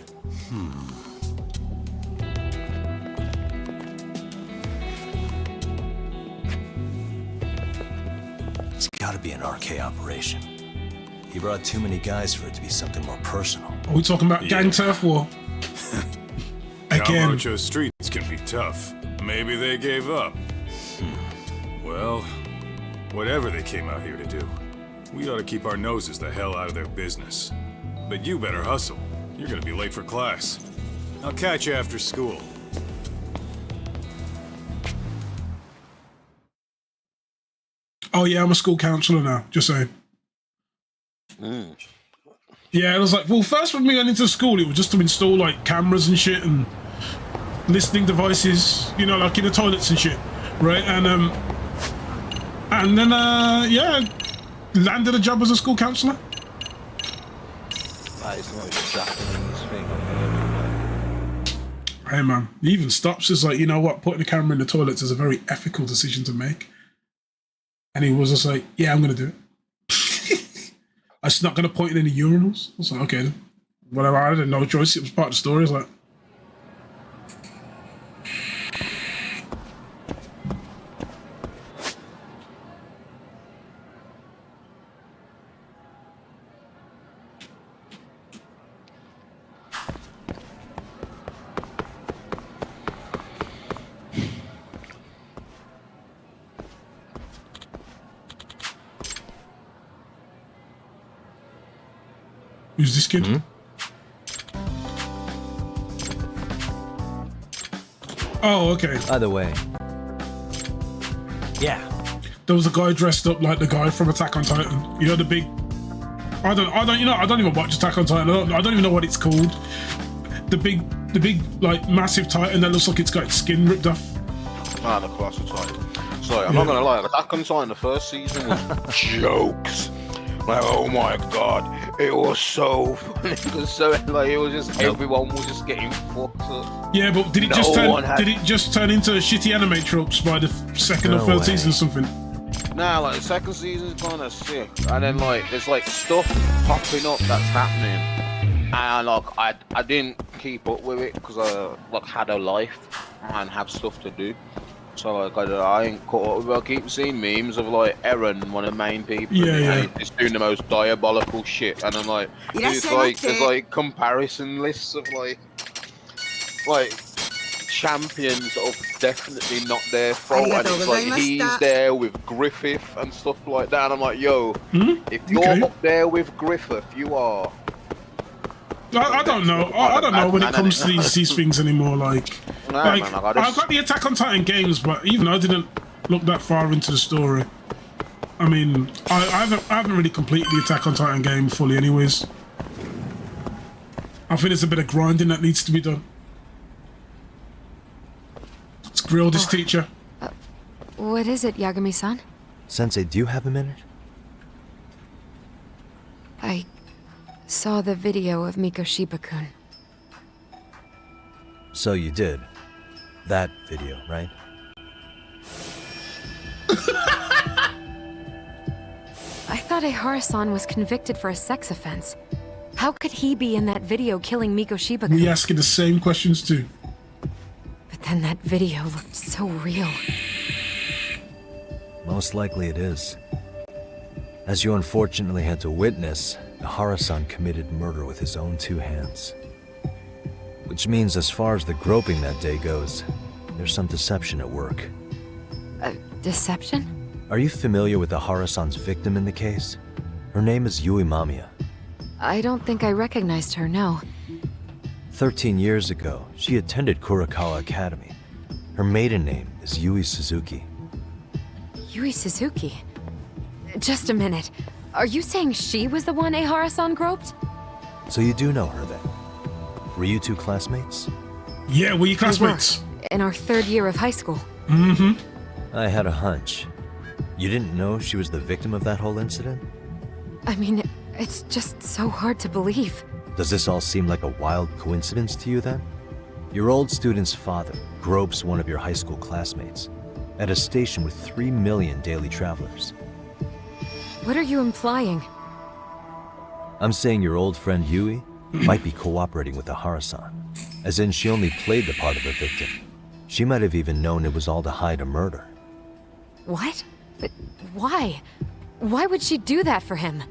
It's gotta be an RK operation. He brought too many guys for it to be something more personal. Are we talking about gang turf war? Again. Kamurocho streets can be tough. Maybe they gave up. Well, whatever they came out here to do, we ought to keep our noses the hell out of their business. But you better hustle. You're gonna be late for class. I'll catch you after school. Oh yeah, I'm a school counselor now, just saying. Yeah, it was like, well, first when we went into school, it was just to install like cameras and shit and listening devices, you know, like in the toilets and shit, right? And then yeah, landed a job as a school counselor. That is no Japanese thing. Hey man, he even stops as like, you know what, putting a camera in the toilets is a very ethical decision to make. And he was just like, yeah, I'm gonna do it. It's not going to point in any urinals. I was like, okay, then. Whatever. I had no choice. It was part of the story. I was like, who's this kid? Oh, okay. Either way. Yeah. There was a guy dressed up like the guy from Attack on Titan. You know, the big... I don't even watch Attack on Titan. I don't even know what it's called. The big, like, massive Titan that looks like it's got its skin ripped off. Ah, the Colossal Titan. Sorry, I'm not gonna lie, Attack on Titan, the first season was jokes. Like, oh my god, it was so funny. It was so, like, it was just, everyone was just getting fucked up. Yeah, but did it just turn into shitty anime tropes by the second or third season or something? Nah, like, the second season is kind of sick. And then, like, there's, like, stuff popping up that's happening. And, like, I didn't keep up with it because I, like, had a life and have stuff to do. So, like, I ain't caught up with it. I keep seeing memes of, like, Eren, one of the main people. And he's just doing the most diabolical shit. And I'm like, there's like comparison lists of, like champions that are definitely not their fault. And it's like, he's there with Griffith and stuff like that. And I'm like, yo, if you're up there with Griffith, you are... I don't know. I don't know when it comes to these things anymore. Like, I've got the Attack on Titan games, but even though I didn't look that far into the story, I mean, I haven't really completed the Attack on Titan game fully, anyways. I think there's a bit of grinding that needs to be done. Let's grill this teacher. What is it, Yagami-san? Sensei, do you have a minute? I saw the video of Mikoshiba-kun. So you did. That video, right? I thought Ehara-san was convicted for a sex offense. How could he be in that video killing Mikoshiba-kun? We asking the same questions too. But then that video looked so real. Most likely it is. As you unfortunately had to witness, Ehara-san committed murder with his own two hands. Which means as far as the groping that day goes, there's some deception at work. Deception? Are you familiar with Ehara-san's victim in the case? Her name is Yui Mamiya. I don't think I recognized her, no. 13 years ago, she attended Kurakawa Academy. Her maiden name is Yui Suzuki. Yui Suzuki? Just a minute. Are you saying she was the one Ehara-san groped? So you do know her then? Were you two classmates? Yeah, were you classmates? We were, in our third year of high school. Mm-hmm. I had a hunch. You didn't know she was the victim of that whole incident? I mean, it's just so hard to believe. Does this all seem like a wild coincidence to you then? Your old student's father gropes one of your high school classmates at a station with 3 million daily travelers. What are you implying? I'm saying your old friend Yui might be cooperating with Ehara-san, as in she only played the part of a victim. She might have even known it was all to hide a murder. What? But why? Why would she do that for him?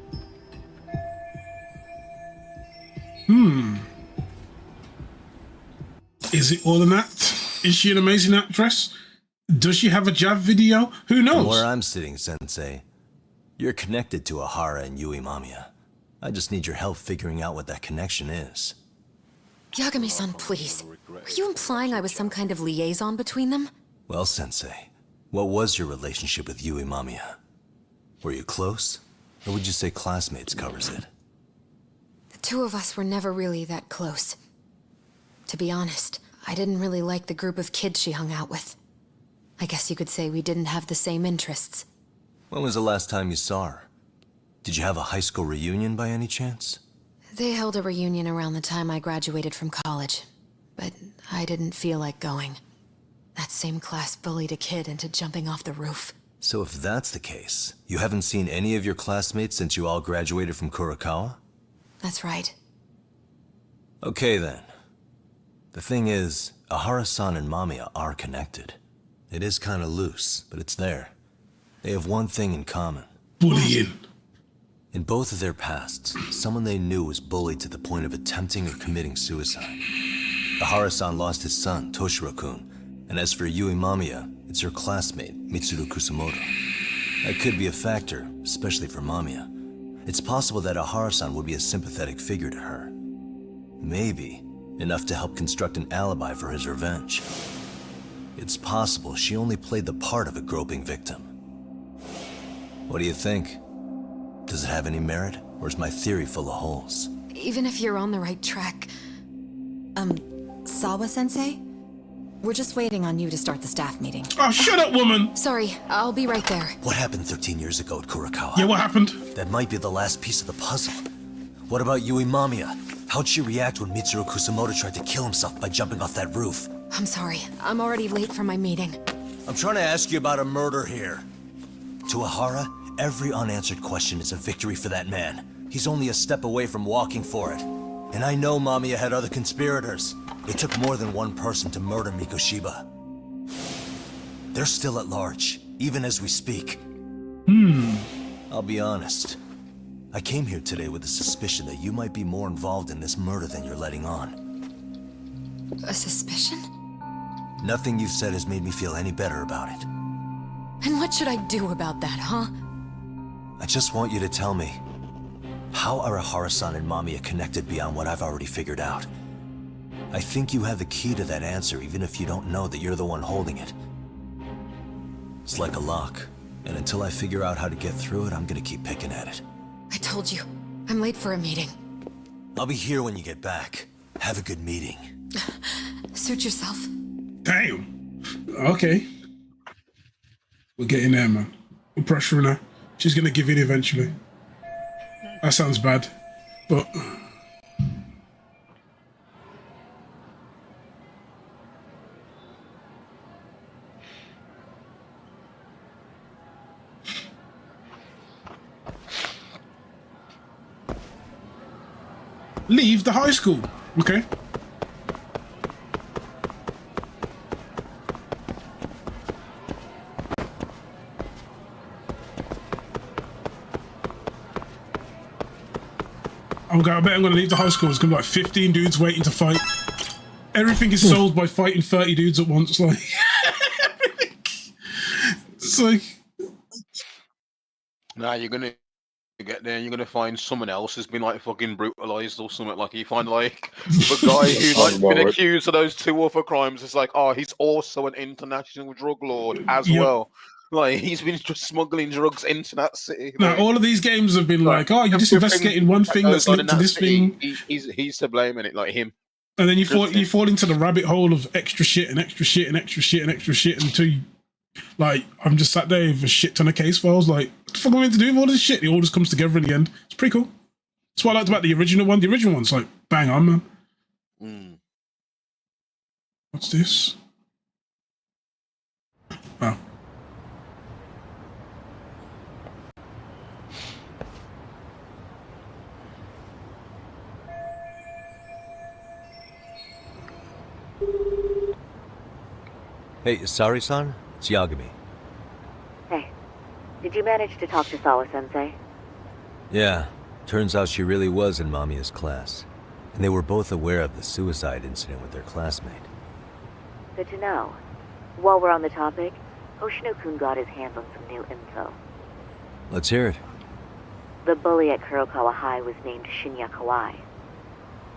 Is it all an act? Is she an amazing actress? Does she have a jab video? Who knows? From where I'm sitting, Sensei, you're connected to Ehara and Yui Mamiya. I just need your help figuring out what that connection is. Yagami-san, please. Are you implying I was some kind of liaison between them? Well, Sensei, what was your relationship with Yui Mamiya? Were you close? Or would you say classmates covers it? The two of us were never really that close. To be honest, I didn't really like the group of kids she hung out with. I guess you could say we didn't have the same interests. When was the last time you saw her? Did you have a high school reunion by any chance? They held a reunion around the time I graduated from college, but I didn't feel like going. That same class bullied a kid into jumping off the roof. So if that's the case, you haven't seen any of your classmates since you all graduated from Kurokawa? That's right. Okay then. The thing is, Ahara-san and Mamiya are connected. It is kinda loose, but it's there. They have one thing in common. Bullying. In both of their pasts, someone they knew was bullied to the point of attempting or committing suicide. Ahara-san lost his son, Toshiro-kun, and as for Yui Mamiya, it's her classmate, Mitsuru Kusamoto. That could be a factor, especially for Mamiya. It's possible that Ahara-san would be a sympathetic figure to her. Maybe enough to help construct an alibi for his revenge. It's possible she only played the part of a groping victim. What do you think? Does it have any merit, or is my theory full of holes? Even if you're on the right track... Sawa-sensei? We're just waiting on you to start the staff meeting. Oh, shut up, woman! Sorry, I'll be right there. What happened 13 years ago at Kurokawa? Yeah, what happened? That might be the last piece of the puzzle. What about Yui Mamiya? How'd she react when Mitsuru Kusamoto tried to kill himself by jumping off that roof? I'm sorry. I'm already late for my meeting. I'm trying to ask you about a murder here. To Ahara, every unanswered question is a victory for that man. He's only a step away from walking for it. And I know Mamiya had other conspirators. It took more than one person to murder Mikoshiba. They're still at large, even as we speak. I'll be honest. I came here today with the suspicion that you might be more involved in this murder than you're letting on. A suspicion? Nothing you've said has made me feel any better about it. And what should I do about that, huh? I just want you to tell me, how are Ahara-san and Mamiya connected beyond what I've already figured out? I think you have the key to that answer, even if you don't know that you're the one holding it. It's like a lock, and until I figure out how to get through it, I'm gonna keep picking at it. I told you, I'm late for a meeting. I'll be here when you get back. Have a good meeting. Suit yourself. Damn. Okay. We're getting there, man. We're pressuring her. She's gonna give in eventually. That sounds bad, but... Leave the high school. Okay. I bet I'm gonna leave the high school. There's gonna be like 15 dudes waiting to fight. Everything is solved by fighting 30 dudes at once. Like, it's like, nah, you're gonna get there and you're gonna find someone else who's been like fucking brutalized or something. Like you find like the guy who's like been accused of those 2 other crimes. It's like, oh, he's also an international drug lord as well. Like he's been just smuggling drugs into that city. Now all of these games have been like, oh, you're just investigating one thing that's linked to this thing. He's to blame in it, like him. And then you fall into the rabbit hole of extra shit and extra shit and extra shit and extra shit until you, like, I'm just sat there with a shit ton of case files. Like, what the fuck am I meant to do with all this shit? It all just comes together in the end. It's pretty cool. That's what I liked about the original one. The original one's like, bang on, man. What's this? Oh. Hey, Sari-san? It's Yagami. Hey, did you manage to talk to Sawa-sensei? Yeah, turns out she really was in Mamiya's class. And they were both aware of the suicide incident with their classmate. Good to know. While we're on the topic, Hoshino-kun got his hands on some new info. Let's hear it. The bully at Kurokawa High was named Shinya Kawai.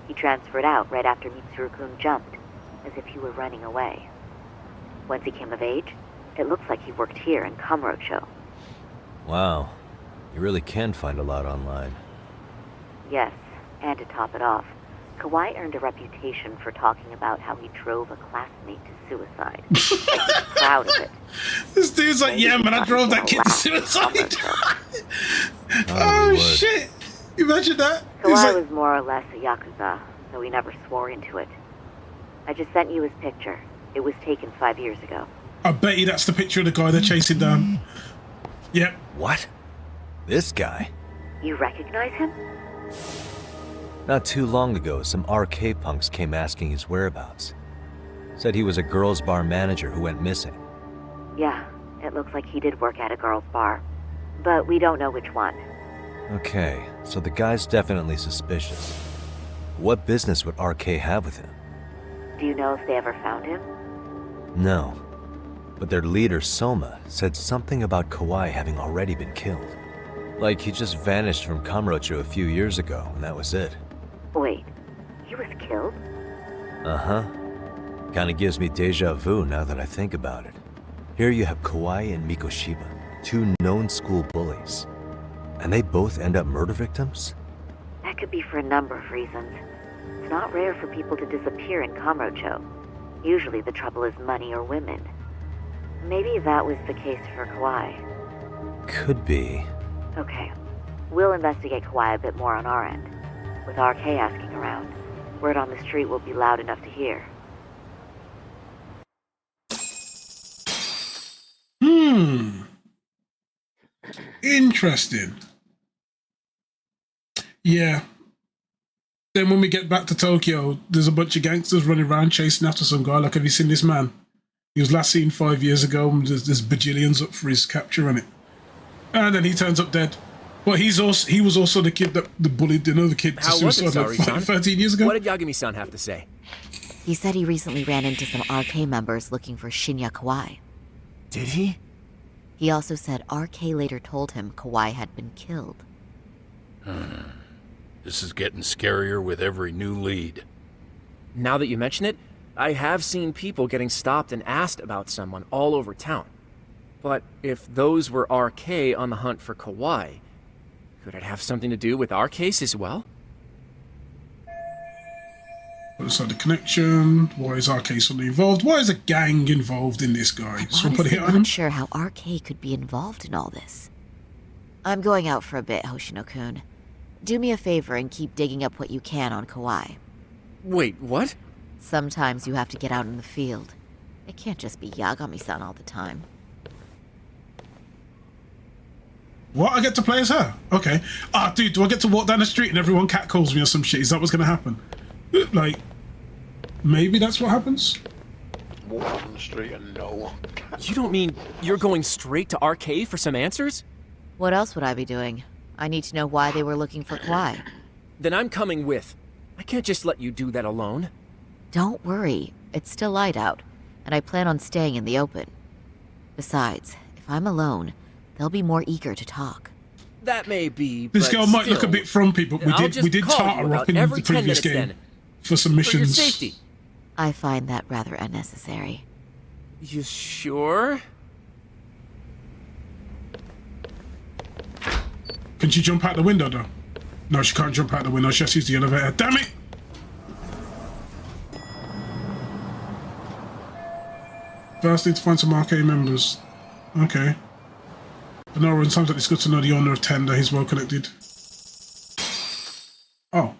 He transferred out right after Mitsuru-kun jumped, as if he were running away. Once he came of age, it looks like he worked here in Kamurocho. Wow. You really can find a lot online. Yes, and to top it off, Kawai earned a reputation for talking about how he drove a classmate to suicide. He's proud of it. This dude's like, yeah, man, I drove that kid to suicide. Oh, shit. Imagine that. Kawai was more or less a Yakuza, though he never swore into it. I just sent you his picture. It was taken 5 years ago. I bet you that's the picture of the guy they're chasing down. Yep. What? This guy? You recognize him? Not too long ago, some RK punks came asking his whereabouts. Said he was a girls' bar manager who went missing. Yeah, it looks like he did work at a girl's bar. But we don't know which one. Okay, so the guy's definitely suspicious. What business would RK have with him? Do you know if they ever found him? No. But their leader, Soma, said something about Kawhi having already been killed. Like he just vanished from Kamurocho a few years ago, and that was it. Wait, he was killed? Uh-huh. Kinda gives me deja vu now that I think about it. Here you have Kawhi and Mikoshiba, two known school bullies. And they both end up murder victims? That could be for a number of reasons. It's not rare for people to disappear in Kamurocho. Usually the trouble is money or women. Maybe that was the case for Kawhi. Could be. Okay. We'll investigate Kawhi a bit more on our end. With RK asking around, word on the street will be loud enough to hear. Interesting. Yeah. Then when we get back to Tokyo, there's a bunch of gangsters running around chasing after some guy. Like, have you seen this man? He was last seen 5 years ago, and there's bajillions up for his capture on it. And then he turns up dead. But he was also the kid that the bullied, the kid to How was it, suicide like 13 years ago. What did Yagami-san have to say? He said he recently ran into some RK members looking for Shinya Kawai. Did he? He also said RK later told him Kawai had been killed. This is getting scarier with every new lead. Now that you mention it, I have seen people getting stopped and asked about someone all over town. But if those were RK on the hunt for Kawai, could it have something to do with our case as well? So the connection, why is RK suddenly involved? Why is a gang involved in this guy? Someone put a hit on him? I'm not sure how RK could be involved in all this. I'm going out for a bit, Hoshino-kun. Do me a favor and keep digging up what you can on Kawhi. Wait, what? Sometimes you have to get out in the field. It can't just be Yagami-san all the time. What? I get to play as her? Okay. Dude, do I get to walk down the street and everyone catcalls me or some shit? Is that what's gonna happen? Like, maybe that's what happens? Walk down the street and no one. You don't mean you're going straight to RK for some answers? What else would I be doing? I need to know why they were looking for Kawhi. Then I'm coming with. I can't just let you do that alone. Don't worry. It's still light out, and I plan on staying in the open. Besides, if I'm alone, they'll be more eager to talk. That may be, This but girl might still, look a bit frumpy, but we did call tar you her up about in every the 10 previous minutes game then. for some For your missions. safety. I find that rather unnecessary. You sure? Can she jump out the window, though? No, she can't jump out the window. She has to use the elevator. Damn it! First, need to find some arcade members. Okay. But no, in times like it's good to know the owner of Tender. He's well connected. Oh.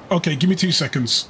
Okay, give me 2 seconds.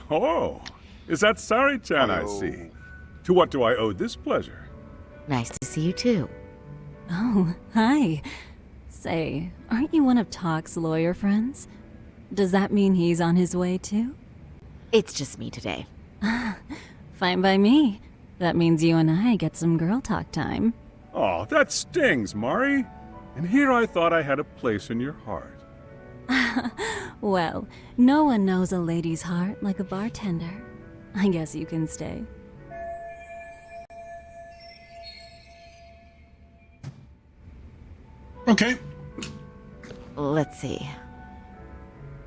Oh, is that Sari-chan I see? To what do I owe this pleasure? Nice to see you too. Oh, hi. Say, aren't you one of Talk's lawyer friends? Does that mean he's on his way too? It's just me today. Fine by me. That means you and I get some girl talk time. Oh, that stings, Mari. And here I thought I had a place in your heart. Well, no one knows a lady's heart like a bartender. I guess you can stay. Okay. Let's see.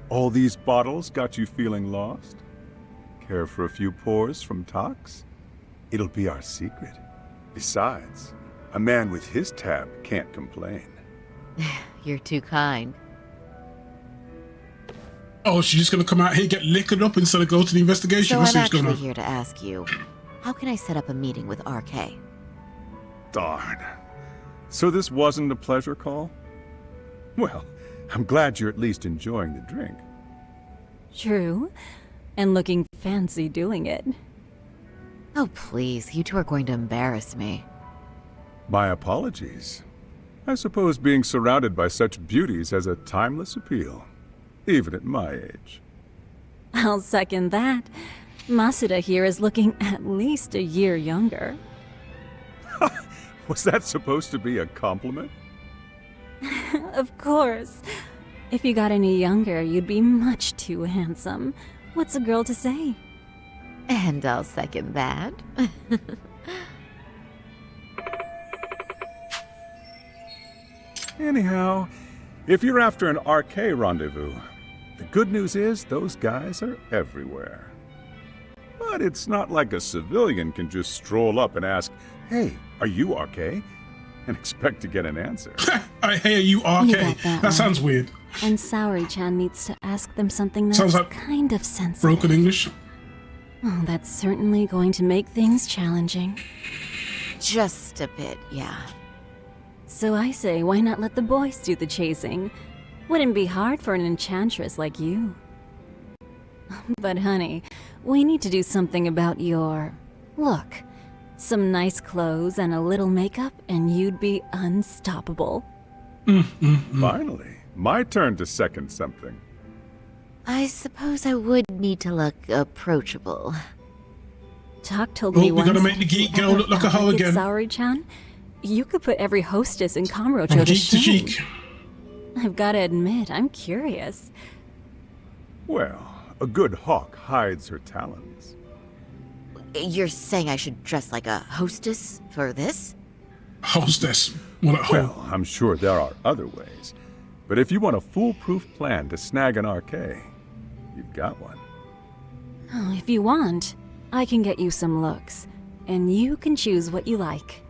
All these bottles got you feeling lost? Care for a few pours from Tox? It'll be our secret. Besides, a man with his tab can't complain. You're too kind. Oh, she's just gonna come out here, get liquored up instead of go to the investigation. So Let's see I'm what's going actually on. here to ask you, how can I set up a meeting with RK? Darn. So this wasn't a pleasure call? Well, I'm glad you're at least enjoying the drink. True. And looking fancy doing it. Oh, please, you two are going to embarrass me. My apologies. I suppose being surrounded by such beauties has a timeless appeal, even at my age. I'll second that. Masuda here is looking at least a year younger. Was that supposed to be a compliment? Of course. If you got any younger, you'd be much too handsome. What's a girl to say? And I'll second that. Anyhow, if you're after an RK rendezvous, the good news is those guys are everywhere. But it's not like a civilian can just stroll up and ask, "Hey, are you RK?" and expect to get an answer. Hey, are you RK? You got that one. Sounds weird. And Saori-chan needs to ask them something that's Sounds like kind of sensitive. Broken English. Oh, that's certainly going to make things challenging. Just a bit, yeah. So I say, why not let the boys do the chasing? Wouldn't be hard for an enchantress like you. But honey, we need to do something about your look. Some nice clothes and a little makeup, and you'd be unstoppable. Finally, my turn to second something. I suppose I would need to look approachable. Talk told Oh, me we once gotta make the if you geek girl ever look like a felt hoe it, again. Saori-chan, you could put every hostess in Kamurocho From to geek to shame. chic. I've got to admit, I'm curious. Well, a good hawk hides her talons. You're saying I should dress like a hostess for this? Hostess. What a hoe. Well, I'm sure there are other ways. But if you want a foolproof plan to snag an RK, you've got one. Oh, if you want, I can get you some looks, and you can choose what you like.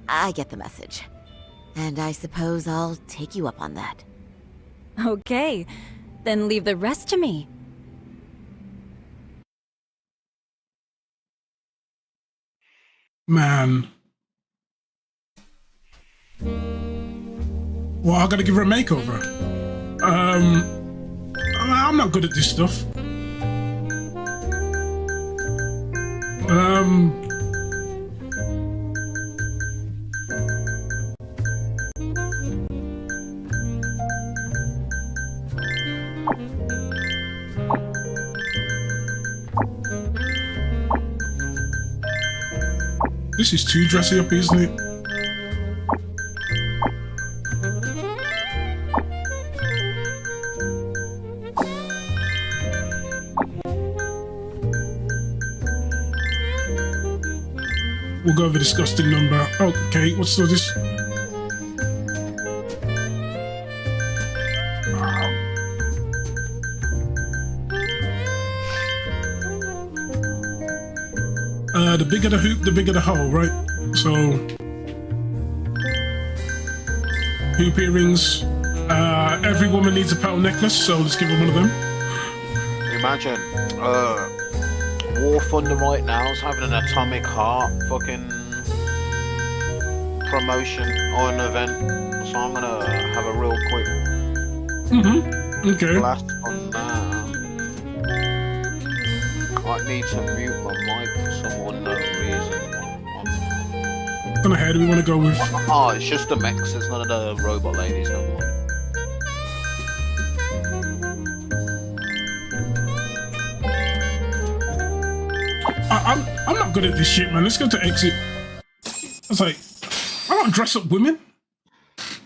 I get the message. And I suppose I'll take you up on that. Okay, then leave the rest to me. Man. Well, I gotta give her a makeover. I'm not good at this stuff. This is too dressy up, isn't it? We'll go over disgusting number. Oh, okay, what's this? The bigger the hoop, the bigger the hole, right? So, hoop earrings. Every woman needs a pearl necklace, so let's give her one of them. Imagine, War Thunder right now is having an Atomic Heart fucking promotion or an event, so I'm gonna have a real quick Okay. blast on that. I need to mute my mic for some unknown reason. Don't know how do we want to go with? Oh, it's just the mechs. It's none of the robot ladies no more. I'm not good at this shit, man. Let's go to exit. I was like, I don't dress up women.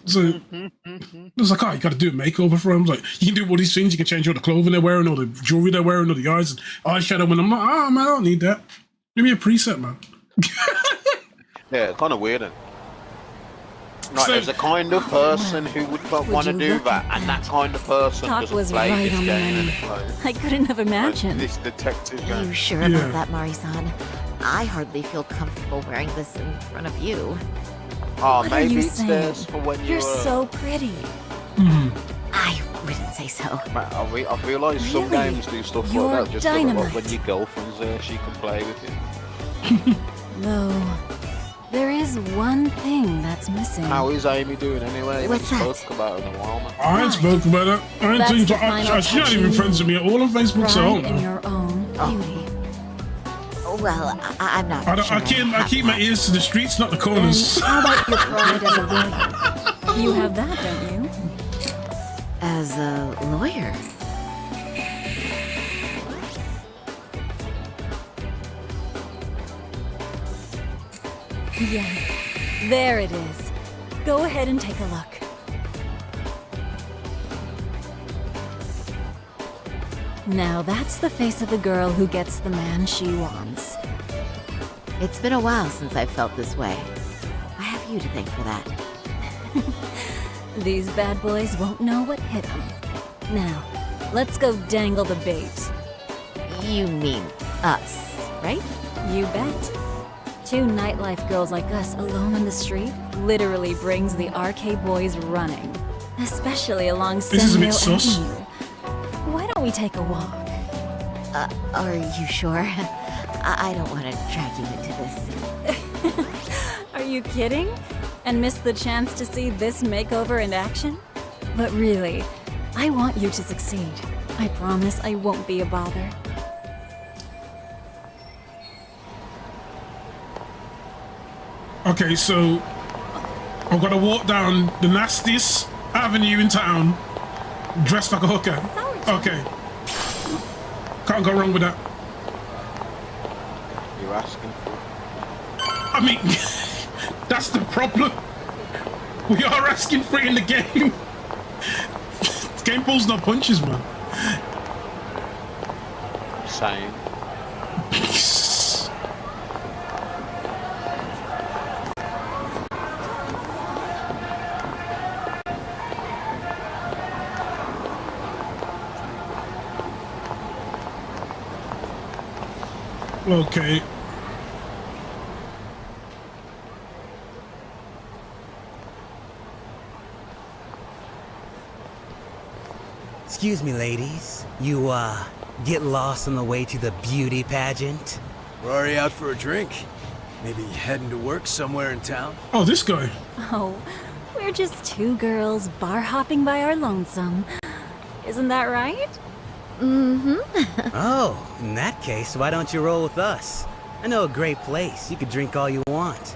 So I was like, oh, you got to do a makeover for them. I was like, you can do all these things. You can change all the clothing they're wearing, all the jewelry they're wearing, all the eyes and eyeshadow. And I'm like, oh man, I don't need that. Give me a preset, man. Yeah, kind of weird. Like, there's a kind of person who would want to do that, and that kind of person Talk doesn't was play right this on the game. money. I couldn't have imagined. This detective Are game. you sure about that, Mari-san? I hardly feel comfortable wearing this in front of you. Oh, What are maybe you it's saying? this for when You're you're. so pretty. I wouldn't say so. Man, I feel like some Really? games do stuff You're like that just so that, like, dynamite. when your girlfriend's there, she can play with you. Though, there is one thing that's missing. How is Amy doing anyway? What's We that? spoke about it in a while, man. I ain't spoken about it. I ain't That's seen. the final She's not touch even you friends with me at all on Facebook, so I Pride don't in know. your own beauty. Well, I'm not I sure. I keep my ears to the streets, not the corners. How about your pride as a lawyer? You have that, don't you? As a lawyer? Yes. There it is. Go ahead and take a look. Now that's the face of the girl who gets the man she wants. It's been a while since I've felt this way. I have you to thank for that. These bad boys won't know what hit them. Now, let's go dangle the bait. You mean us, right? You bet. Two nightlife girls like us alone on the street literally brings the arcade boys running. Especially along This is a bit Centennial sus. Avenue. Why don't we take a walk? Are you sure? I don't want to drag you into this. Are you kidding? And miss the chance to see this makeover in action? But really, I want you to succeed. I promise I won't be a bother. Okay, so I've got to walk down the nastiest avenue in town, dressed like a hooker. Okay, can't go wrong with that. You're asking for. I mean, that's the problem. We are asking for it in the game. The game pulls no punches, man. Same. Okay. Excuse me, ladies. You, get lost on the way to the beauty pageant? We're already out for a drink. Maybe heading to work somewhere in town? Oh, this guy. Oh, we're just two girls bar hopping by our lonesome. Isn't that right? Mm-hmm. Oh, in that case, why don't you roll with us? I know a great place. You could drink all you want.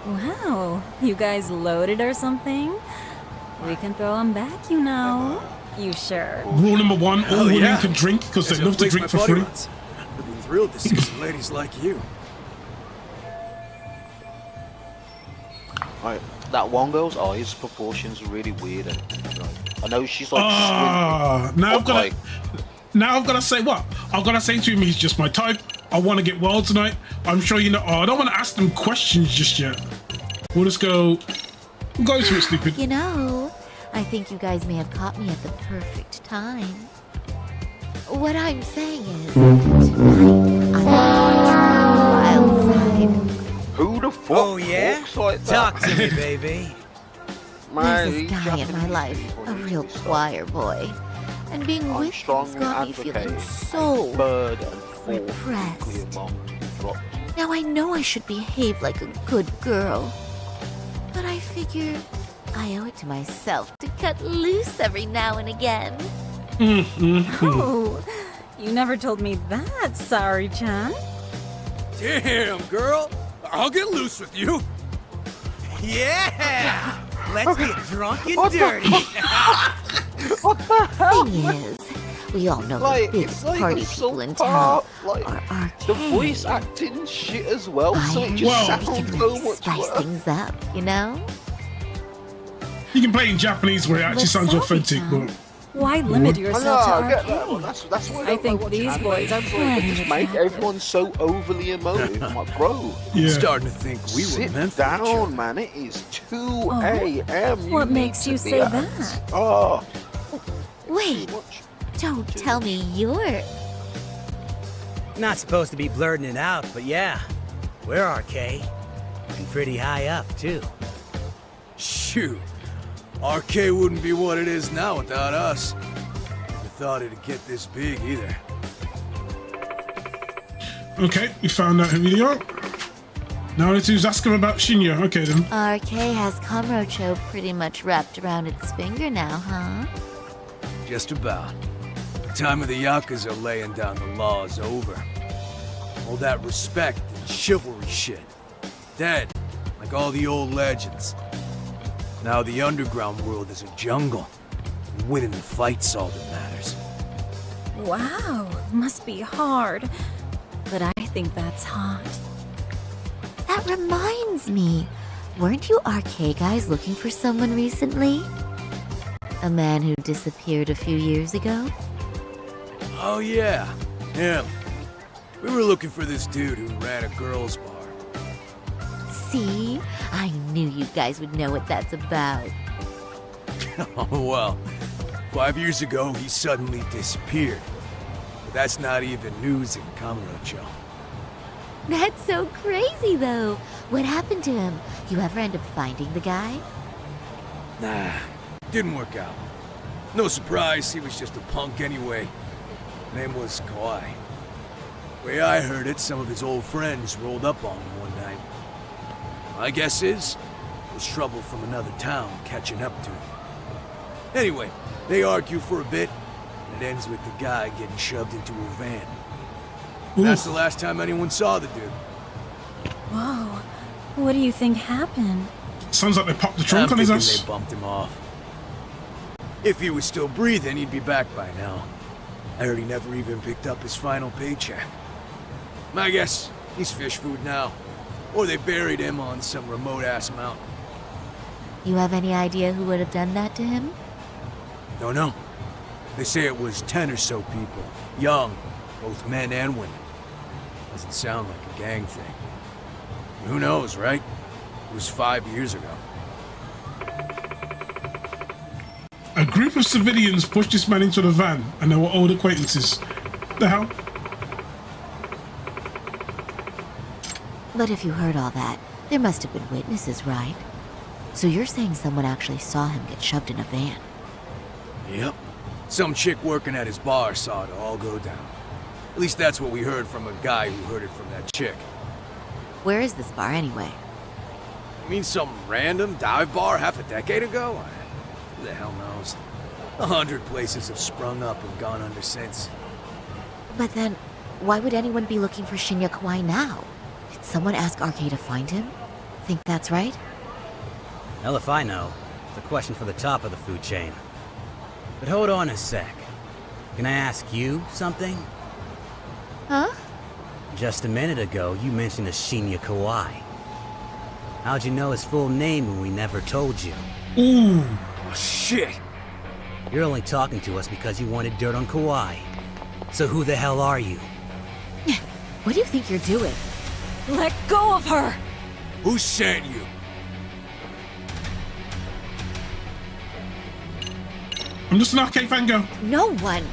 Wow, you guys loaded or something? We can throw them back, you know. You sure? Rule number one, all Hell women yeah. can drink because they There's a love to place drink my for buddy free. runs. I'd be thrilled to see some ladies like you. Right, that one girl's eyes proportions are really weird. And, like, I know she's like. Now I've got to say what? I've got to say to him, he's just my type. I want to get well tonight. I'm sure you know. Oh, I don't want to ask them questions just yet. We'll just go to it, stupid. You know, I think you guys may have caught me at the perfect time. What I'm saying is, tonight I'm on the wild side. Who the fuck Oh, yeah? talks like that? Talk to me, baby. Man, There's this guy in my life, a real choir boy. And being with him's got me feeling so bird and repressed. Now I know I should behave like a good girl, but I figure I owe it to myself to cut loose every now and again. Oh, You never told me that, Sari-chan. Damn, girl. I'll get loose with you. Yeah! Let's get drunk and What the dirty. What the hell? Thing is, we all know Like, the it's biggest like party a people in town like, are arcades. the voice acting shit as well, so it just We sounds can so really much spice worse. things up, you know? You can play in Japanese where it actually sounds authentic, but Why limit I yourself know, to I get arcade? that, but that's why I think watch these anime. boys are It's like, plenty they just make attractive. everyone so overly emotive. I'm like, bro, yeah. Starting to think we were sit meant for each other. down, man. It is 2 a.m. What need makes to you be say at- that? Oh, Wait, don't tell me you're... Not supposed to be blurting it out, but yeah, we're RK. And pretty high up, too. Shoot. RK wouldn't be what it is now without us. Never thought it'd get this big either. okay, we found out who we are. Now let's ask him about Shinya. Okay then. RK has Kamurocho pretty much wrapped around its finger now, huh? Just about. The time of the Yakuza laying down the law is over. All that respect and chivalry shit. Dead, like all the old legends. Now the underground world is a jungle. And winning the fight's all that matters. Wow, must be hard. But I think that's hot. That reminds me. Weren't you RK guys looking for someone recently? A man who disappeared a few years ago? Oh yeah, him. We were looking for this dude who ran a girls' bar. See? I knew you guys would know what that's about. Oh well, 5 years ago he suddenly disappeared. But that's not even news in Kamurocho. That's so crazy, though. What happened to him? You ever end up finding the guy? Nah, didn't work out. No surprise, he was just a punk anyway. Name was Kawhi. Way I heard it, some of his old friends rolled up on him one night. My guess is, it was trouble from another town catching up to him. Anyway, they argue for a bit, and it ends with the guy getting shoved into a van. That's the last time anyone saw the dude. Whoa, what do you think happened? Sounds like they popped the trunk on his thinking ass. they bumped him off. If he was still breathing, he'd be back by now. I heard he never even picked up his final paycheck. My guess, he's fish food now. Or they buried him on some remote-ass mountain. You have any idea who would have done that to him? Don't know. They say it was 10 or so people. Young, both men and women. Doesn't sound like a gang thing. Who knows, right? It was 5 years ago. A group of civilians pushed this man into the van, and they were old acquaintances. The hell? But if you heard all that, there must have been witnesses, right? So you're saying someone actually saw him get shoved in a van? Yep. Some chick working at his bar saw it all go down. At least that's what we heard from a guy who heard it from that chick. Where is this bar anyway? You mean some random dive bar half a decade ago? Who the hell knows? 100 places have sprung up and gone under since. But then, why would anyone be looking for Shinya Kawai now? Did someone ask RK to find him? Think that's right? Hell if I know. It's a question for the top of the food chain. But hold on a sec. Can I ask you something? Huh? Just a minute ago, you mentioned a Shinya Kawai. How'd you know his full name when we never told you? Ooh. Oh, shit. You're only talking to us because you wanted dirt on Kawhi. So who the hell are you? What do you think you're doing? Let go of her! Who sent you? I'm just an arcade fangirl. No one.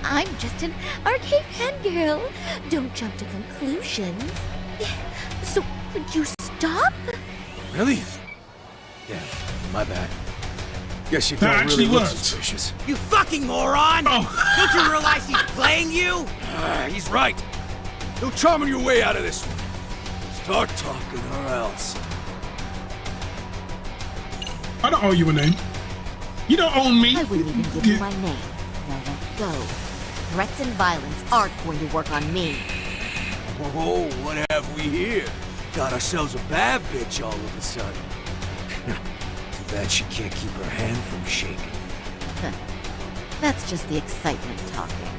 I'm just an arcade fangirl. Don't jump to conclusions. So, could you stop? Really? Yeah, my bad. Guess you That don't actually really look worked. suspicious. You fucking moron! Oh. Don't you realize he's playing you? He's right. No charming your way out of this one. Start talking or else. I don't owe you a name. You don't own me. I wouldn't even give you my name. Now let go. Threats and violence aren't going to work on me. Oh, what have we here? Got ourselves a bad bitch all of a sudden. Too bad she can't keep her hand from shaking. That's just the excitement talking.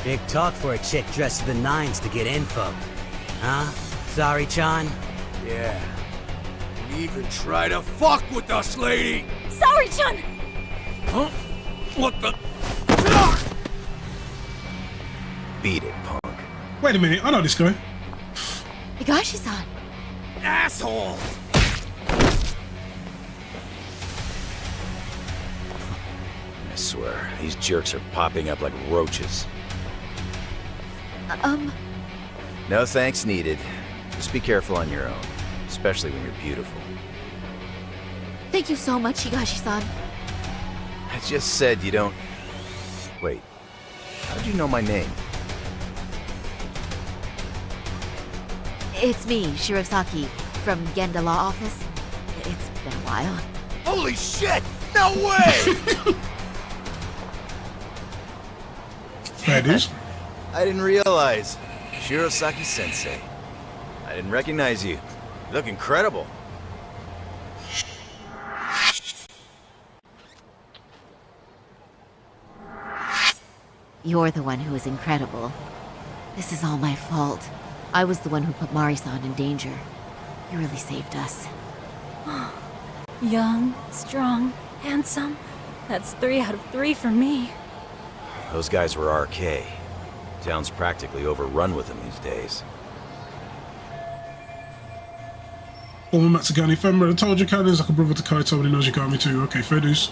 Big talk for a chick dressed to the nines to get info. Huh? Sorry, Chan? Yeah. And even try to fuck with us, lady! Sorry, Chun! Huh? What the? Beat it, punk. Wait a minute, I know this guy. Higashi-san! Asshole! I swear, these jerks are popping up like roaches. No thanks needed. Just be careful on your own, especially when you're beautiful. Thank you so much, Higashi-san. I just said you don't... Wait, how'd you know my name? It's me, Shirosaki, from Genda Law Office. It's been a while. Holy shit! No way! Fair dues. I didn't realize. Shirosaki-sensei. I didn't recognize you. You look incredible. You're the one who is incredible. This is all my fault. I was the one who put Mari-san in danger. You really saved us. Young, strong, handsome. That's 3 out of 3 for me. Those guys were RK. Town's practically overrun with them these days. Former Matsugani family. I told you Kanen's like a brother to Kaito, but he knows you got me too. Okay, fair dues.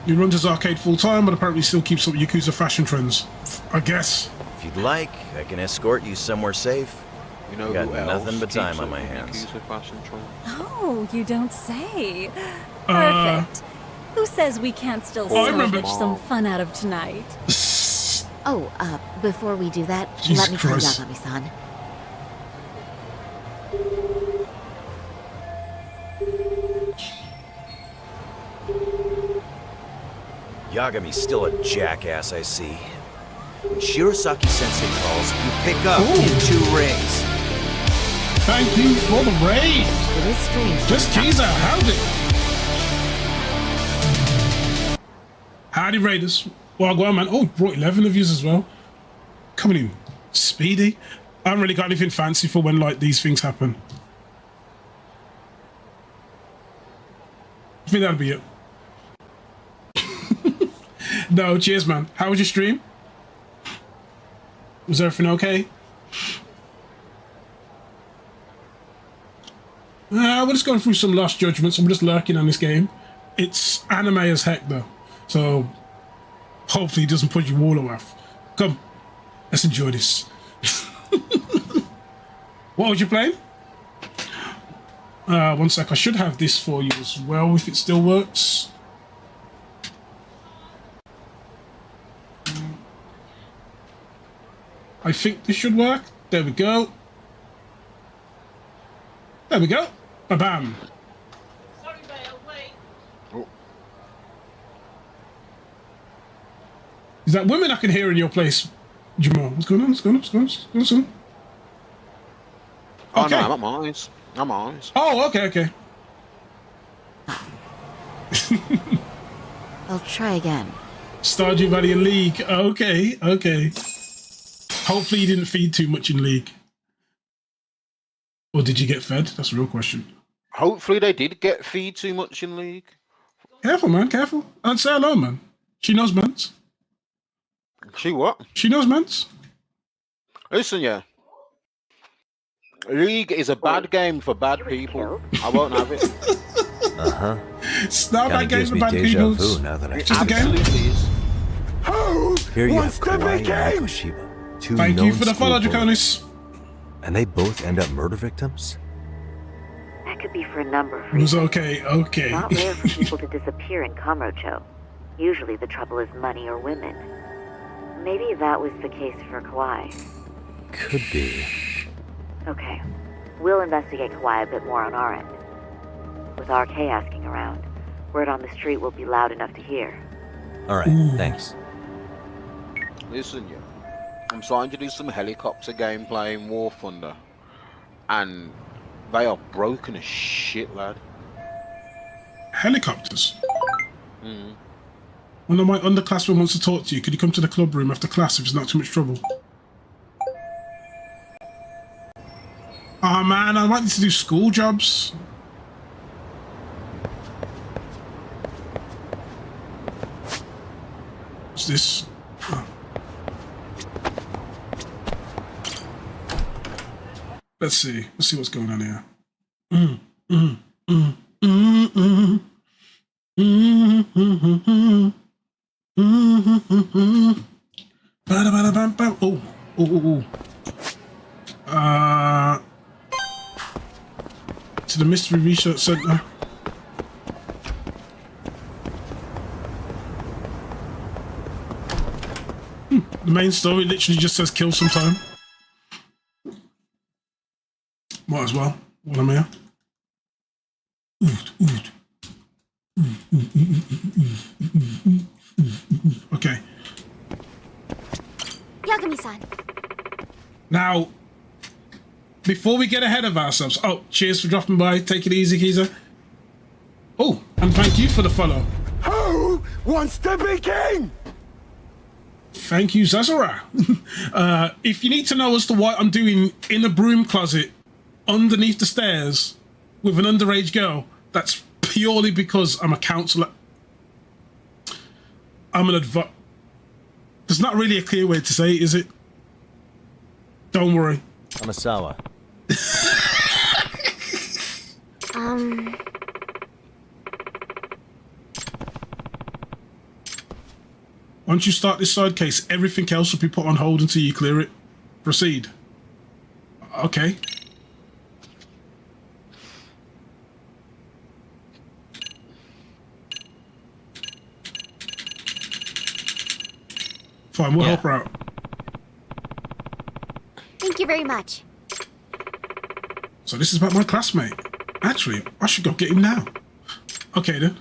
He runs his arcade full time, but apparently still keeps up with Yakuza fashion trends. I guess. If you'd like, I can escort you somewhere safe. You know got who else nothing but time keeps on my up with hands. Yakuza fashion trends? Oh, you don't say. Perfect. Who says we can't still salvage some fun out of tonight? Oh, before we do that, Jesus let me tell Christ. Yagami-san. Yagami's still a jackass, I see. When Shirosaki-sensei calls, you pick up in 2 rings. Thank you for the raid. It is strange. Just tease out. Howdy. Howdy, Raiders. Well, go on, man. Oh, brought 11 of yous as well. Coming in speedy. I haven't really got anything fancy for when like these things happen. I think that'll be it. No, cheers, man. How was your stream? Was everything okay? We're just going through some Lost Judgments. I'm just lurking on this game. It's anime as heck, though. So, hopefully it doesn't put you all off. Come, let's enjoy this. What was you playing? One sec. I should have this for you as well, if it still works. I think this should work. There we go. There we go. Ba-bam. Is that women I can hear in your place, Jamal? What's going on? What's going on? What's going on? What's going on? Oh, Okay. no, I'm honest. I'm honest. Oh, okay, okay. I'll try again. Stardew Valley in League. Okay, okay. Hopefully you didn't feed too much in League. Or did you get fed? That's a real question. Hopefully they did get feed too much in League. Careful, man, careful. I'd say hello, man. She knows mans. She what? She knows mans. Listen, yeah. League is a bad game for bad people. I won't have it. Uh-huh. It's not Kinda that game gives for me bad deja people. vu now that I Just a game. Absolutely is. Here you have Wants to Kawai begin? and Mikoshiba, 2 Thank you known for the follow, school Draconis. bullies. And they both end up murder victims? That could be for a number of It was reasons. okay, okay. It's not rare for people to disappear in Kamurocho. Usually the trouble is money or women. Maybe that was the case for Kawai. Could be. Okay. We'll investigate Kawai a bit more on our end. With RK asking around, word on the street will be loud enough to hear. Alright, thanks. Listen, yeah. I'm trying to do some helicopter gameplay in War Thunder, and they are broken as shit, lad. Helicopters? Mm. One of my underclassmen wants to talk to you. Could you come to the club room after class if it's not too much trouble? Oh man, I wanted to do school jobs. What's this? Oh. Let's see what's going on here. Oh. To the Mystery Research Center. The main story literally just says kill sometime. Might as well, while I'm here. Okay. Yagami-san. Now, before we get ahead of ourselves, oh, cheers for dropping by. Take it easy, Kiza. Oh, and thank you for the follow. Who wants to be king? Thank you, Zazara. If you need to know as to what I'm doing in a broom closet underneath the stairs with an underage girl, that's purely because I'm a counselor. I'm an advisor. There's not really a clear way to say it, is it? Don't worry. Amasawa. Once you start this side case, everything else will be put on hold until you clear it. Proceed. Okay. Fine, we'll help her out. Thank you very much. So this is about my classmate. Actually, I should go get him now. Okay then.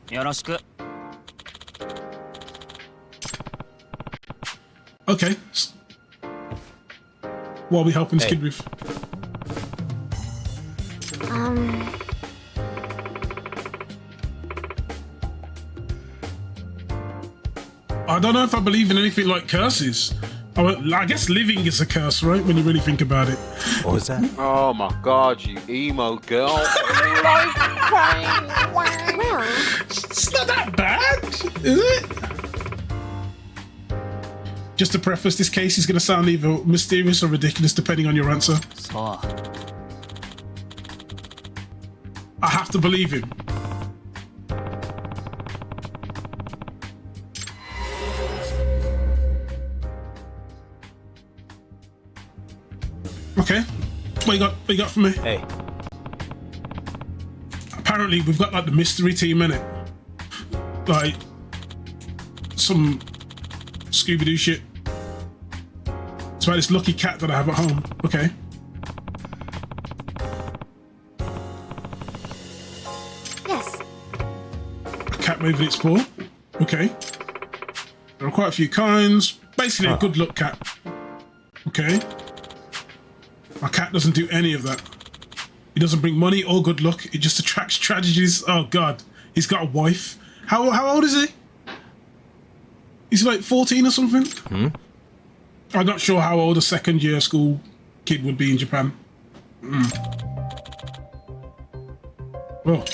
Yoroshiku. Okay. What are we helping this kid with? I don't know if I believe in anything like curses. I guess living is a curse, right? When you really think about it. What was that? Oh my god, you emo girl. Well, it's not that bad, is it? Just to preface, this case is going to sound either mysterious or ridiculous depending on your answer. I have to believe him. Okay, what you got for me? Hey. Apparently, we've got like the mystery team in it, like some Scooby-Doo shit. It's about this lucky cat that I have at home. Okay. yes. A cat moving its paw. Okay. There are quite a few kinds. Basically, a good luck cat. Okay. My cat doesn't do any of that. He doesn't bring money or good luck. It just attracts tragedies. Oh God, he's got a wife. How old is he? He's like 14 or something. I'm not sure how old a second-year school kid would be in Japan. Oh.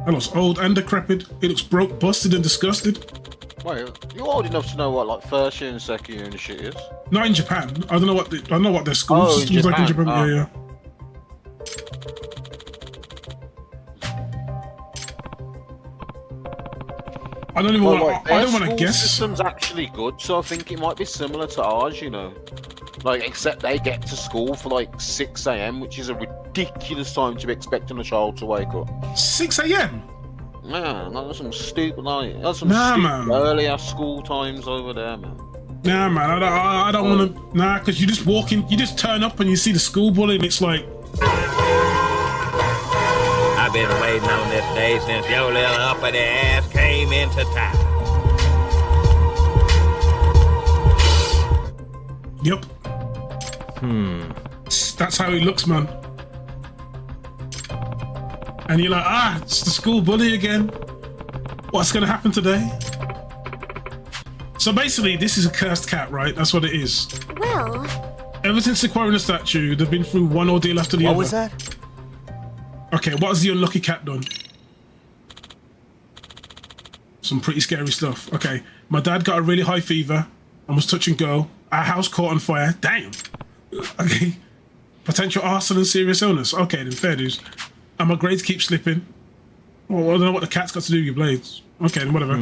That looks old and decrepit. It looks broke, busted, and disgusted. Wait, you're old enough to know what like first year and second year and shit is? Not in Japan. I don't know what I know what their school system is like in Japan. Yeah. I don't even want to guess. The system's actually good, so I think it might be similar to ours, you know. Like, except they get to school for like 6 a.m, which is a ridiculous time to be expecting a child to wake up. 6 a.m? Man, that's some stupid, earlier school times over there, man. Nah, man, I don't want to. Nah, because you just walk in, you just turn up and you see the school bully, and it's like. I've been waiting on this day since your little uppity ass came into town. Yep. That's how it looks, man. And you're like, it's the school bully again. What's gonna happen today? So basically, this is a cursed cat, right? That's what it is. Well... Ever since acquiring the statue, they've been through one ordeal after the other. What was that? Okay, what has the unlucky cat done? Some pretty scary stuff. Okay, my dad got a really high fever and was touch and go. Our house caught on fire. Damn. Okay. Potential arson and serious illness. Okay, then fair dues. And my grades keep slipping. Well, I don't know what the cat's got to do with your blades. Okay, then whatever.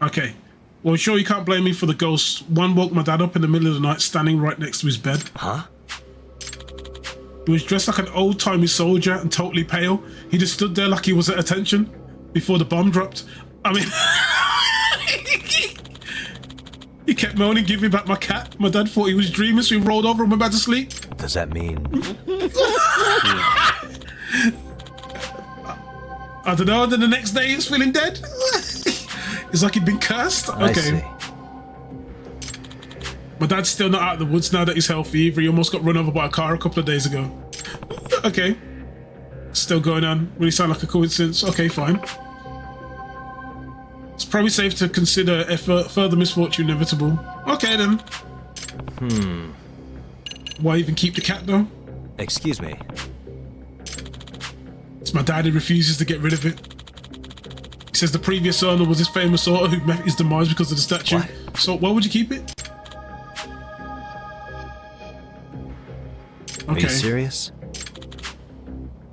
Okay. Well, sure, you can't blame me for the ghost. One woke my dad up in the middle of the night, standing right next to his bed. Huh? He was dressed like an old-timey soldier and totally pale. He just stood there like he was at attention before the bomb dropped. I mean... He kept moaning, give me back my cat. My dad thought he was dreaming, so he rolled over and went back to sleep. Does that mean... I don't know, and then the next day he was feeling dead. It's like he'd been cursed. Okay. I see. My dad's still not out of the woods now that he's healthy either. He almost got run over by a car a couple of days ago. Okay. Still going on. Really sound like a coincidence. Okay, fine. It's probably safe to consider a further misfortune inevitable. Okay, then. Why even keep the cat, though? Excuse me. It's my dad who refuses to get rid of it. He says the previous owner was this famous author who met his demise because of the statue. What? So why would you keep it? Okay. Are you serious?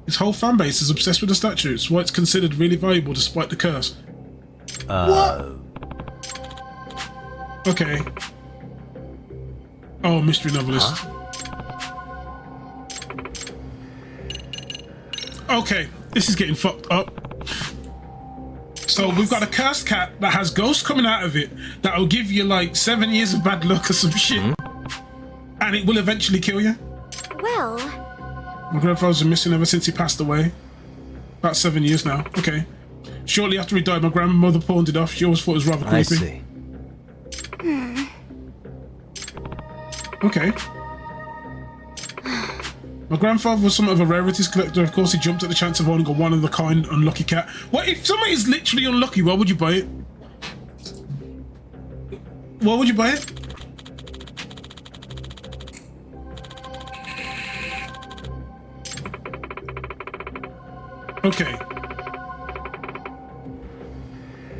His whole fan base is obsessed with the statue. It's why it's considered really valuable despite the curse. What? Okay. Oh, mystery novelist. Huh? Okay, this is getting fucked up. So we've got a cursed cat that has ghosts coming out of it that'll give you like 7 years of bad luck or some shit. And it will eventually kill you. Well... My grandfather's been missing ever since he passed away. About 7 years now. Okay. Shortly after he died, my grandmother pawned it off. She always thought it was rather creepy. I see. Okay. My grandfather was somewhat of a rarities collector. Of course, he jumped at the chance of owning a one-of-the-kind unlucky cat. What if somebody is literally unlucky? Why would you buy it? Why would you buy it? Okay.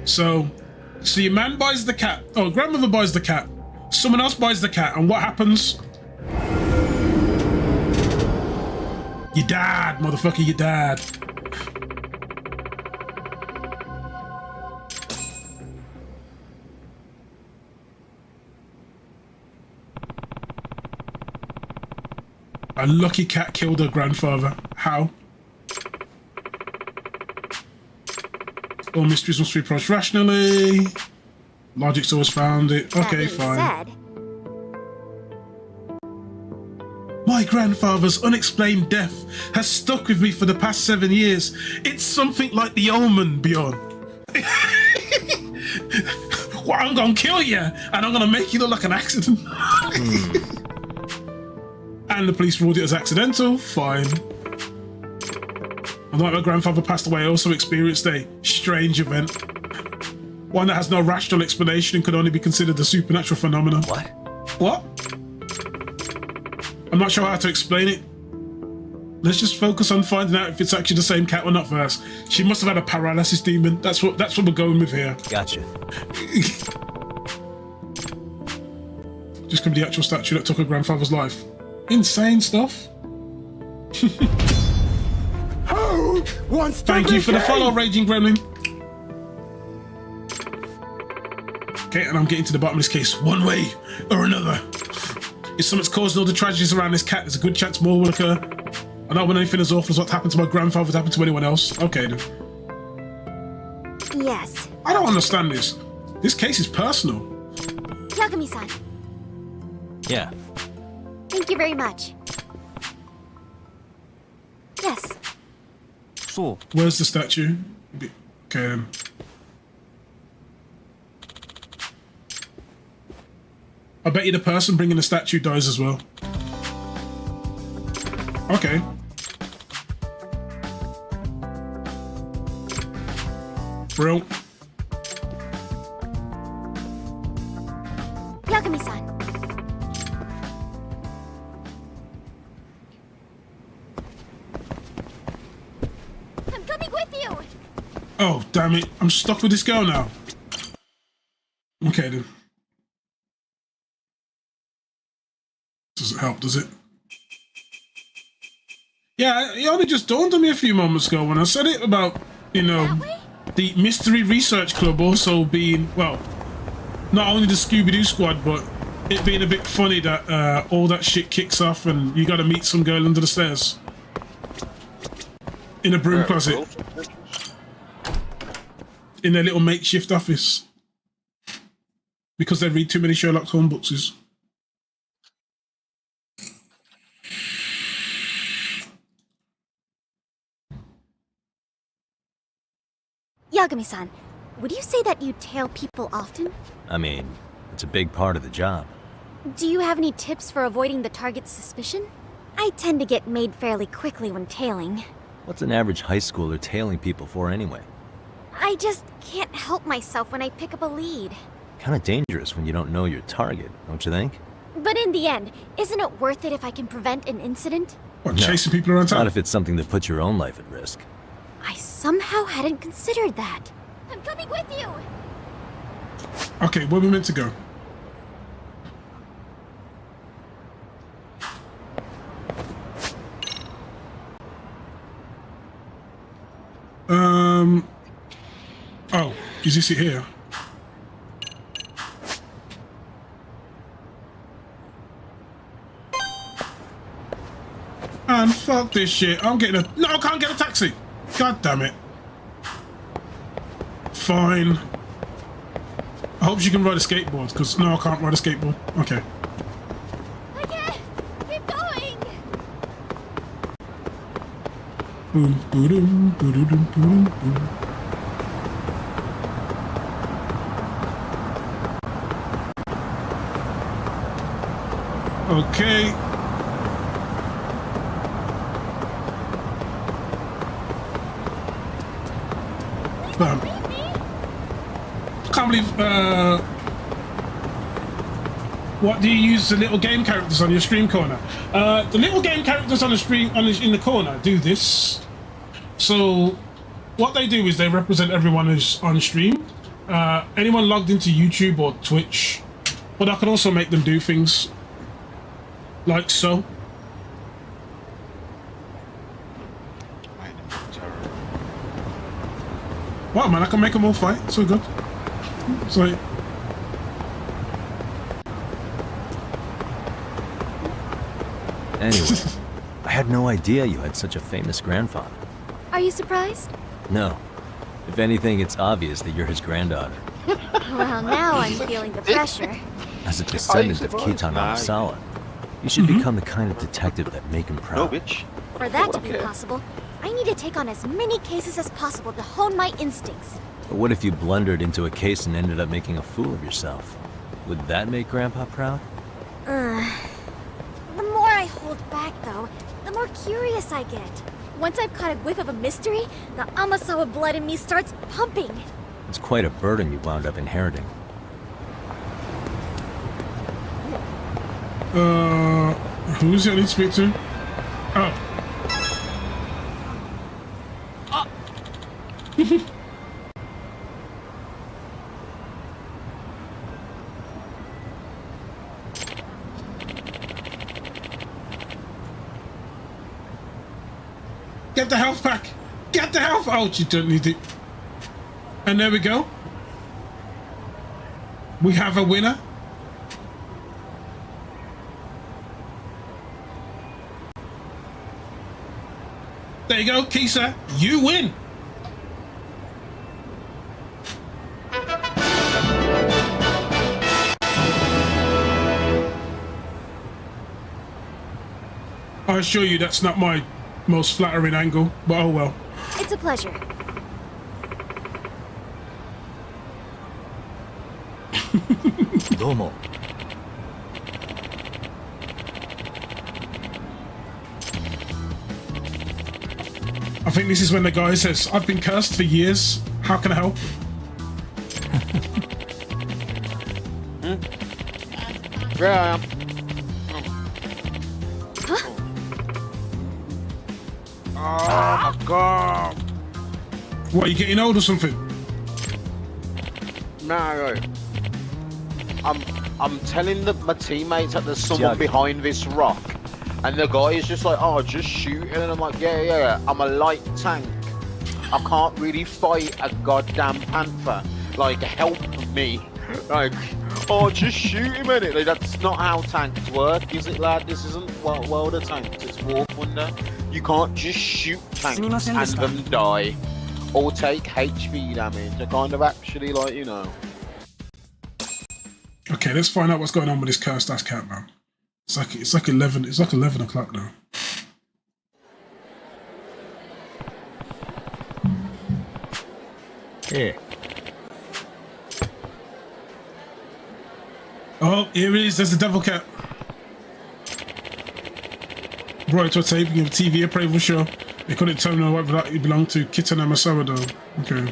So your man buys the cat. Oh, grandmother buys the cat. Someone else buys the cat, and what happens? Your dad, motherfucker, your dad. A lucky cat killed her grandfather. How? All mysteries must be approached rationally. Logic's always found it. Okay, fine. My grandfather's unexplained death has stuck with me for the past 7 years. It's something like the Omen, Bjorn. Well, I'm gonna kill you, and I'm gonna make you look like an accident. And the police ruled it as accidental. Fine. And like my grandfather passed away, I also experienced a strange event. One that has no rational explanation and could only be considered a supernatural phenomenon. What? What? I'm not sure how to explain it. Let's just focus on finding out if it's actually the same cat or not first. She must have had a paralysis demon. That's what we're going with here. Gotcha. Just could be the actual statue that took her grandfather's life. Insane stuff. Thank you for the follow, Raging Gremlin. Okay, and I'm getting to the bottom of this case one way or another. If something's causing all the tragedies around this cat, there's a good chance more will occur. I don't want anything as awful as what happened to my grandfather to happen to anyone else. Okay, then. Yes. I don't understand this. This case is personal. Yagami-san. Yeah. Thank you very much. Yes. So. Where's the statue? Okay. I bet you the person bringing the statue dies as well. Okay. Bro. Yakumi-san. I'm coming with you. Oh, damn it. I'm stuck with this girl now. Okay, then. Doesn't help, does it? Yeah, it only just dawned on me a few moments ago when I said it about, you know, the Mystery Research Club also being, well, not only the Scooby-Doo squad, but it being a bit funny that all that shit kicks off and you gotta meet some girl under the stairs. In a broom closet. In their little makeshift office. Because they read too many Sherlock Holmes books. Yagami-san, would you say that you tail people often? I mean, it's a big part of the job. Do you have any tips for avoiding the target's suspicion? I tend to get made fairly quickly when tailing. What's an average high schooler tailing people for anyway? I just can't help myself when I pick up a lead. Kinda dangerous when you don't know your target, don't you think? But in the end, isn't it worth it if I can prevent an incident? What, chasing people around town? Not if it's something that puts your own life at risk. I somehow hadn't considered that. I'm coming with you! Okay, where are we meant to go? Oh, is this it here? And fuck this shit. I'm getting a... No, I can't get a taxi. God damn it. Fine. I hope she can ride a skateboard, because no, I can't ride a skateboard. Okay. Okay, keep going! Boom, boom, boom, boom, boom, boom. Okay. Bam. Can't believe, what do you use the little game characters on your stream corner? The little game characters on the stream, in the corner do this. So, what they do is they represent everyone who's on stream. Anyone logged into YouTube or Twitch. But I can also make them do things like so. Wow, man, I can make them all fight. So good. It's like... Anyway, I had no idea you had such a famous grandfather. Are you surprised? No. If anything, it's obvious that you're his granddaughter. Well, now I'm feeling the pressure. As a descendant of Kitan Amasawa, you should become the kind of detective that make him proud. No, bitch. For that to be possible, I need to take on as many cases as possible to hone my instincts. But what if you blundered into a case and ended up making a fool of yourself? Would that make Grandpa proud? The more I hold back, though, the more curious I get. Once I've caught a whiff of a mystery, the Amasawa blood in me starts pumping. It's quite a burden you wound up inheriting. Who's it I need to speak to? Oh. Get the health pack! Get the health! Oh, you don't need it. And there we go. We have a winner. There you go, Kisa. You win. I assure you that's not my most flattering angle, but oh well. It's a pleasure. Domo. think this is when the guy says, I've been cursed for years. How can I help? Yeah, I am. Oh my god. What, are you getting old or something? No. I'm telling my teammates that there's someone behind this rock. And the guy is just like, oh, just shoot. And I'm like, yeah. I'm a light tank. I can't really fight a goddamn panther. Like, help me. Like, oh, just shoot him in it. Like, that's not how tanks work, is it, lad? This isn't World of Tanks. It's War Thunder. You can't just shoot tanks and them die. Or take HP damage. I kind of actually, like, you know. Okay, let's find out what's going on with this cursed ass cat, man. It's like 11 o'clock now. Here. Oh, here it is. There's the devil cat. Brought it to a taping of a TV appraisal show. They couldn't determine whether it belonged to Kitten and Masawa though. Okay.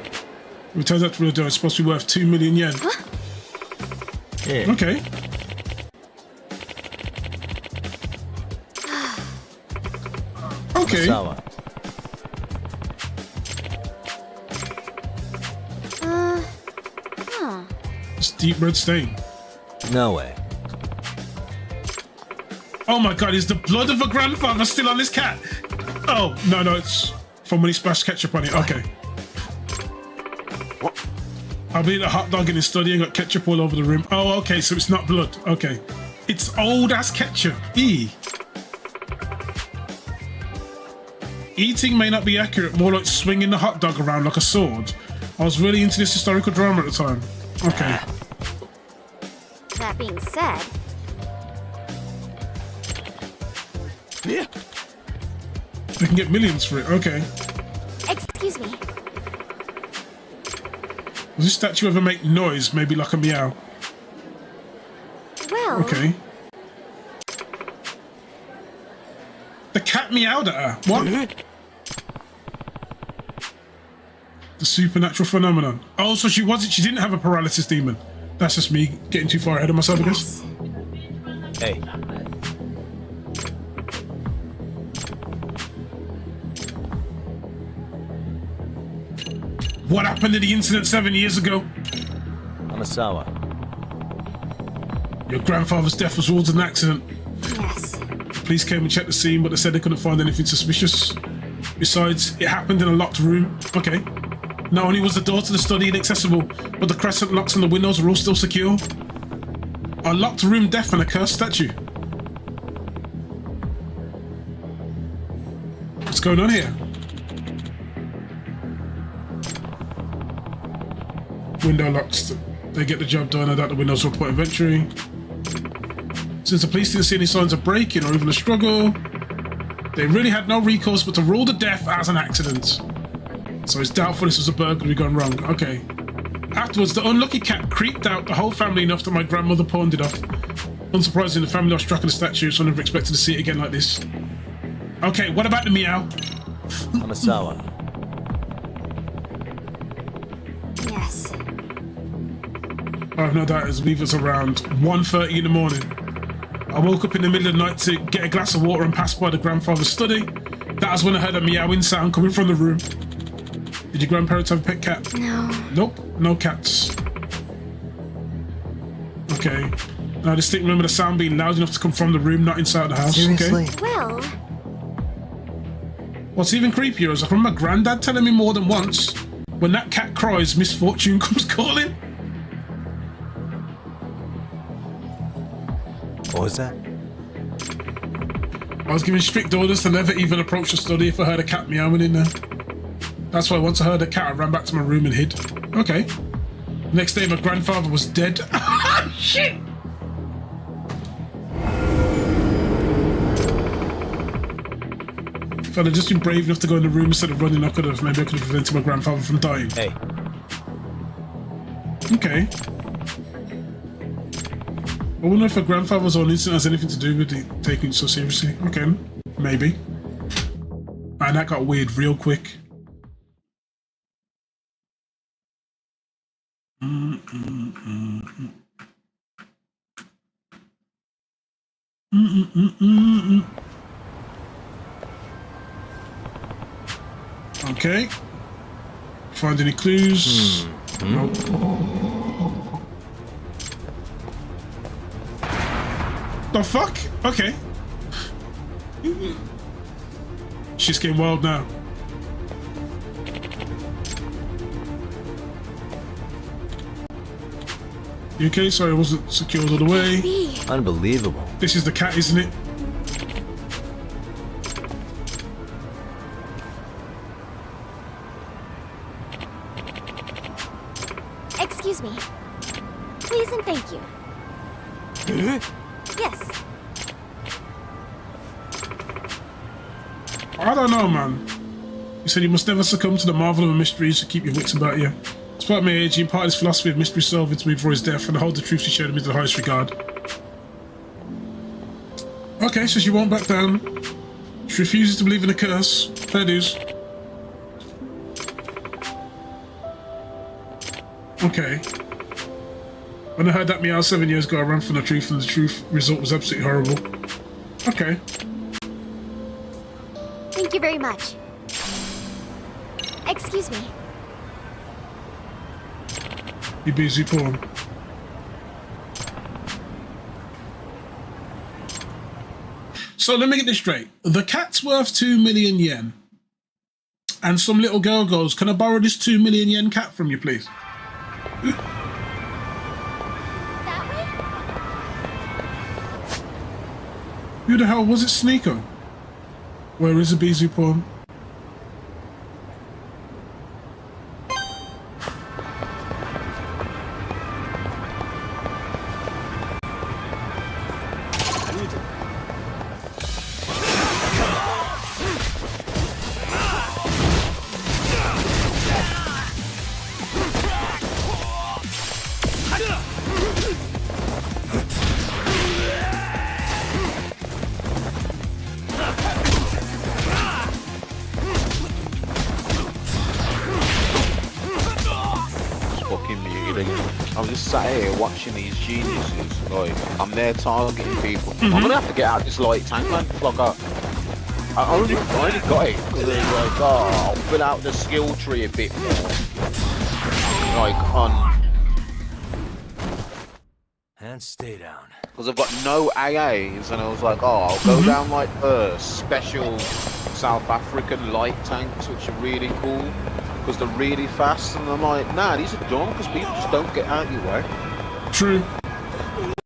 It turns out it's supposed to be worth 2 million yen. Huh? Yeah. Okay. Okay. Masawa. It's deep red stain. No way. Oh my god, is the blood of a grandfather still on this cat? Oh, no, it's from when he splashed ketchup on it. Okay. What? I'll be eating a hot dog in his study and got ketchup all over the room. Oh, okay, so it's not blood. Okay. It's old ass ketchup. Eating may not be accurate, more like swinging the hot dog around like a sword. I was really into this historical drama at the time. Okay. That being said... Yeah. They can get millions for it. Okay. Excuse me. Does this statue ever make noise? Maybe like a meow? Well... Okay. The cat meowed at her. What? The supernatural phenomenon. Oh, so she didn't have a paralysis demon. That's just me getting too far ahead of myself, I guess. Hey. What happened to the incident 7 years ago? Amasawa. Your grandfather's death was ruled an accident. Yes. Police came and checked the scene, but they said they couldn't find anything suspicious. Besides, it happened in a locked room. Okay. Not only was the door to the study inaccessible, but the crescent locks on the windows were all still secure. A locked room death and a cursed statue. What's going on here? Window locked. They get the job done. I doubt the windows report inventory. Since the police didn't see any signs of breaking or even a struggle, they really had no recourse but to rule the death as an accident. So it's doubtful this was a burglary gone wrong. Okay. Afterwards, the unlucky cat creeped out the whole family enough that my grandmother pawned it off. Unsurprisingly, the family lost track of the statue, so I never expected to see it again like this. Okay, what about the meow? Amasawa. Yes. I have no doubt it was around 1:30 in the morning. I woke up in the middle of the night to get a glass of water and pass by the grandfather's study. That was when I heard a meowing sound coming from the room. Did your grandparents have a pet cat? No. Nope, no cats. Okay. I distinctly remember the sound being loud enough to come from the room, not inside the house. Seriously? Okay. Well... What's even creepier is I remember my granddad telling me more than once, when that cat cries, misfortune comes calling. What was that? I was given strict orders to never even approach the study if I heard a cat meowing in there. That's why once I heard a cat, I ran back to my room and hid. Okay. Next day, my grandfather was dead. Shit! If I'd have just been brave enough to go in the room instead of running, maybe I could have prevented my grandfather from dying. Hey. Okay. I wonder if her grandfather's own incident has anything to do with it taking it so seriously. Okay, maybe. Man, that got weird real quick. Okay. Find any clues? Nope. The fuck? Okay. She's getting wild now. You okay? Sorry, I wasn't secured all the way. Unbelievable. This is the cat, isn't it? Excuse me. Please and thank you. Yes. I don't know, man. You said you must never succumb to the marvel of mysteries to keep your wits about you. Despite my age, he imparted his philosophy of mystery solving to me before his death, and I hold the truth she showed him in the highest regard. Okay, so she won't back down. She refuses to believe in a curse. Fair dues. Okay. When I heard that meow 7 years ago, I ran from the truth, and the truth result was absolutely horrible. Okay. Thank you very much. Excuse me. You busy porn. So let me get this straight. The cat's worth 2 million yen. And some little girl goes, can I borrow this 2 million yen cat from you, please? Who the hell was it, Sneeko? Where is Ibizu porn? Watching these geniuses, like, I'm there targeting people. I'm gonna have to get out this light tank, man. Like, I only got it because they're like, oh, I'll fill out the skill tree a bit more. Like, And stay down. Because I've got no AAs, and I was like, oh, I'll go down like special South African light tanks, which are really cool, because they're really fast. And I'm like, nah, these are dumb, because people just don't get out your way. True.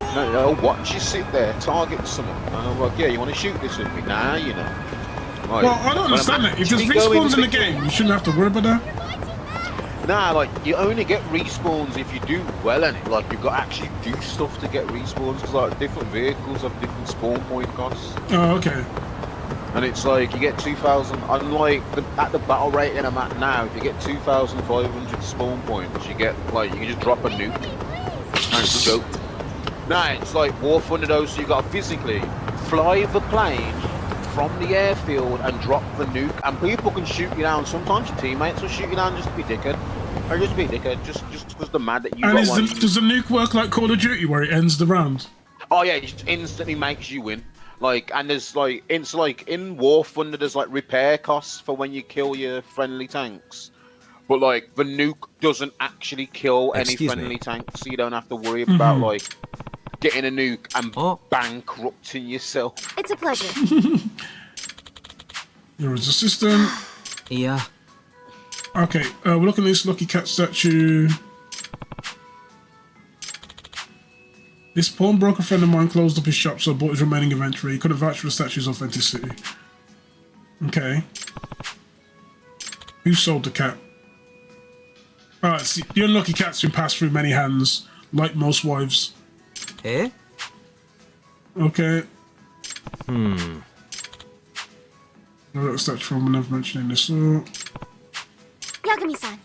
No, watch you sit there, target something. And I'm like, yeah, you want to shoot this with me? Nah, you know. Like, well, I don't understand that. If there's respawns in the game, you shouldn't have to worry about that. Nah, like, you only get respawns if you do well in it. Like, you've got to actually do stuff to get respawns, because, like, different vehicles have different spawn point costs. Oh, okay. And it's like, you get 2,000, unlike at the battle rating I'm at now, if you get 2,500 spawn points, you get, like, you can just drop a nuke. And just go. Nah, it's like War Thunder though, so you got to physically fly the plane from the airfield and drop the nuke, and people can shoot you down. Sometimes your teammates will shoot you down just to be dickhead. Or just be a dickhead, just because they're mad that you and got one. Does the nuke work like Call of Duty where it ends the round? Oh yeah, it just instantly makes you win. Like, and there's like, it's like in War Thunder, there's like repair costs for when you kill your friendly tanks. But like, the nuke doesn't actually kill any friendly tanks, so you don't have to worry about like getting a nuke and bankrupting yourself. It's a pleasure. There is a system. Yeah. Okay, we're looking at this Lucky Cat statue. This pawnbroker friend of mine closed up his shop, so I bought his remaining inventory. He couldn't vouch for the statue's authenticity. Okay. Who sold the cat? Alright, see, the unlucky cat's been passed through many hands, like most wives. Eh? Okay. That statue from never mentioning this. Yagami-san.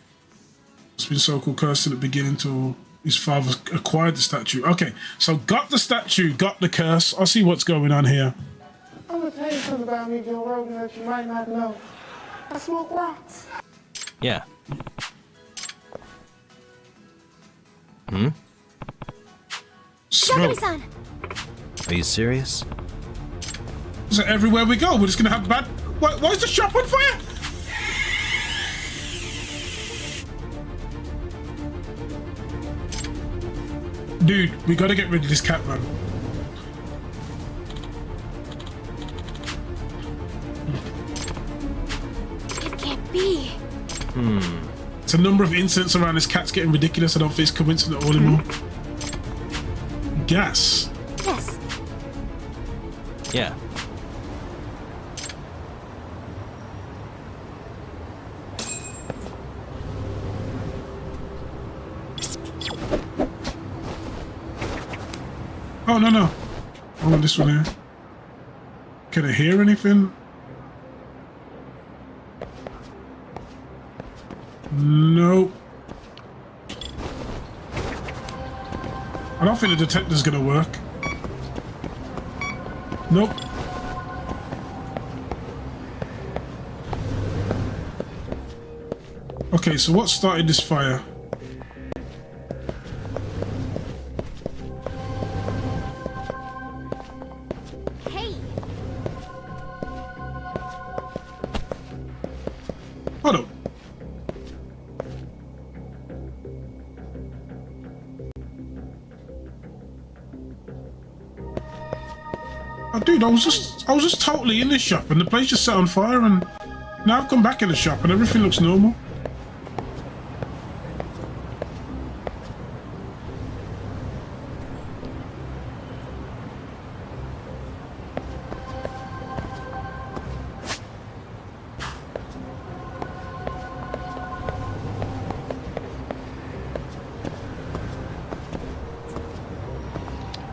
It's been so-called cursed at the beginning till his father acquired the statue. Okay, so got the statue, got the curse. I'll see what's going on here. I'm gonna tell you something about me, Joe Rogan, that you might not know. I smoke rocks. Yeah. Hmm? Smoke. Shagami-san! Are you serious? So everywhere we go, we're just gonna have bad. Why is the shop on fire? Dude, we gotta get rid of this cat, man. It can't be. It's a number of incidents around this cat's getting ridiculous. I don't think it's coincident all anymore. Gas. Yes. Yeah. Oh, no. I want this one here. Can I hear anything? Nope. I don't think the detector's gonna work. Nope. Okay, so what started this fire? Hey. Hold up. Oh, dude, I was just totally in this shop and the place just set on fire, and now I've come back in the shop and everything looks normal.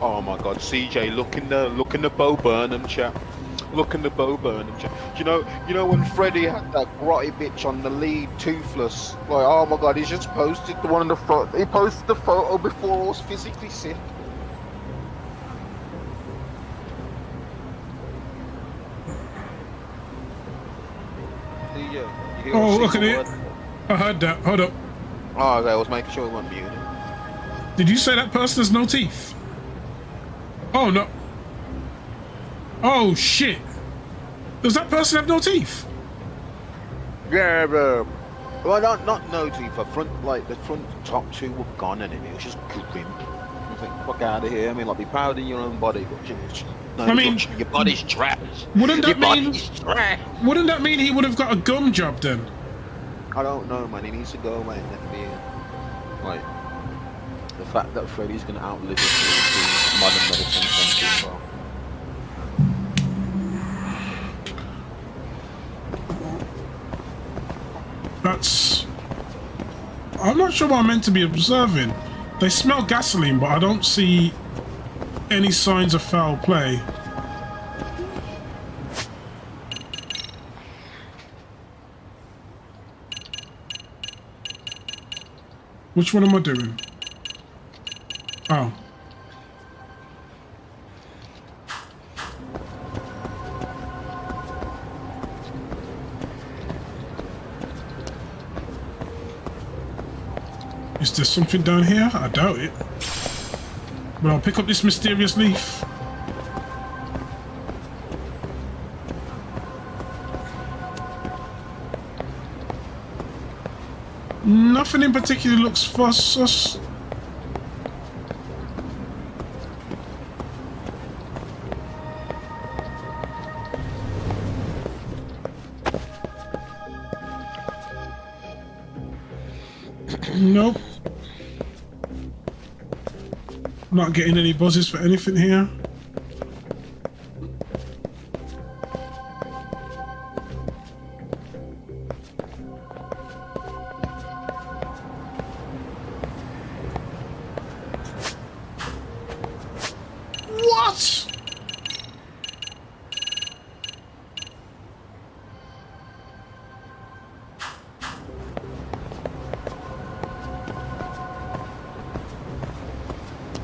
Oh my God, CJ, look in the Bo Burnham chat. Look in the Bo Burnham chat. Do you know when Freddy had that grotty bitch on the lead, toothless? Like, oh my God, he's just posted the one in the front. He posted the photo before I was physically sick. Oh, look at it. I heard that. Hold up. Oh, okay, I was making sure it wasn't muted. Did you say that person has no teeth? Oh, no. Oh, shit. Does that person have no teeth? Yeah, bro. Well, not no teeth. The front top two were gone, and it was just grim. I was like, fuck out of here. I mean, like, be proud of your own body, but I mean, your body's trash. Wouldn't that your mean? body's trash. Wouldn't that mean he would have got a gum job then? I don't know, man. He needs to go away and let me in. Like, the fact that Freddy's gonna outlive his modern medicine comes too far. That's... I'm not sure what I'm meant to be observing. They smell gasoline, but I don't see any signs of foul play. Which one am I doing? Oh. Is there something down here? I doubt it. But I'll pick up this mysterious leaf. Nothing in particular looks sus. Nope. Not getting any buzzes for anything here. What?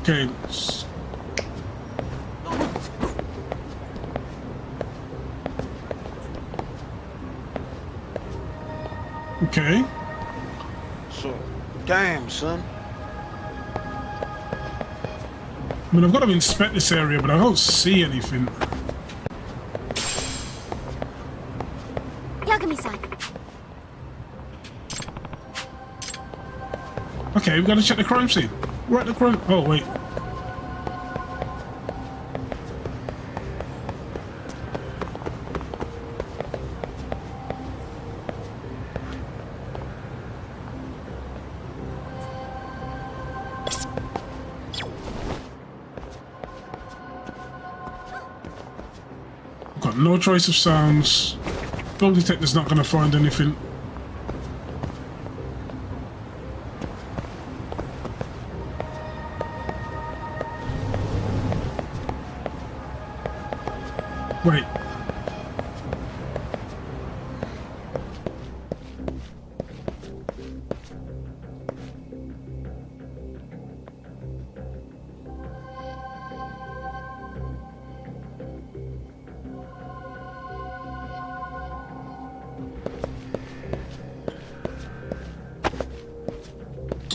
Okay. Okay. So, damn, son. I mean, I've got to inspect this area, but I don't see anything. Yagami-san. Okay, we've got to check the crime scene. We're at the crime. Oh, wait. Got no choice of sounds. Dog detector's not going to find anything. Wait.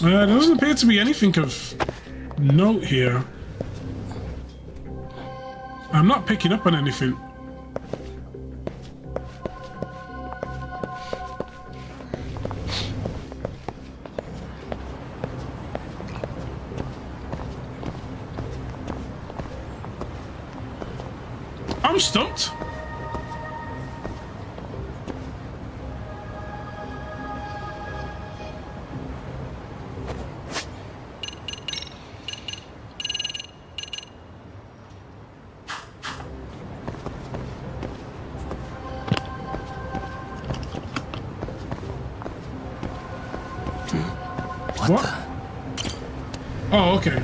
There doesn't appear to be anything of note here. I'm not picking up on anything. I'm stumped. What? Oh, okay.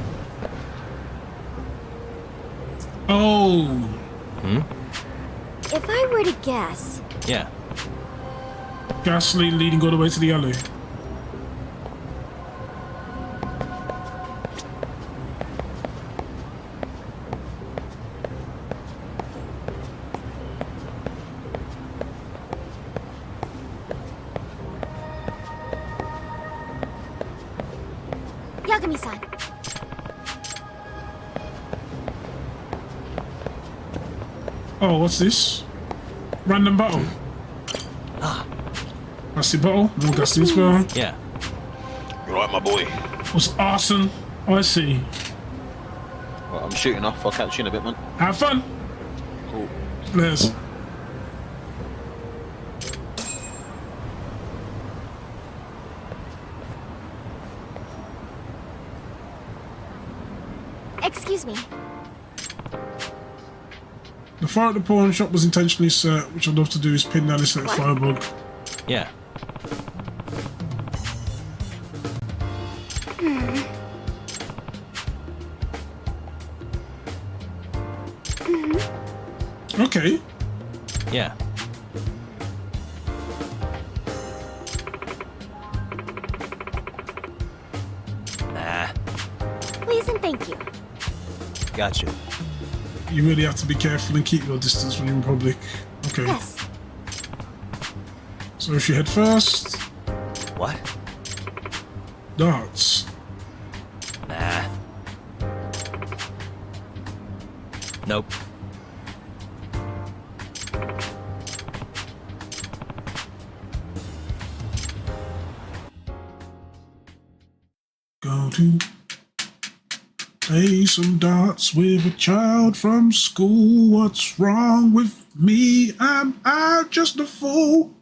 Oh. Hmm? If I were to guess... Yeah. Gasoline leading all the way to the alley. Yagami-san. Oh, what's this? Random bottle. That's the bottle. More gasoline spill. Yeah. You right, my boy? What's arson? Oh, I see. Well, I'm shooting off. I'll catch you in a bit, man. Have fun. Cool. There's. Excuse me. The fire at the pawn shop was intentionally set, which I'd love to do is pin down this little firebug. Yeah. Okay. Yeah. Nah. Please and thank you. Gotcha. You really have to be careful and keep your distance when you're in public. Okay. Yes. So she head first. What? Darts. Nah. Nope. Go to play some darts with a child from school. What's wrong with me? Am I just a fool?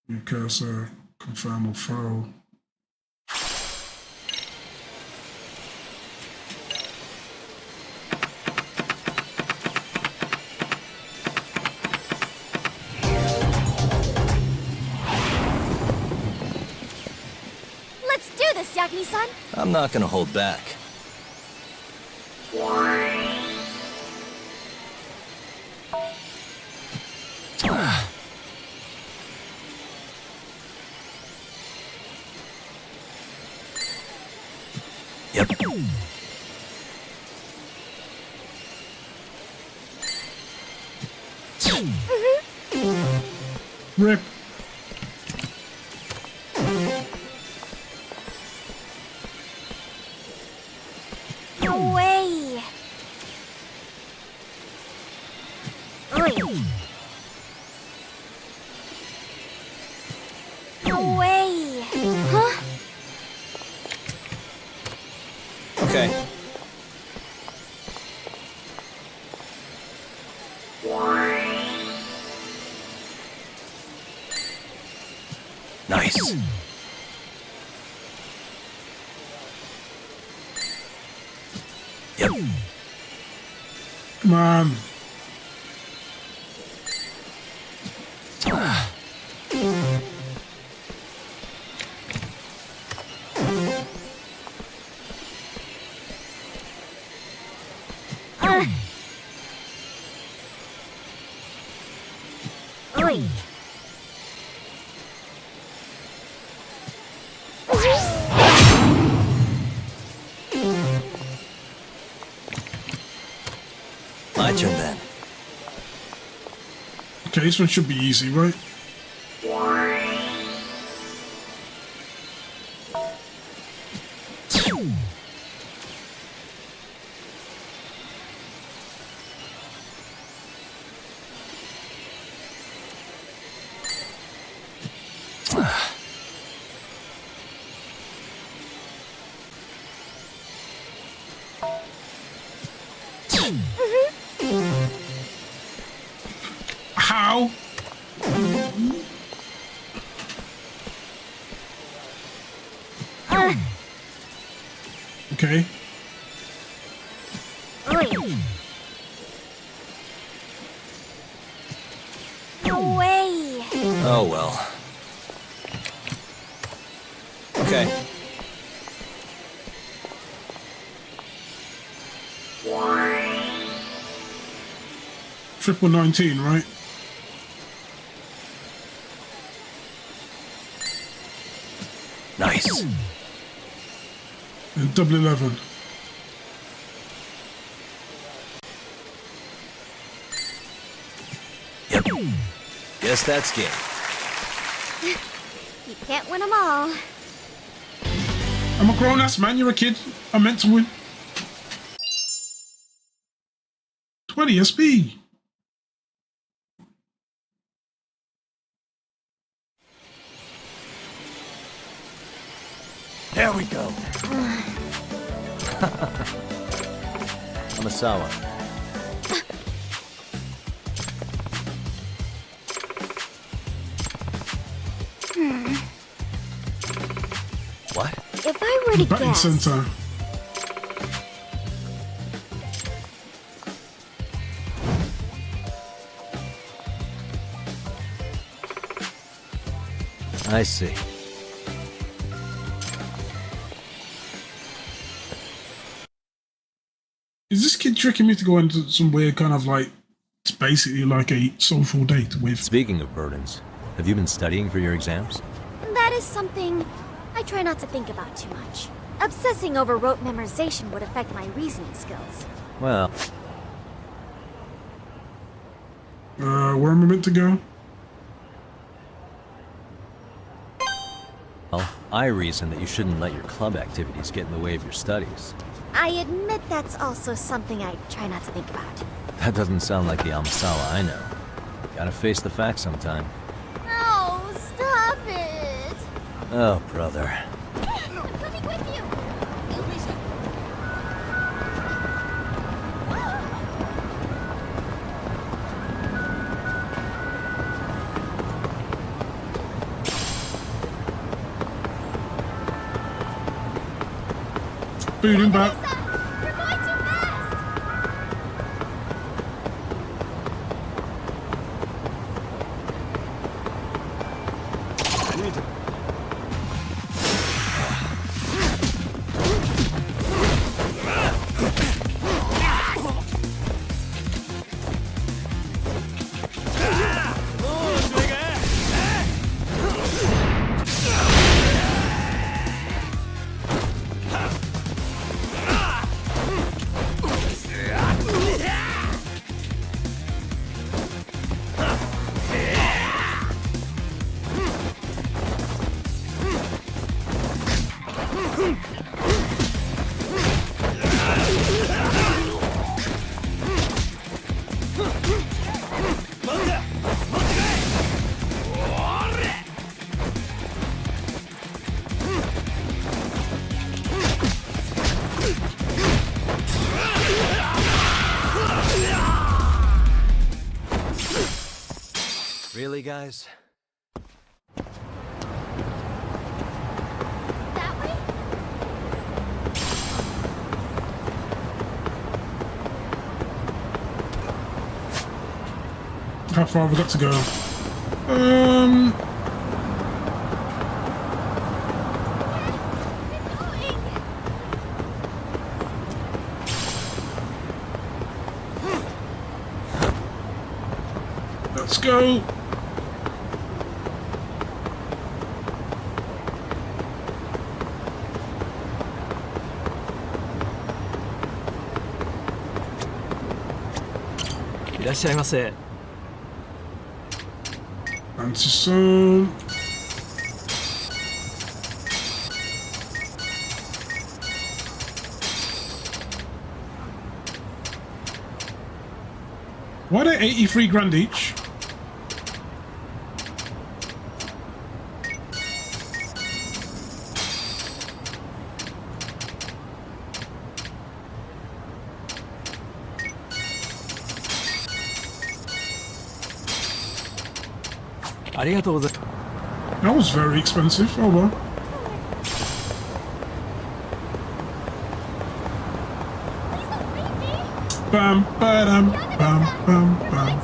Your cursor, confirm or throw. Let's do this, Yagami-san. I'm not gonna hold back. Rip. No way. Oi. No way. Huh? Okay. Nice. Yep. Come on. Oi. My turn then. Okay, this one should be easy, right? How? Okay. Oi. No way. Oh well. Okay. Triple 19, right? Nice. And double 11. Yep. Guess that's game. You can't win them all. I'm a grown-ass man, you're a kid. I'm meant to win. 20 SP. There we go. Amasawa. What? If I were to Batting guess, center. I see. Is this kid tricking me to go into some weird kind of like, it's basically like a social date with... Speaking of burdens, have you been studying for your exams? that is something I try not to think about too much. Obsessing over rote memorization would affect my reasoning skills. Well... where am I meant to go? Well, I reason that you shouldn't let your club activities get in the way of your studies. I admit that's also something I try not to think about. That doesn't sound like the Amasawa I know. Gotta face the facts sometime. No, stop it! Oh, brother. I'm coming with you! Booting back. You're going too fast! Really, guys? How far have we got to go? Let's go. Fancy some. Why are they 83 grand each? That was very expensive. Oh well. Bam, ba-dam, bam, bam, bam.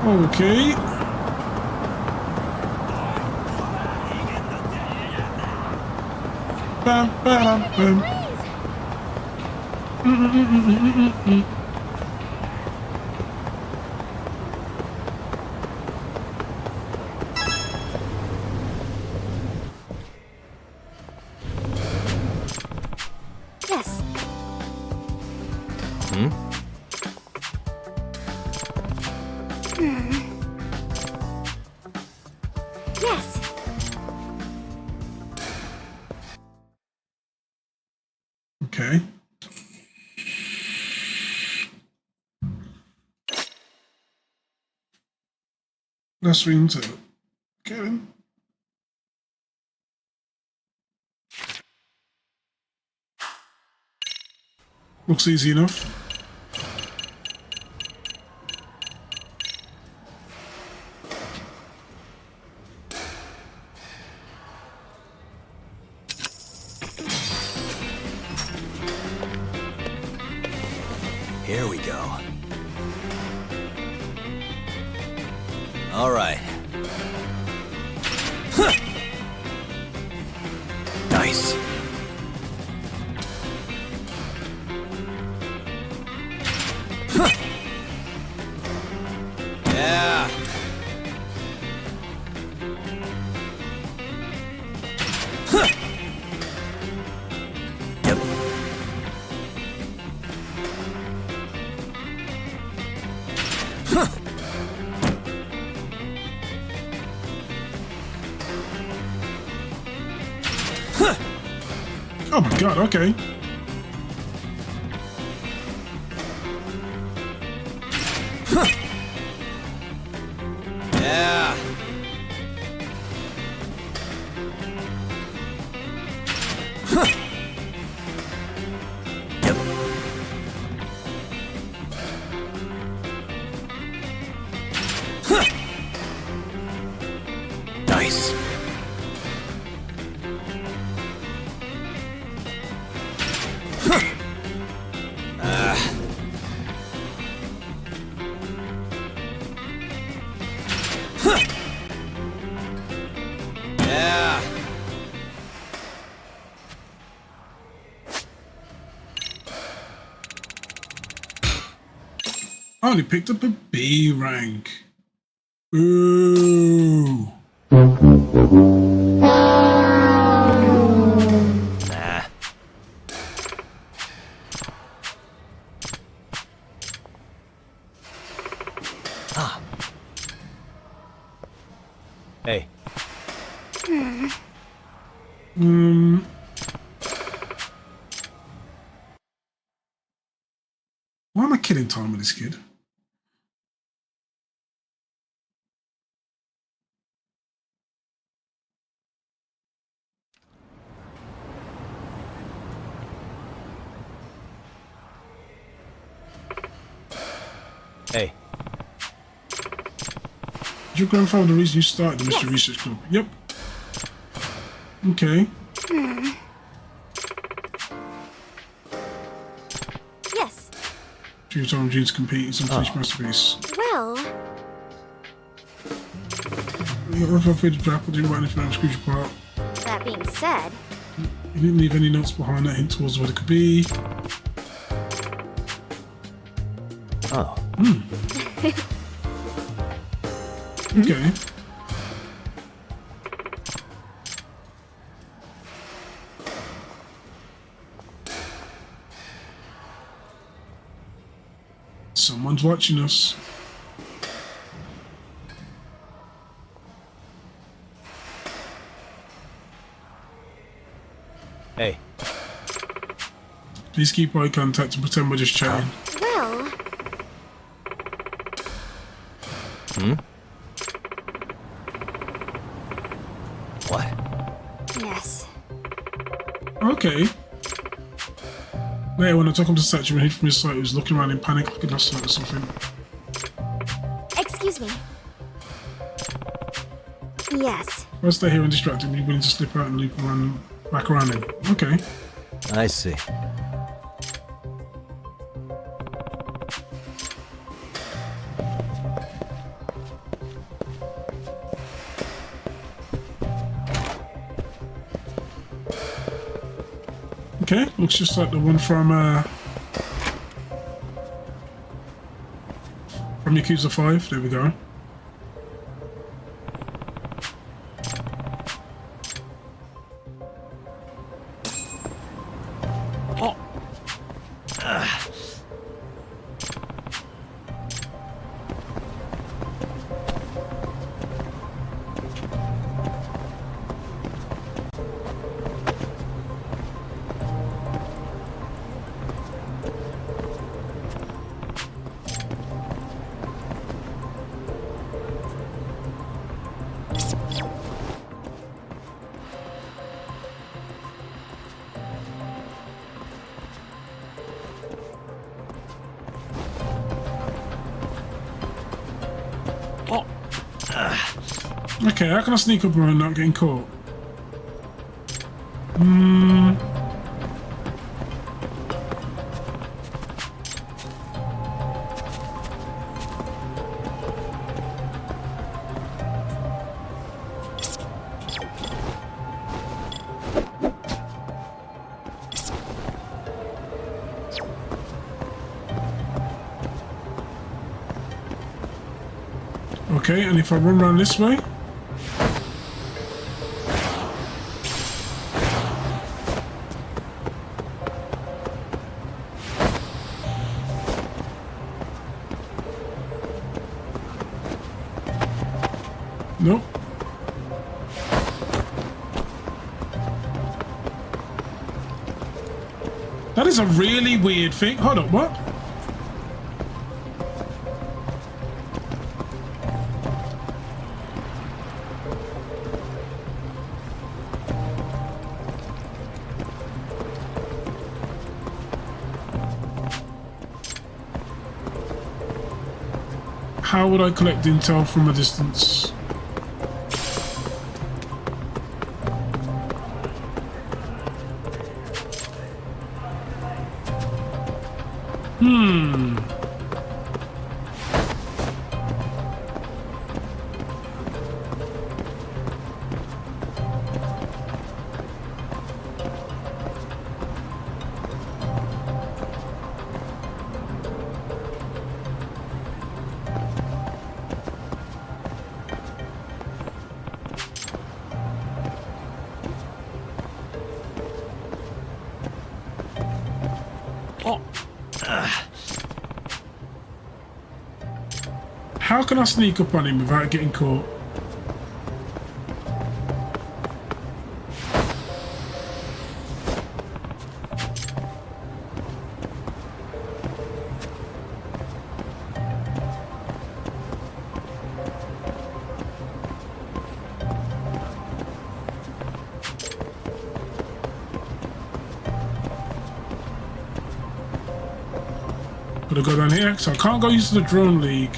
Okay. Bam, bam, bam. Yes. Yes. Okay. Let's ring to Kevin. Looks easy enough. Here we go. All right. Huh. Nice. Huh. Yeah. Huh. Yep. Huh. Huh. Oh my god, okay. Huh. Yeah. Huh. Yep. Huh. Nice. Huh. Huh. Yeah. I only picked up a B rank. Ooh. Nah. Ah. Hey. killing time with this kid. Hey. Is your grandfather the reason you started the Mystery Research Club? Yep. Okay. Yes. So you're telling Gene to compete in some finished masterpiece. Well, You got rough afraid to drop or didn't write anything on Scrooge apart. that being said, You didn't leave any notes behind that hint towards what it could be. Oh. Okay. Someone's watching us. Hey. Please keep eye contact and pretend we're just chatting. well, What? yes. Okay. Later, when I took him to the statue and hid from his sight, he was looking around in panic like a lost sight or something. Excuse me. Yes. If I stay here and distract him, you're willing to slip out and loop around, back around him. Okay. I see. Okay, looks just like the one from Yakuza 5. There we go. Okay, how can I sneak up around not getting caught? Okay, and if I run around this way? Nope. That is a really weird thing. Hold up, what? How would I collect intel from a distance? How can I sneak up on him without getting caught? gonna go down here, so I can't go use the drone league.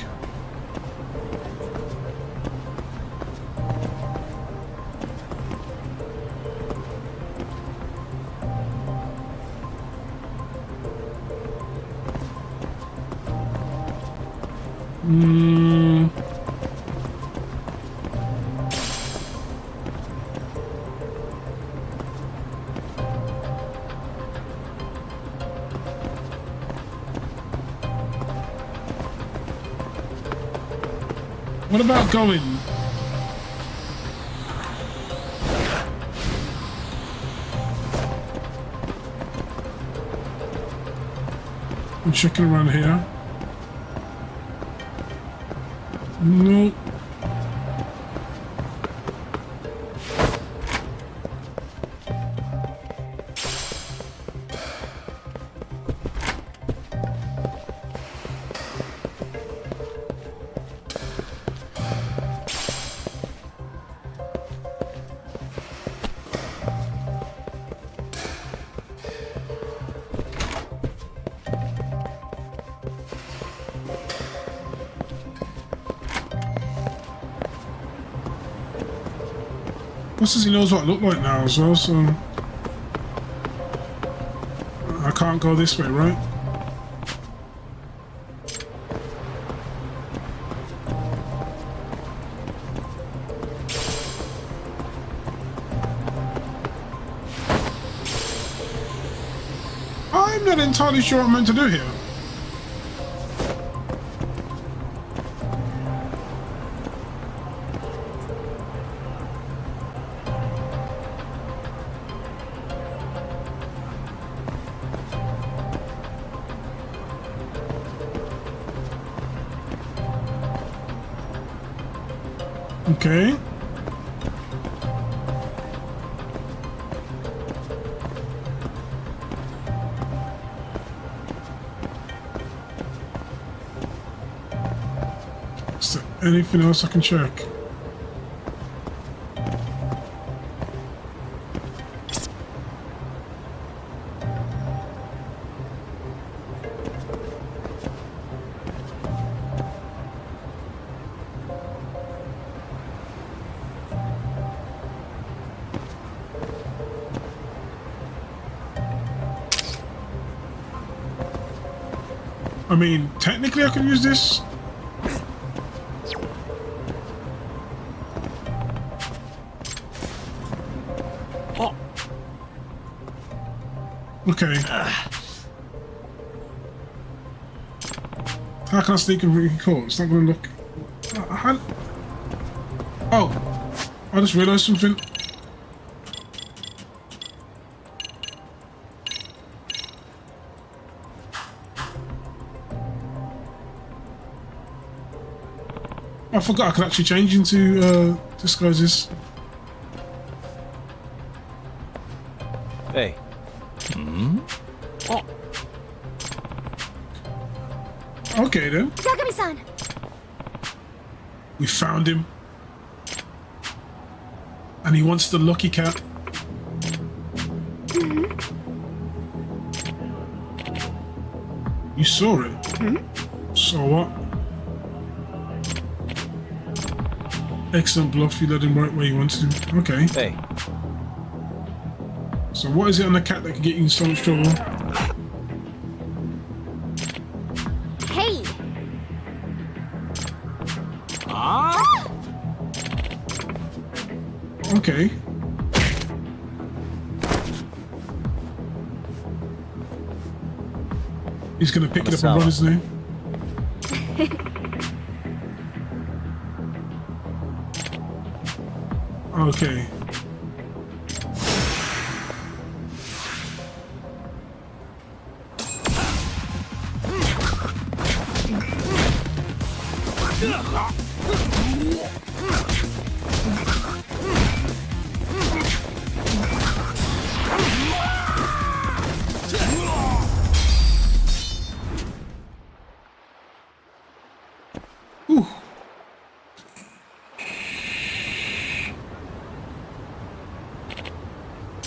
What about going? I'm checking around here. No. Plus, he knows what I look like now as well, so I can't go this way, right? I'm not entirely sure what I'm meant to do here. Okay. Is there anything else I can check? I mean, technically I could use this. Oh. Okay. How can I sneak and record? It's not going to look... Oh, I just realised something. I forgot I could actually change into disguises. Hey. Oh. Okay then. Yagami-san! We found him. And he wants the lucky cat. You saw it? So what? Excellent bluff, you led him right where you wanted him. Okay. Hey. So what is it on the cat that can get you in so much trouble? Hey! Okay. He's gonna pick it up and run, isn't he? Okay. Ooh.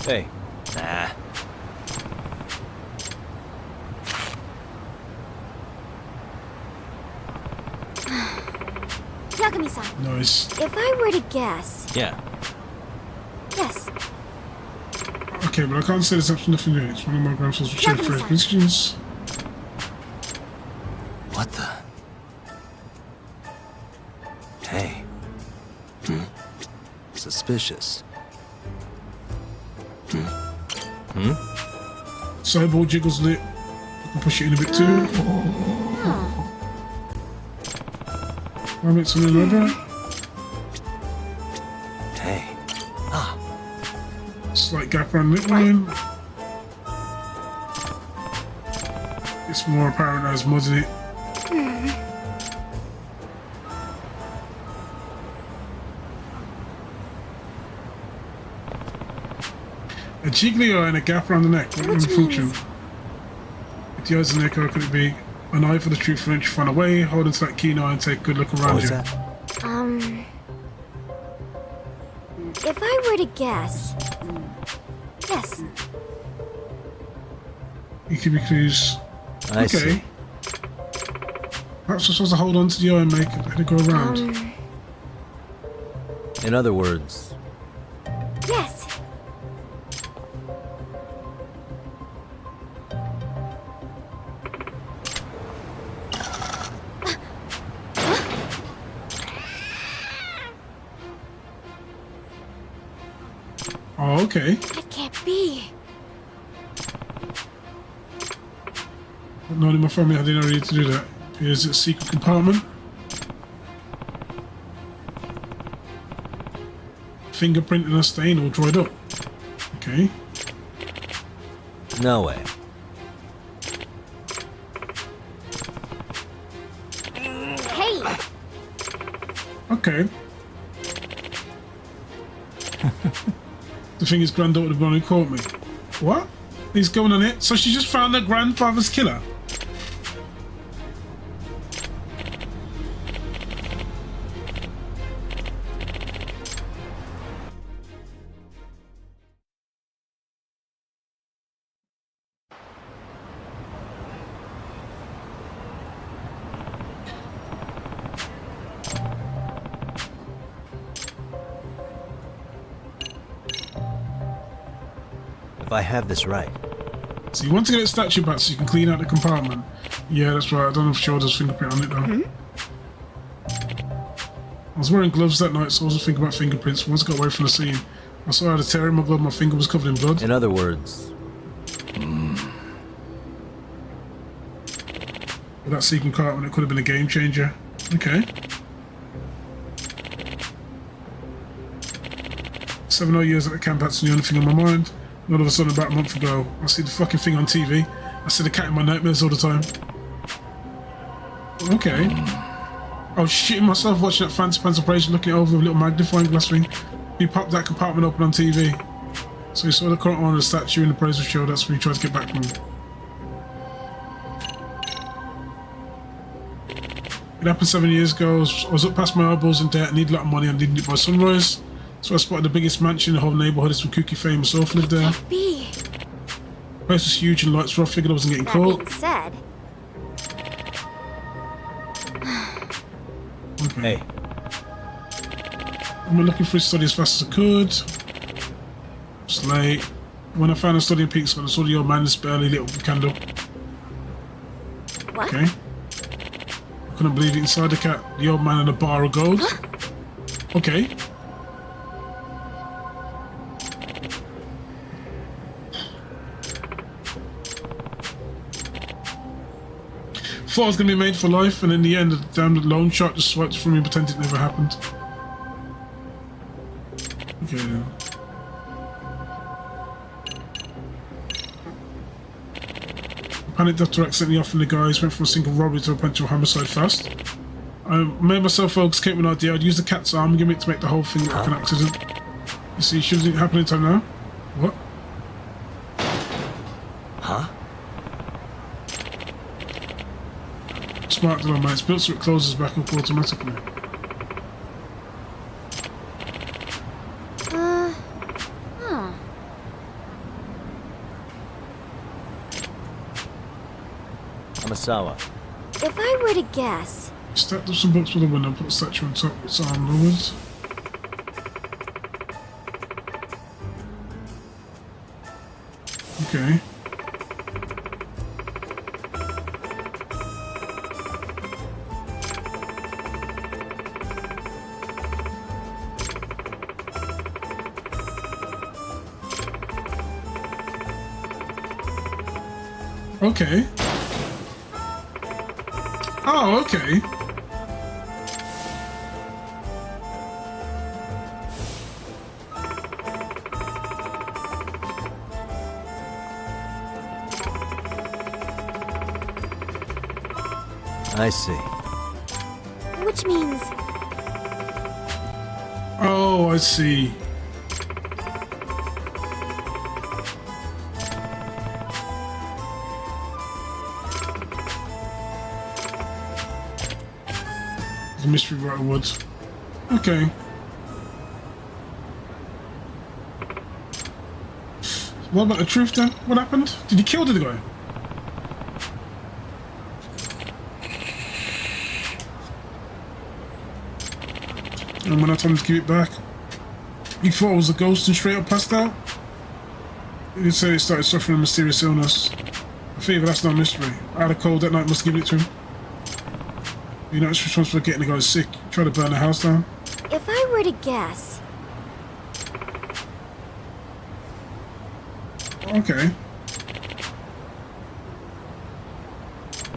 Hey. Nah. Takumi-san. Nice. If I were to guess... Yeah. Yes. Okay, but I can't say this up to nothing new. It's one of my grandfather's returned for questions. What the? Hey. Suspicious. Sideboard jiggles lit. I can push it in a bit too. Rabbits on the rubber. Hey. Ah. Slight gap around lit line. It's more apparent as mud in it. A jiggly eye and a gap around the neck. What would the function? If the eyes and neck, how could it be? An eye for the truth French fun away, hold onto that keen eye and take a good look around you. If I were to guess... Yes. You give me clues. I see. Perhaps we're supposed to hold on to the eye and make it go around. In other words... Yes. Oh, okay. It can't be. No one in my family had any idea to do that. Here's a secret compartment. Fingerprint and a stain all dried up. Okay. No way. Hey! Okay. The thing is, granddaughter of the one who caught me. What? He's going on it? So she just found her grandfather's killer? If I have this right. So you want to get a statue back so you can clean out the compartment? Yeah, that's right. I don't know if Shoulder's fingerprint on it though. I was wearing gloves that night, so I wasn't thinking about fingerprints. Once I got away from the scene, I saw I had a tear in my glove. My finger was covered in blood. In other words... With that secret compartment, it could have been a game changer. Okay. 7 odd years at the camp, that's the only thing on my mind. Not all of a sudden, about a month ago, I see the fucking thing on TV. I see the cat in my nightmares all the time. Okay. I was shitting myself watching that fancy pants operation, looking over with a little magnifying glass thing. He popped that compartment open on TV. So he saw the current owner of the statue in the appraisal show. That's when he tried to get back from him. It happened 7 years ago. I was up past my elbows in debt, needed a lot of money, and needed it by sunrise. So I spotted the biggest mansion in the whole neighborhood. It's some kooky famous sofa lived there. B. The place was huge and lights rough. Figured I wasn't getting caught. Being said, Okay. I'm looking for a study as fast as I could. It's late. When I found a study in Peaksville, I saw the old man just barely lit up the candle. what? Okay. I couldn't believe it. Inside the cat, the old man and a bar of gold. Okay. Thought I was going to be made for life, and in the end, the damn loan shark just swiped from me and pretended it never happened. Okay then. I panicked after accidentally offering the guys, went from a single robbery to a potential homicide fast. I made myself focus, came with an idea. I'd use the cat's arm and give it to make the whole thing look like an accident. You see, shouldn't it happen in time now? What? Huh? Smart design, mate. It's built so it closes back up automatically. Huh. Amasawa. If I were to guess, Stacked up some books for the window, put the statue on top, its arm lowered. Okay. Okay. Oh, okay. I see. Which means... Oh, I see. The mystery writer woods. Okay. What about the truth then? What happened? Did he kill the guy? And when I told him to give it back, he thought it was a ghost and straight up passed out. He said he started suffering a mysterious illness. A fever, that's no mystery. I had a cold that night, must have given it to him. You're not responsible for getting the guy sick. Try to burn the house down. If I were to guess... Okay.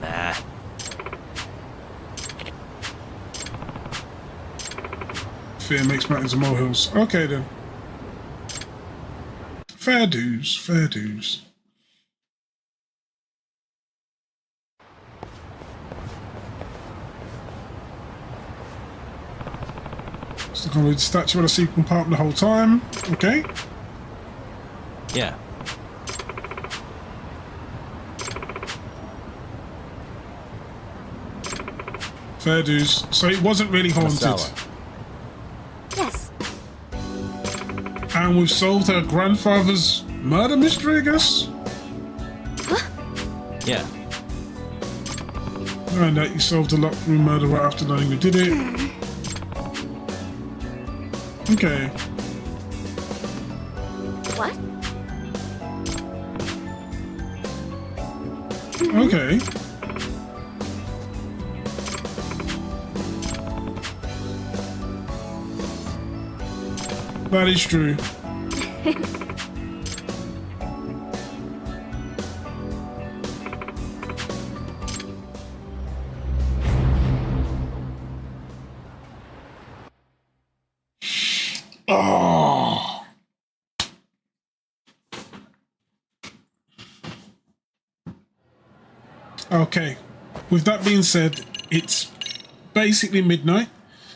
Nah. Fear makes mountains and molehills. Okay then. Fair dues, fair dues. So gonna leave the statue in a secret compartment the whole time. Okay. Yeah. Fair dues. So it wasn't really haunted. Masala. Yes. And we've solved her grandfather's murder mystery, I guess? Yeah. And that you solved a locked room murder right after knowing who did it. Okay. What? Okay. That is true. Oh. Okay. With that being said, it's basically midnight.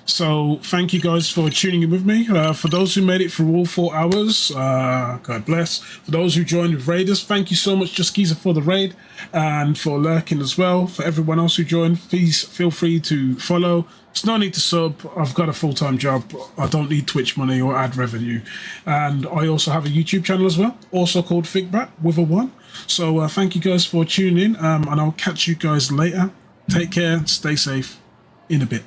So thank you guys for tuning in with me. For those who made it through all 4 hours, God bless. For those who joined with Raiders, thank you so much, Just Geezer, for the raid and for lurking as well. For everyone else who joined, please feel free to follow. There's no need to sub. I've got a full-time job. I don't need Twitch money or ad revenue. And I also have a YouTube channel as well, also called Figbat with a 1. So thank you guys for tuning in, and I'll catch you guys later. Take care, stay safe, in a bit.